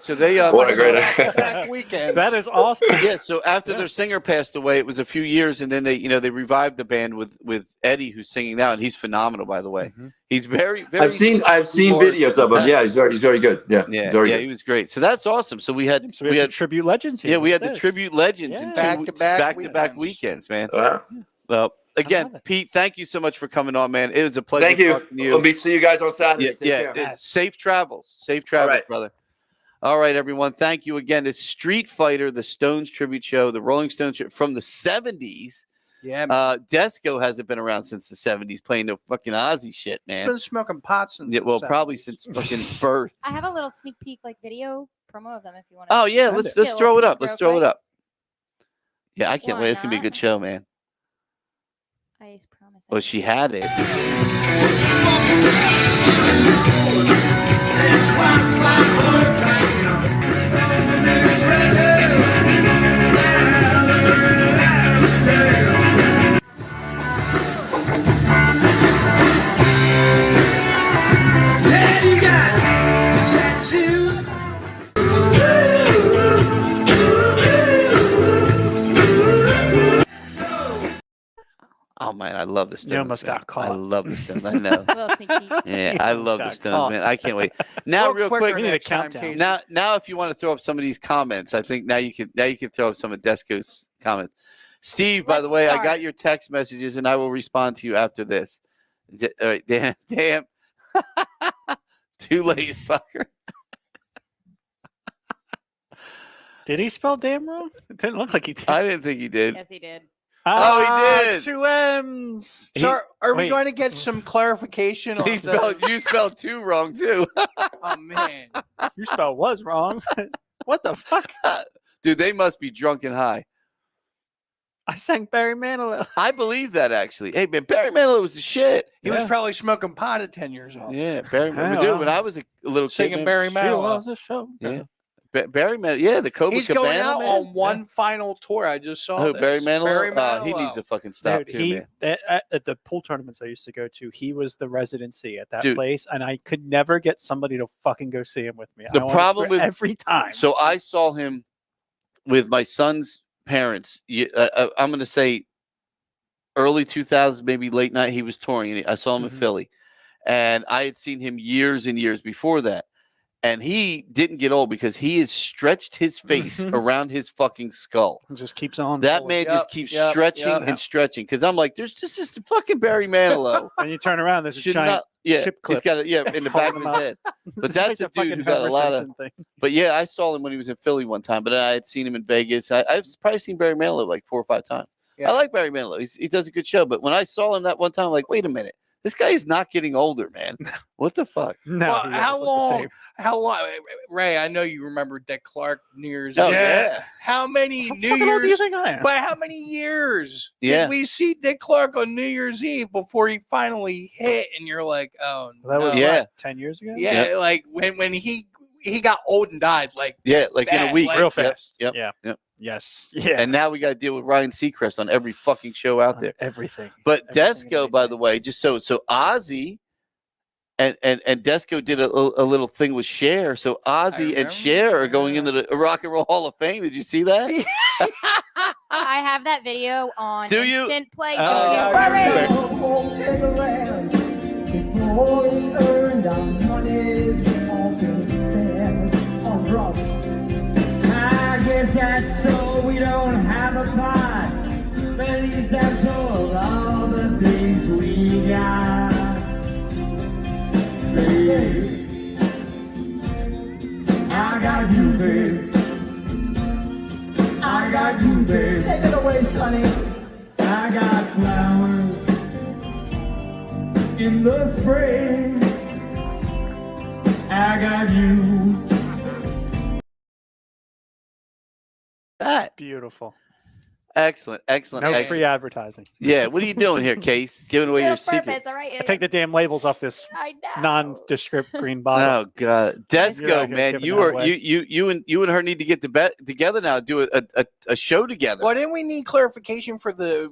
So they what a great back weekend. That is awesome. So after their singer passed away, it was a few years, and then they revived the band with Eddie, who's singing now, and he's phenomenal, by the way. Mm-hmm. He's very, very. I've seen videos of him. Yeah, he's very good. Yeah, good. He was great. So that's awesome. So we had tribute legends here. Yeah, we had the tribute legends in back-to-back weekends, man. Wow. Well, again, Pete, thank you so much for coming on, man. It was a pleasure. Thank you. Talking to you. We'll see you guys on Saturday. Take care. Safe travels, brother. All right, everyone. Thank you again. It's Street Fighter, the Stones tribute show, the Rolling Stones from the 70s. Yeah. Desco hasn't been around since the 70s, playing the fucking Ozzy shit, man. He's been smoking pot since. Probably since fucking birth. I have a little sneak peek, video promo of them if you want to. Oh yeah, let's throw it up. Let's throw it up. Yeah, I can't wait. It's gonna be a good show, man. I promise. Well, she had it. Oh man, I love the Stones. You almost got caught. I love the Stones. I know. Yeah, I love the Stones, man. I can't wait. Now, real quick, we need a countdown. Now, if you want to throw up some of these comments, I think now you can throw up some of Desco's comments. Steve, by the way, I got your text messages, and I will respond to you after this. All right, damn. Too late, fucker. Did he spell damn wrong? It didn't look like he did. I didn't think he did. Yes, he did. Oh, he did. 2 M's. So are we going to get some clarification on you spelled 2 wrong too. Oh man. Your spell was wrong. What the fuck? Dude, they must be drunk and high. I sang Barry Manilow. I believe that, actually. Hey, man, Barry Manilow was the shit. He was probably smoking pot at 10 years old. Yeah, Barry Manilow. Dude, when I was a little kid, singing Barry Manilow. Was a show. Yeah. Barry Manilow. Yeah, the Cobra He's Cabana, going out man. on one final tour. I just saw Oh, this. Barry Manilow? Barry Manilow. He needs to fucking stop, Dude, too, man. At the pool tournaments I used to go to, he was the residency at that Dude. place, and I could never get somebody to fucking go see him with me. The problem with every time. So I saw him with my son's parents. I'm going to say early 2000s, maybe late night. He was touring. I saw him in Philly, and I had seen him years and years before that. And he didn't get old because he has stretched his face around his fucking skull. It just keeps on. That pulling. man just keeps stretching yep. and stretching. Because I'm like, there's just this fucking Barry Manilow. And you turn around, there's a Should giant not, yeah, chip he's clip. got it, in the back of his head. But It's that's like a the fucking dude who got a Homer lot of. Simpson thing. But yeah, I saw him when he was in Philly one time. But I had seen him in Vegas. I've probably seen Barry Manilow like 4 or 5 times. Yeah. I like Barry Manilow. He does a good show. But when I saw him that one time, I'm like, wait a minute. This guy is not getting older, man. What the fuck? No, Well, he how always looked the long? same. How long? Ray, I know you remember Dick Clark New Year's. Oh, Eve. yeah. How many How New fucking old do you Years? think I am? But how many years Yeah. did we see Dick Clark on New Year's Eve before he finally hit? And you're like, oh, That was no. Yeah. what, 10 years ago? yeah, like when he got old and died, like Yeah, like in a Bad, week. like- Real Yep, fast. Yep. Yeah. Yep. Yes. Yeah. And now we got to deal with Ryan Seacrest on every fucking show out there. Everything. But Everything in Desco, by the way, just so Ozzy and Desco did a little thing with Cher. So Ozzy and remember, Cher are going yeah. into the Rock and Roll Hall of Fame. Did you see that? I have that video on Do you? instant play. Oh, Don't you yeah, worry. I guess that's so we don't have a pot. But at least that's all the things we got. Babe, I got you, babe. I got you, babe. Take it away, Sonny. I got flowers in the spring. I got you. That Beautiful. excellent. No Excellent. free advertising. Yeah, what are you doing here, Case? Giving away Did your on secret. purpose, all right? I take the damn labels off this I know. nondescript green bottle. Oh God, You're Desco, out here man, giving you that are away. you and her need to get together now. Do a show together. Well, didn't we need clarification for the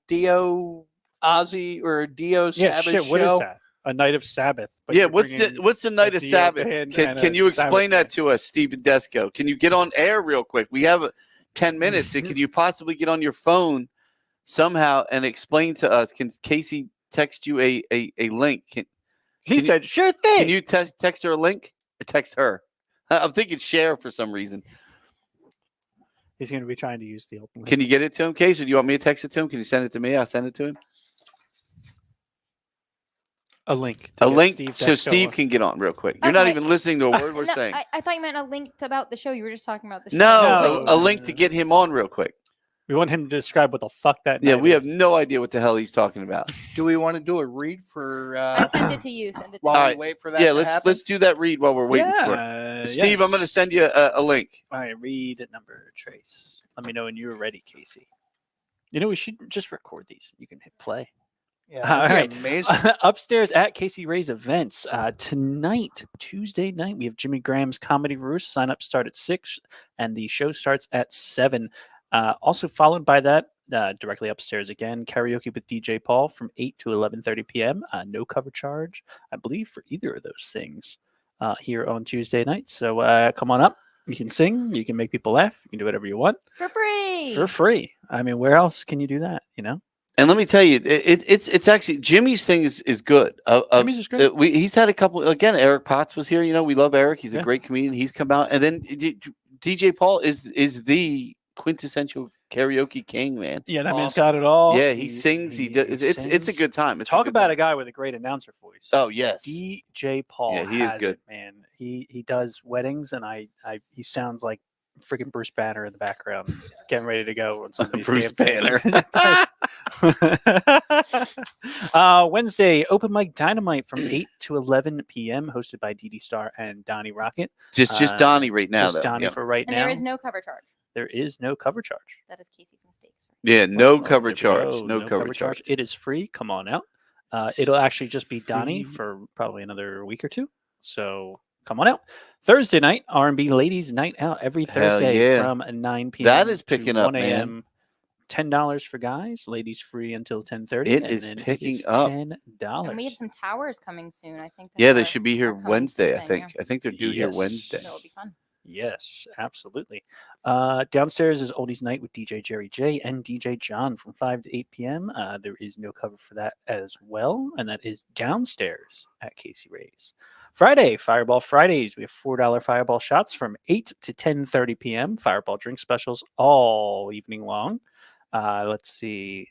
Dio Ozzy or Dio Yeah, Sabbath shit. show? What is that? A night of Sabbath. but Yeah, you're what's bringing- the night of Dio Sabbath? band Can and can a you explain Sabbath that to us, Stephen Desco? Can you get on air real quick? We have 10 minutes. And can you possibly get on your phone somehow and explain to us? Can Casey text you a link? He Can you- said, "Sure thing." Can you text her a link? Or text her. I'm thinking share for some reason. He's going to be trying to use the open link. Can you get it to him, Casey? Or do you want me to text it to him? Can you send it to me? I'll send it to him. A link. A to get link Steve so Desco Steve on. can get on real quick. You're not Okay. even listening to a word we're No, saying. I thought you meant a link about the show. You were just talking about the show. No, No. a link to get him on real quick. We want him to describe what the fuck that. Yeah, night we have is. no idea what the hell he's talking about. Do we want to do a read for I sent it to you. Send it to while All we right. wait for that? Yeah, to let's happen? do that read while we're waiting for it. Yeah, Steve, I'm going to send you a link. All right, read number trace. Let me know when you're ready, Casey. You know, we should just record these. You can hit play. Yeah, All that'd right. be amazing. Upstairs at Casey Ray's events tonight, Tuesday night, we have Jimmy Graham's Comedy Roost. Sign up start at 6, and the show starts at 7. Also followed by that, directly upstairs again, karaoke with DJ Paul from 8 to 11:30 p.m. No cover charge, I believe, for either of those things here on Tuesday night. So come on up. You can sing. You can make people laugh. You can do whatever you want for free. for free. I mean, where else can you do that? You know, And let me tell you, it's actually Jimmy's thing is good. Jimmy's is great. He's had a couple. Again, Eric Potts was here. You know, we love Eric. He's a Yeah. great comedian. He's come out, and then DJ Paul is the quintessential karaoke king, man. Yeah, that man's Awesome. got it all. Yeah, he sings. He does. It's a sings. good time. It's Talk good about time. a guy with a great announcer voice. Oh yes. DJ Paul. Yeah, he is has good. it, man. He does weddings, and he sounds like freaking Bruce Banner in the background, getting ready to go on some of these Bruce damn things. Banner. Wednesday, open mic Dynamite from 8 to 11 p.m. hosted by Dee Dee Star and Donnie Rocket. Just Donnie right now, Just though. Donnie Yep. for right and now. there is no cover charge. There is no cover charge. That is Casey's mistake. Sorry. Yeah, no Well, cover there we charge. go. No cover charge. It is free. Come on out. It'll actually just be Donnie Free. for probably another week or two. So come on out. Thursday night, R&B Ladies Night Out every Hell Thursday yeah. from 9 p.m. That is to picking up, 1 man. a.m. $10 for guys, ladies free until 10:30. It and is then picking is up. And we have $10. some towers coming soon. I think. Yeah, they are- should be here are coming Wednesday. I soon, think. yeah. I think they're due here Yes. Wednesday. So it'll be fun. Yes, absolutely. Downstairs is Oldies Night with DJ Jerry J and DJ John from 5 to 8 p.m. There is no cover for that as well, and that is downstairs at Casey Ray's. Friday, Fireball Fridays. We have $4 Fireball shots from 8 to 10:30 p.m. Fireball drink specials all evening long. Let's see.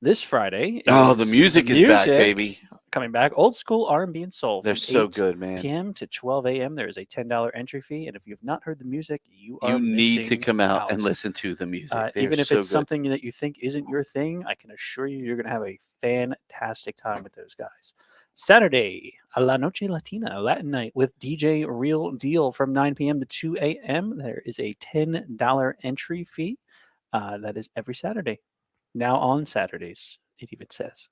This Friday. Oh, the is music is back, baby. Coming back. Old school R&B and soul. They're from so 8 good, man. p.m. to 12 a.m. There is a $10 entry fee. And if you have not heard the music, you are need to missing come out and listen to the music. even if so it's good. something that you think isn't your thing, I can assure you you're going to have a fantastic time with those guys. Saturday, a La Noche Latina, Latin night with DJ Real Deal from 9 p.m. to 2 a.m. There is a $10 entry fee. That is every Saturday. Now on Saturdays, it even says.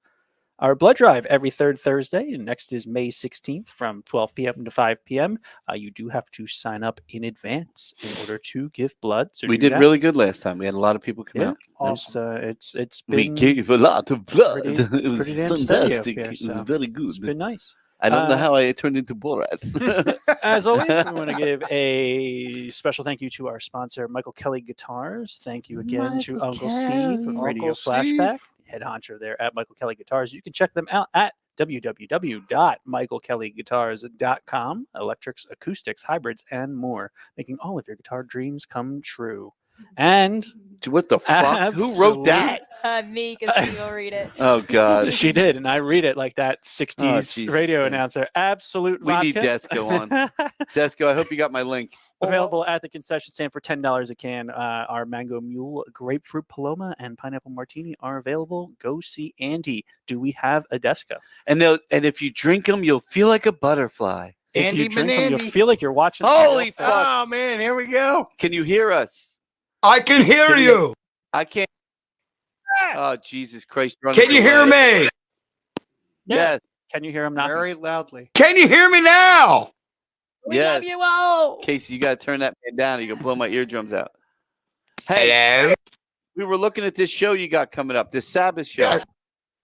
Our blood drive every third Thursday, and next is May 16th from 12 p.m. to 5 p.m. You do have to sign up in advance in order to give blood. So we do did that. really good last time. We had a lot of people come Yeah, out. Awesome. It's We been gave a lot of blood. pretty- it was pretty damn steady up fantastic. here, It was so very it's good. been nice. I don't know uh, how I turned into Borat. As always, we want to give a special thank you to our sponsor, Michael Kelly Guitars. Thank you again to Michael Uncle Steve of Kelly. Radio Uncle Flashback, Steve. head honcho there at Michael Kelly Guitars. You can check them out at www.michaelkellyguitars.com. Electrics, acoustics, hybrids, and more, making all of your guitar dreams come true. And What the fuck? Who wrote that? Me, because you will read it. Oh God. she did, and I read it like that 60s Jesus radio Christ. announcer. Absolute We need vodka. Desco on. Desco, I hope you got my link. Available at the concession stand for $10 a can. Our Mango Mule, Grapefruit Paloma, and Pineapple Martini are available. Go see Andy. Do we have a Desco? And if you drink them, you'll feel like a butterfly. If Andy you drink them, you'll Menandy. feel like you're watching. Holy some fuck. Oh man, here we go. Can you hear us? I can hear Can you. I can't. Oh Jesus Christ! Can you hear me? Yeah. Yes. Can you hear him knocking? Very loudly. Can you hear me now? Yes. you all. Casey, you got to turn that man down. You can blow my eardrums out. Hey, Hello. we were looking at this show you got coming up, this Sabbath show. Yes.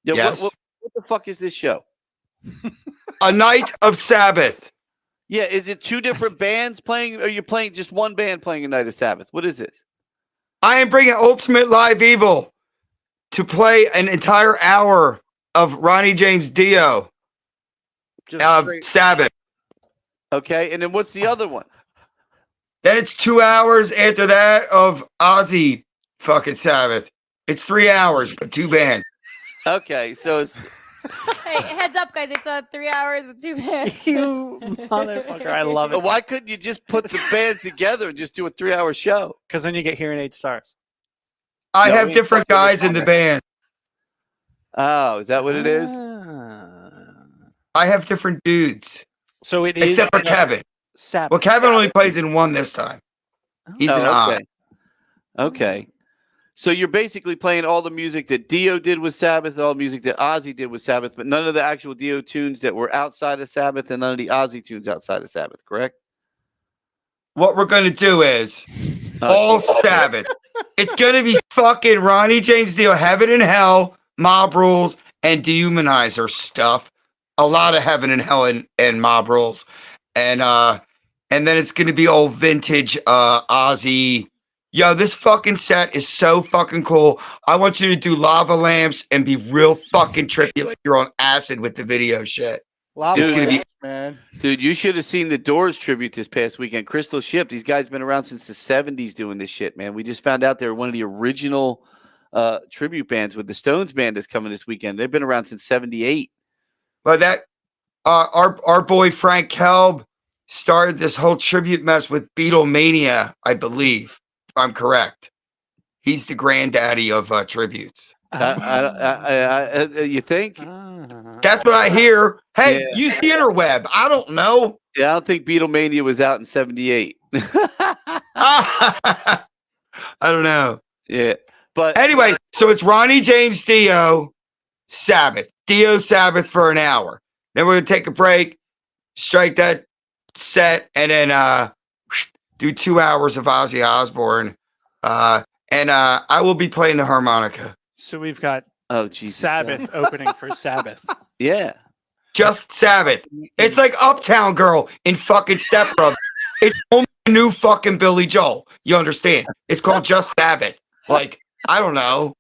Yeah, Yes. what the fuck is this show? A night of Sabbath. Yeah, is it two different bands playing, or are you playing just one band playing a night of Sabbath? What is this? I am bringing Ultimate Live Evil to play an entire hour of Ronnie James Dio Just of straight- Sabbath. Okay, and then what's the other one? Then it's 2 hours after that of Ozzy fucking Sabbath. It's 3 hours for two bands. Okay, so it's Hey, heads up, guys! It's 3 hours with 2 bands. You motherfucker. I love it. why couldn't you just put some bands together and just do a 3-hour show? Because then you get hearing aid stars. I No, have we- different guys in the band. Oh, is that what it is? Ah. I have different dudes. So it is Except for Kevin. Sabbath. Well, Kevin only plays in one this time. He's an odd. okay. Okay. So you're basically playing all the music that Dio did with Sabbath, all the music that Ozzy did with Sabbath, but none of the actual Dio tunes that were outside of Sabbath and none of the Ozzy tunes outside of Sabbath, correct? What we're going to do is Oh, all geez. Sabbath. It's going to be fucking Ronnie James Dio, Heaven and Hell, Mob Rules, and Dehumanizer stuff. A lot of Heaven and Hell and Mob Rules. And then it's going to be old vintage Ozzy. Yo, this fucking set is so fucking cool. I want you to do lava lamps and be real fucking trippy like you're on acid with the video shit. Lava It's gonna be- lamps, man. Dude, you should have seen the Doors tribute this past weekend. Crystal Ship, these guys been around since the 70s doing this shit, man. We just found out they're one of the original tribute bands with the Stones band that's coming this weekend. They've been around since 78. But that our boy Frank Kelb started this whole tribute mess with Beatlemania, I believe. If I'm correct. He's the granddaddy of tributes. You think? That's what I hear. Hey, Yeah. use the interweb. I don't know. Yeah, I don't think Beatlemania was out in 78. I don't know. Yeah. But Anyway, so it's Ronnie James Dio Sabbath. Dio Sabbath for an hour. Then we're going to take a break, strike that set, and then do 2 hours of Ozzy Osbourne. And I will be playing the harmonica. So we've got oh Jesus. Sabbath opening for Sabbath. Yeah. Just Sabbath. It's like Uptown Girl in fucking Step Brothers. It's only a new fucking Billy Joel. You understand? It's called Just Sabbath. Like, I don't know.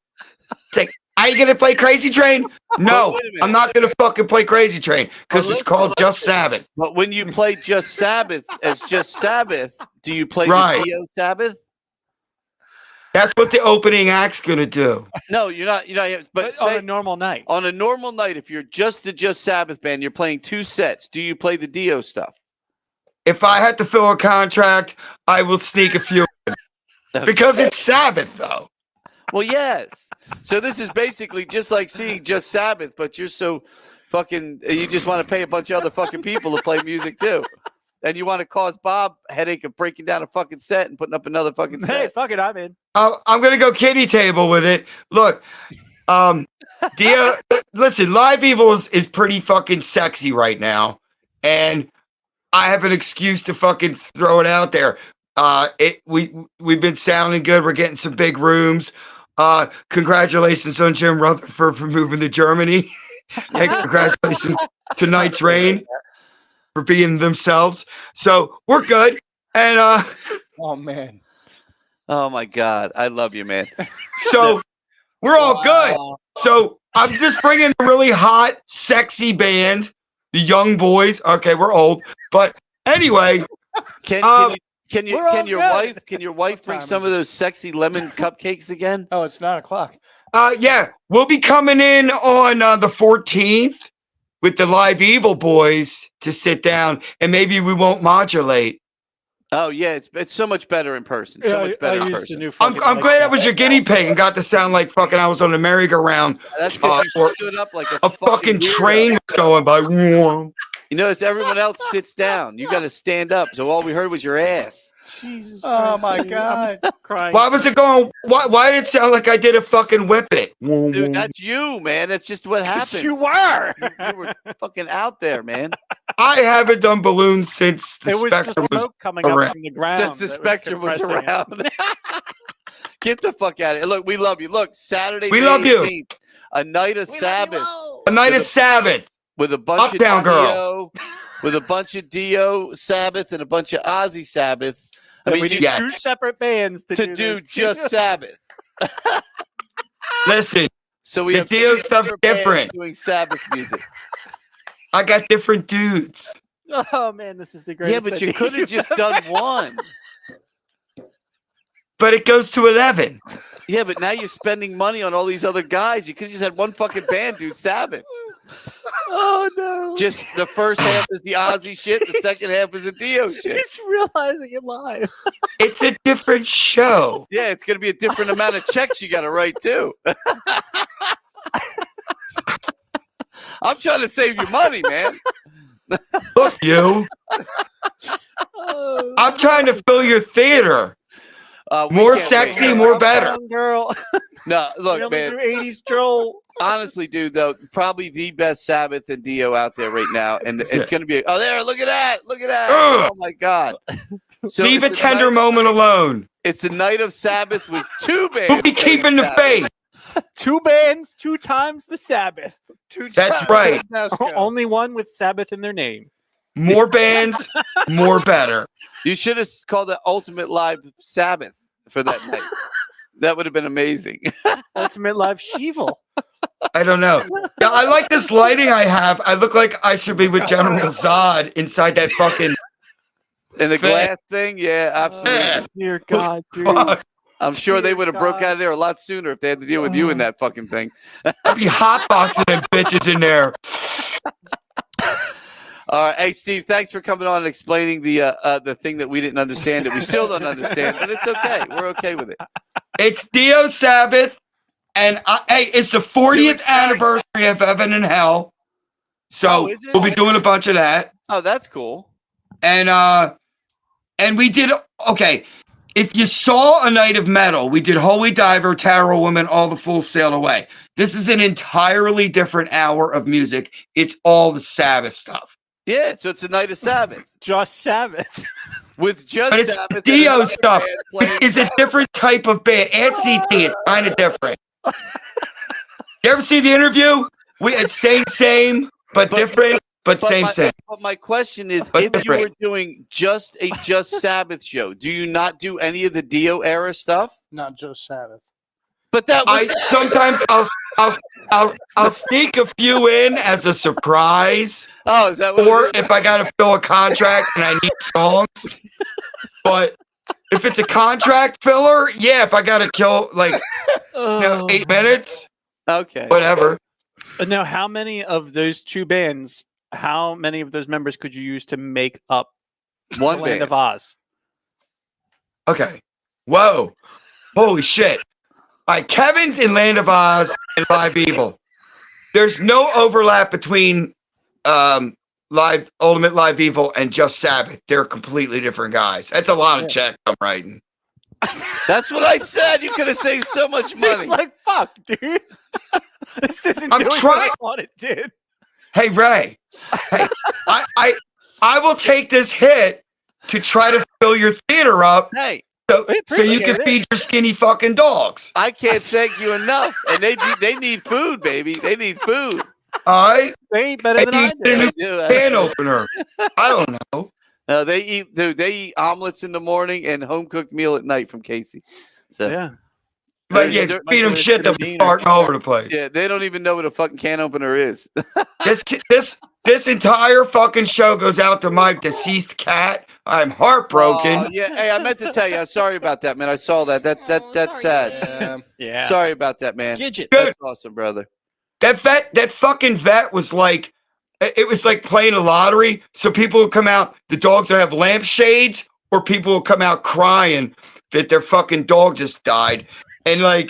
It's like Are you gonna play Crazy Train? No, wait a minute. I'm not gonna fucking play Crazy Train because Well, it's called Just Sabbath. But when you play Just Sabbath as Just Sabbath, do you play Right. the Dio Sabbath? That's what the opening act's gonna do. No, you're not. But on say, a normal night. on a normal night, if you're just the Just Sabbath band, you're playing 2 sets. Do you play the Dio stuff? If I had to fill a contract, I will sneak a few in. Because it's Sabbath, though. Well, yes. So this is basically just like seeing Just Sabbath, but you're so fucking. You just want to pay a bunch of other fucking people to play music too, and you want to cause Bob a headache of breaking down a fucking set and putting up another fucking set. Hey, fuck it, I'm in. I'm gonna go kiddie table with it. Look, Dio. Listen, Live Evil is pretty fucking sexy right now, and I have an excuse to fucking throw it out there. We've been sounding good. We're getting some big rooms. Congratulations on Jim Rutherford for moving to Germany, and congratulations to Night's Rain for being themselves. So we're good. And Oh man. Oh my God, I love you, man. so we're all good. So I'm just bringing a really hot, sexy band, the Young Boys. Okay, we're old, but anyway. Can your wife bring some of those sexy lemon cupcakes again? Oh, it's 9:00. Yeah, we'll be coming in on the 14th with the Live Evil Boys to sit down, and maybe we won't modulate. Oh yeah, it's so much better in person. So much better in person. I'm glad I was your guinea pig and got to sound like fucking I was on a merry-go-round. That's because you stood up like a fucking train was going by. You notice everyone else sits down. You got to stand up. So all we heard was your ass. Jesus. Oh Christ, my dude, God. I'm crying. Why was it going? Why did it sound like I did a fucking whip it? Dude, that's you, man. That's just what happened. You were. You were fucking out there, man. I haven't done balloons since the It was spectrum the was smoke coming up around. from the ground. Since the that spectrum was compressing it. around. Get the fuck out of here. Look, we love you. Look, Saturday, We May love you. 18th, a night of Sabbath. A night of Sabbath. With a bunch Uptown of Girl. Dio, with a bunch of Dio Sabbath and a bunch of Ozzy Sabbath. I mean, we need yes. 2 separate bands to do this. just Sabbath. Listen, So we the have Dio 3 stuff's other bands different. doing Sabbath music. I got different dudes. Oh man, this is the Yeah, greatest. but you thing. could have just done one. But it goes to 11. Yeah, but now you're spending money on all these other guys. You could have just had one fucking band do Sabbath. Oh no! Just the first half is the Ozzy shit, the second half is the Dio shit. He's realizing it live. It's a different show. Yeah, it's gonna be a different amount of checks you gotta write too. I'm trying to save you money, man. Look, you. Oh, I'm trying to fill your theater. We More can't sexy, wait. more better. Young girl. No, We look, only man. do 80s Joel. Honestly, dude, though, probably the best Sabbath and Dio out there right now, and it's going to be. Oh, there! Look at that! Look at that! Ugh. Oh my God! So Leave a it's tender night, moment alone. It's a night of Sabbath with 2 bands. We'll be keeping the Sabbath. faith. 2 bands, 2 times the Sabbath. That's right. Only one with Sabbath in their name. More bands, more better. You should have called it Ultimate Live Sabbath for that night. That would have been amazing. Ultimate Live Sheeval. I don't know. Yeah, I like this lighting I have. I look like I should be with General Zod inside that fucking. And the glass thing, yeah, absolutely. Dear God, dude. Fuck. I'm sure they dear would have broke God. out of there a lot sooner if they had to deal with you in that fucking thing. I'd be hotboxing them bitches in there. All right, hey Steve, thanks for coming on and explaining the thing that we didn't understand, that we still don't understand, but it's okay. We're okay with it. It's Dio Sabbath, and hey, it's the 40th anniversary of Heaven and Hell. So Oh, is it? we'll be doing a bunch of that. Oh, that's cool. And we did okay. If you saw A Night of Metal, we did Holy Diver, Tarot Woman, All the Fools Sail Away. This is an entirely different hour of music. It's all the Sabbath stuff. Yeah, so it's a night of Sabbath Just Sabbath. with just But it's Sabbath. and Dio another stuff. band playing It's a Sabbath. different type of band. And CT, it's kind of different. You ever see the interview? It's same, but different, but same. But my question is, But if you different. were doing just a Just Sabbath show, do you not do any of the Dio era stuff? Not just Sabbath. But that was sometimes I'll sneak a few in as a surprise. Oh, is that what? Or if I got to fill a contract and I need songs. But if it's a contract filler, yeah. If I got to kill 8 minutes, Okay. whatever. Now, how many of those two bands? How many of those members could you use to make up One the Land band. of Oz? Okay. Whoa. Holy shit. All right, Kevin's in Land of Oz and Live Evil. There's no overlap between Ultimate Live Evil and Just Sabbath. They're completely different guys. That's a lot of checks I'm writing. That's what I said. You could have saved so much money. It's like, fuck, dude. This isn't I'm doing trying- what I wanted, dude. Hey Ray. Hey, I will take this hit to try to fill your theater up Hey, so you can appreciate it. feed your skinny fucking dogs. I can't thank you enough. And they need food, baby. They need food. All right? They ain't better than I Maybe you do. get a new can opener. I don't know. No, they eat omelets in the morning and home cooked meal at night from Casey. So Yeah. But yeah, They're- feed them shit that be farting all over the place. yeah, they don't even know what a fucking can opener is. This entire fucking show goes out to my deceased cat. I'm heartbroken. Oh, yeah. Hey, I meant to tell you. I'm sorry about that, man. I saw that. That's sad. Yeah. Sorry about that, man. Gidget. Good. That's awesome, brother. That fucking vet was like, it was like playing a lottery. So people would come out, the dogs would have lampshades, or people would come out crying that their fucking dog just died. And like,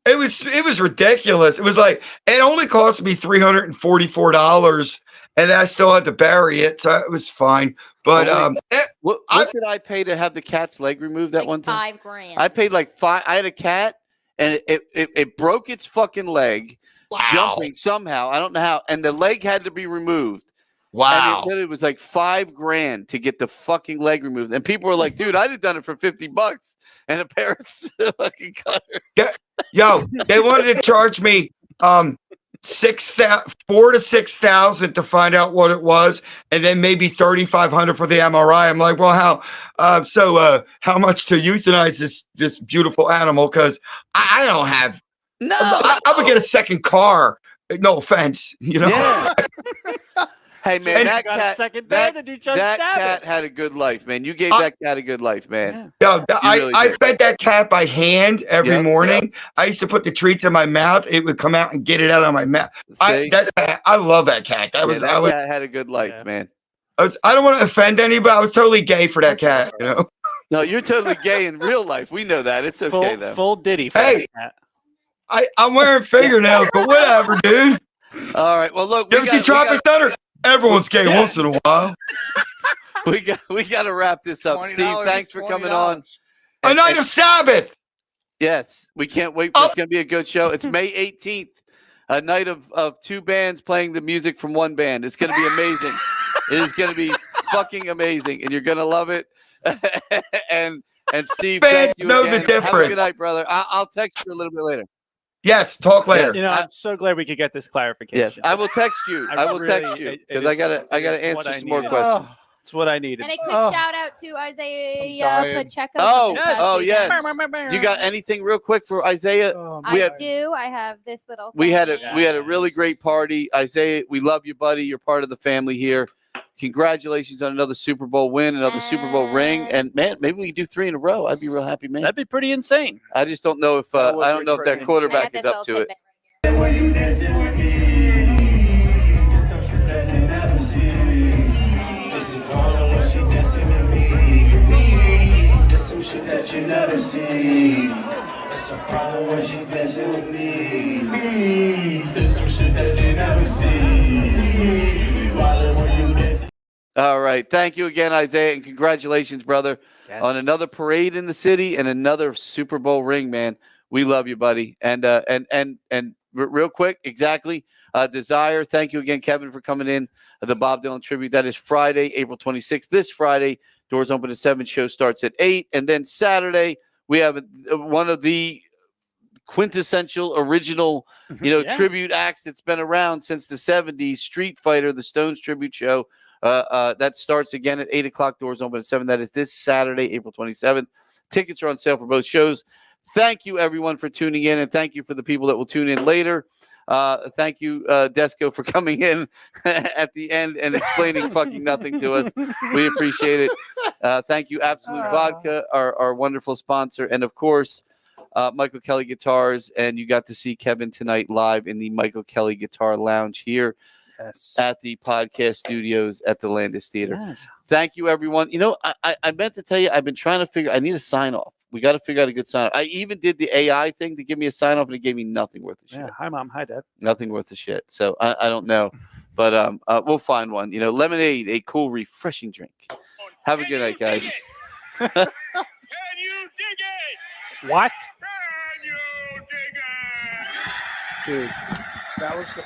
it was ridiculous. It was like, it only cost me $344, and I still had to bury it. So it was fine. But What did I pay to have the cat's leg removed that Like one time? $5,000. I paid like $5. I had a cat, and it broke its fucking leg jumping somehow. I don't know how, and the leg had to be removed. wow. And it was like $5,000 to get the fucking leg removed. And people were like, dude, I'd have done it for $50 and a pair of fucking cutters. Yo, they wanted to charge me $4,000 to $6,000 to find out what it was, and then maybe $3,500 for the MRI. I'm like, well, how much to euthanize this beautiful animal? Because I don't have. No. I would get a second car. No offense, you know. Yeah. Hey, man, And that got a cat, second that, band to do Just that Sabbath. cat had a good life, man. You gave that cat a good life, man. Yo, really I did. fed that cat by hand every Yep, morning. I used to put the treats in my mouth. It would come out and get it out of my mouth. See? I love that cat. Yeah, that cat had a good life, Yeah. man. I don't want to offend anybody. I was totally gay for that cat. You know. No, you're totally gay in real life. We know that. It's okay, though. Full ditty for Hey. that. I'm wearing fingernails, but whatever, dude. All right. Well, look, You ever see Tropic Thunder? Everyone's gay once in a while. we got to wrap this up. Steve, $20 thanks for coming on. A night of Sabbath. Yes, we can't wait for it's going to be a good show. It's May 18th, a night of two bands playing the music from one band. It's going to be amazing. It is going to be fucking amazing, and you're going to love it. and Steve, thank you Fans know again. the Have a difference. good night, brother. I'll text you a little bit later. Yes, talk later. You know, I'm so glad we could get this clarification. Yes, I will text you. I will text really- you it because I is- gotta it is answer what I some more needed. questions. It's what I needed. And a quick Oh. shout out to Isaiah dying. Pacheco. Oh, from this past oh weekend. yes. You got anything real quick for Isaiah? Oh, We I had- do. I have this little. We had thing. a really great party. Isaiah, we love you, buddy. You're part of the family here. Congratulations on another Super Bowl win, another Super Bowl ring, and man, maybe we can do 3 in a row. I'd be real happy, man. That'd be pretty insane. I just don't know if That would I be don't know if crazy. that quarterback I is got up this to little it. tidbit right here. All right, thank you again, Isaiah, and congratulations, brother, on another parade in the city and another Super Bowl ring, man. We love you, buddy. And real quick, exactly. Desire, thank you again, Kevin, for coming in. The Bob Dylan tribute. That is Friday, April 26th. This Friday, doors open at 7. Show starts at 8, and then Saturday we have one of the quintessential original, Yeah. tribute acts that's been around since the 70s. Streetfighter, the Stones tribute show. That starts again at 8 o'clock. Doors open at 7. That is this Saturday, April 27th. Tickets are on sale for both shows. Thank you, everyone, for tuning in, and thank you for the people that will tune in later. Thank you, Desco, for coming in at the end and explaining fucking nothing to us. We appreciate it. Thank you, Absolute Vodka, our wonderful sponsor, and of course, Michael Kelly Guitars. And you got to see Kevin tonight live in the Michael Kelly Guitar Lounge here at the podcast studios at the Landis Theater. Yes. Thank you, everyone. You know, I meant to tell you, I've been trying to figure. I need a sign off. We got to figure out a good sign off. I even did the AI thing to give me a sign off, and it gave me nothing worth a shit. Yeah. Hi, Mom. Hi, Dad. Nothing worth a shit. So I don't know, but we'll find one. You know, lemonade, a cool, refreshing drink. Have a good night, guys. Can you dig it? What? Can you dig it? Dude, that was the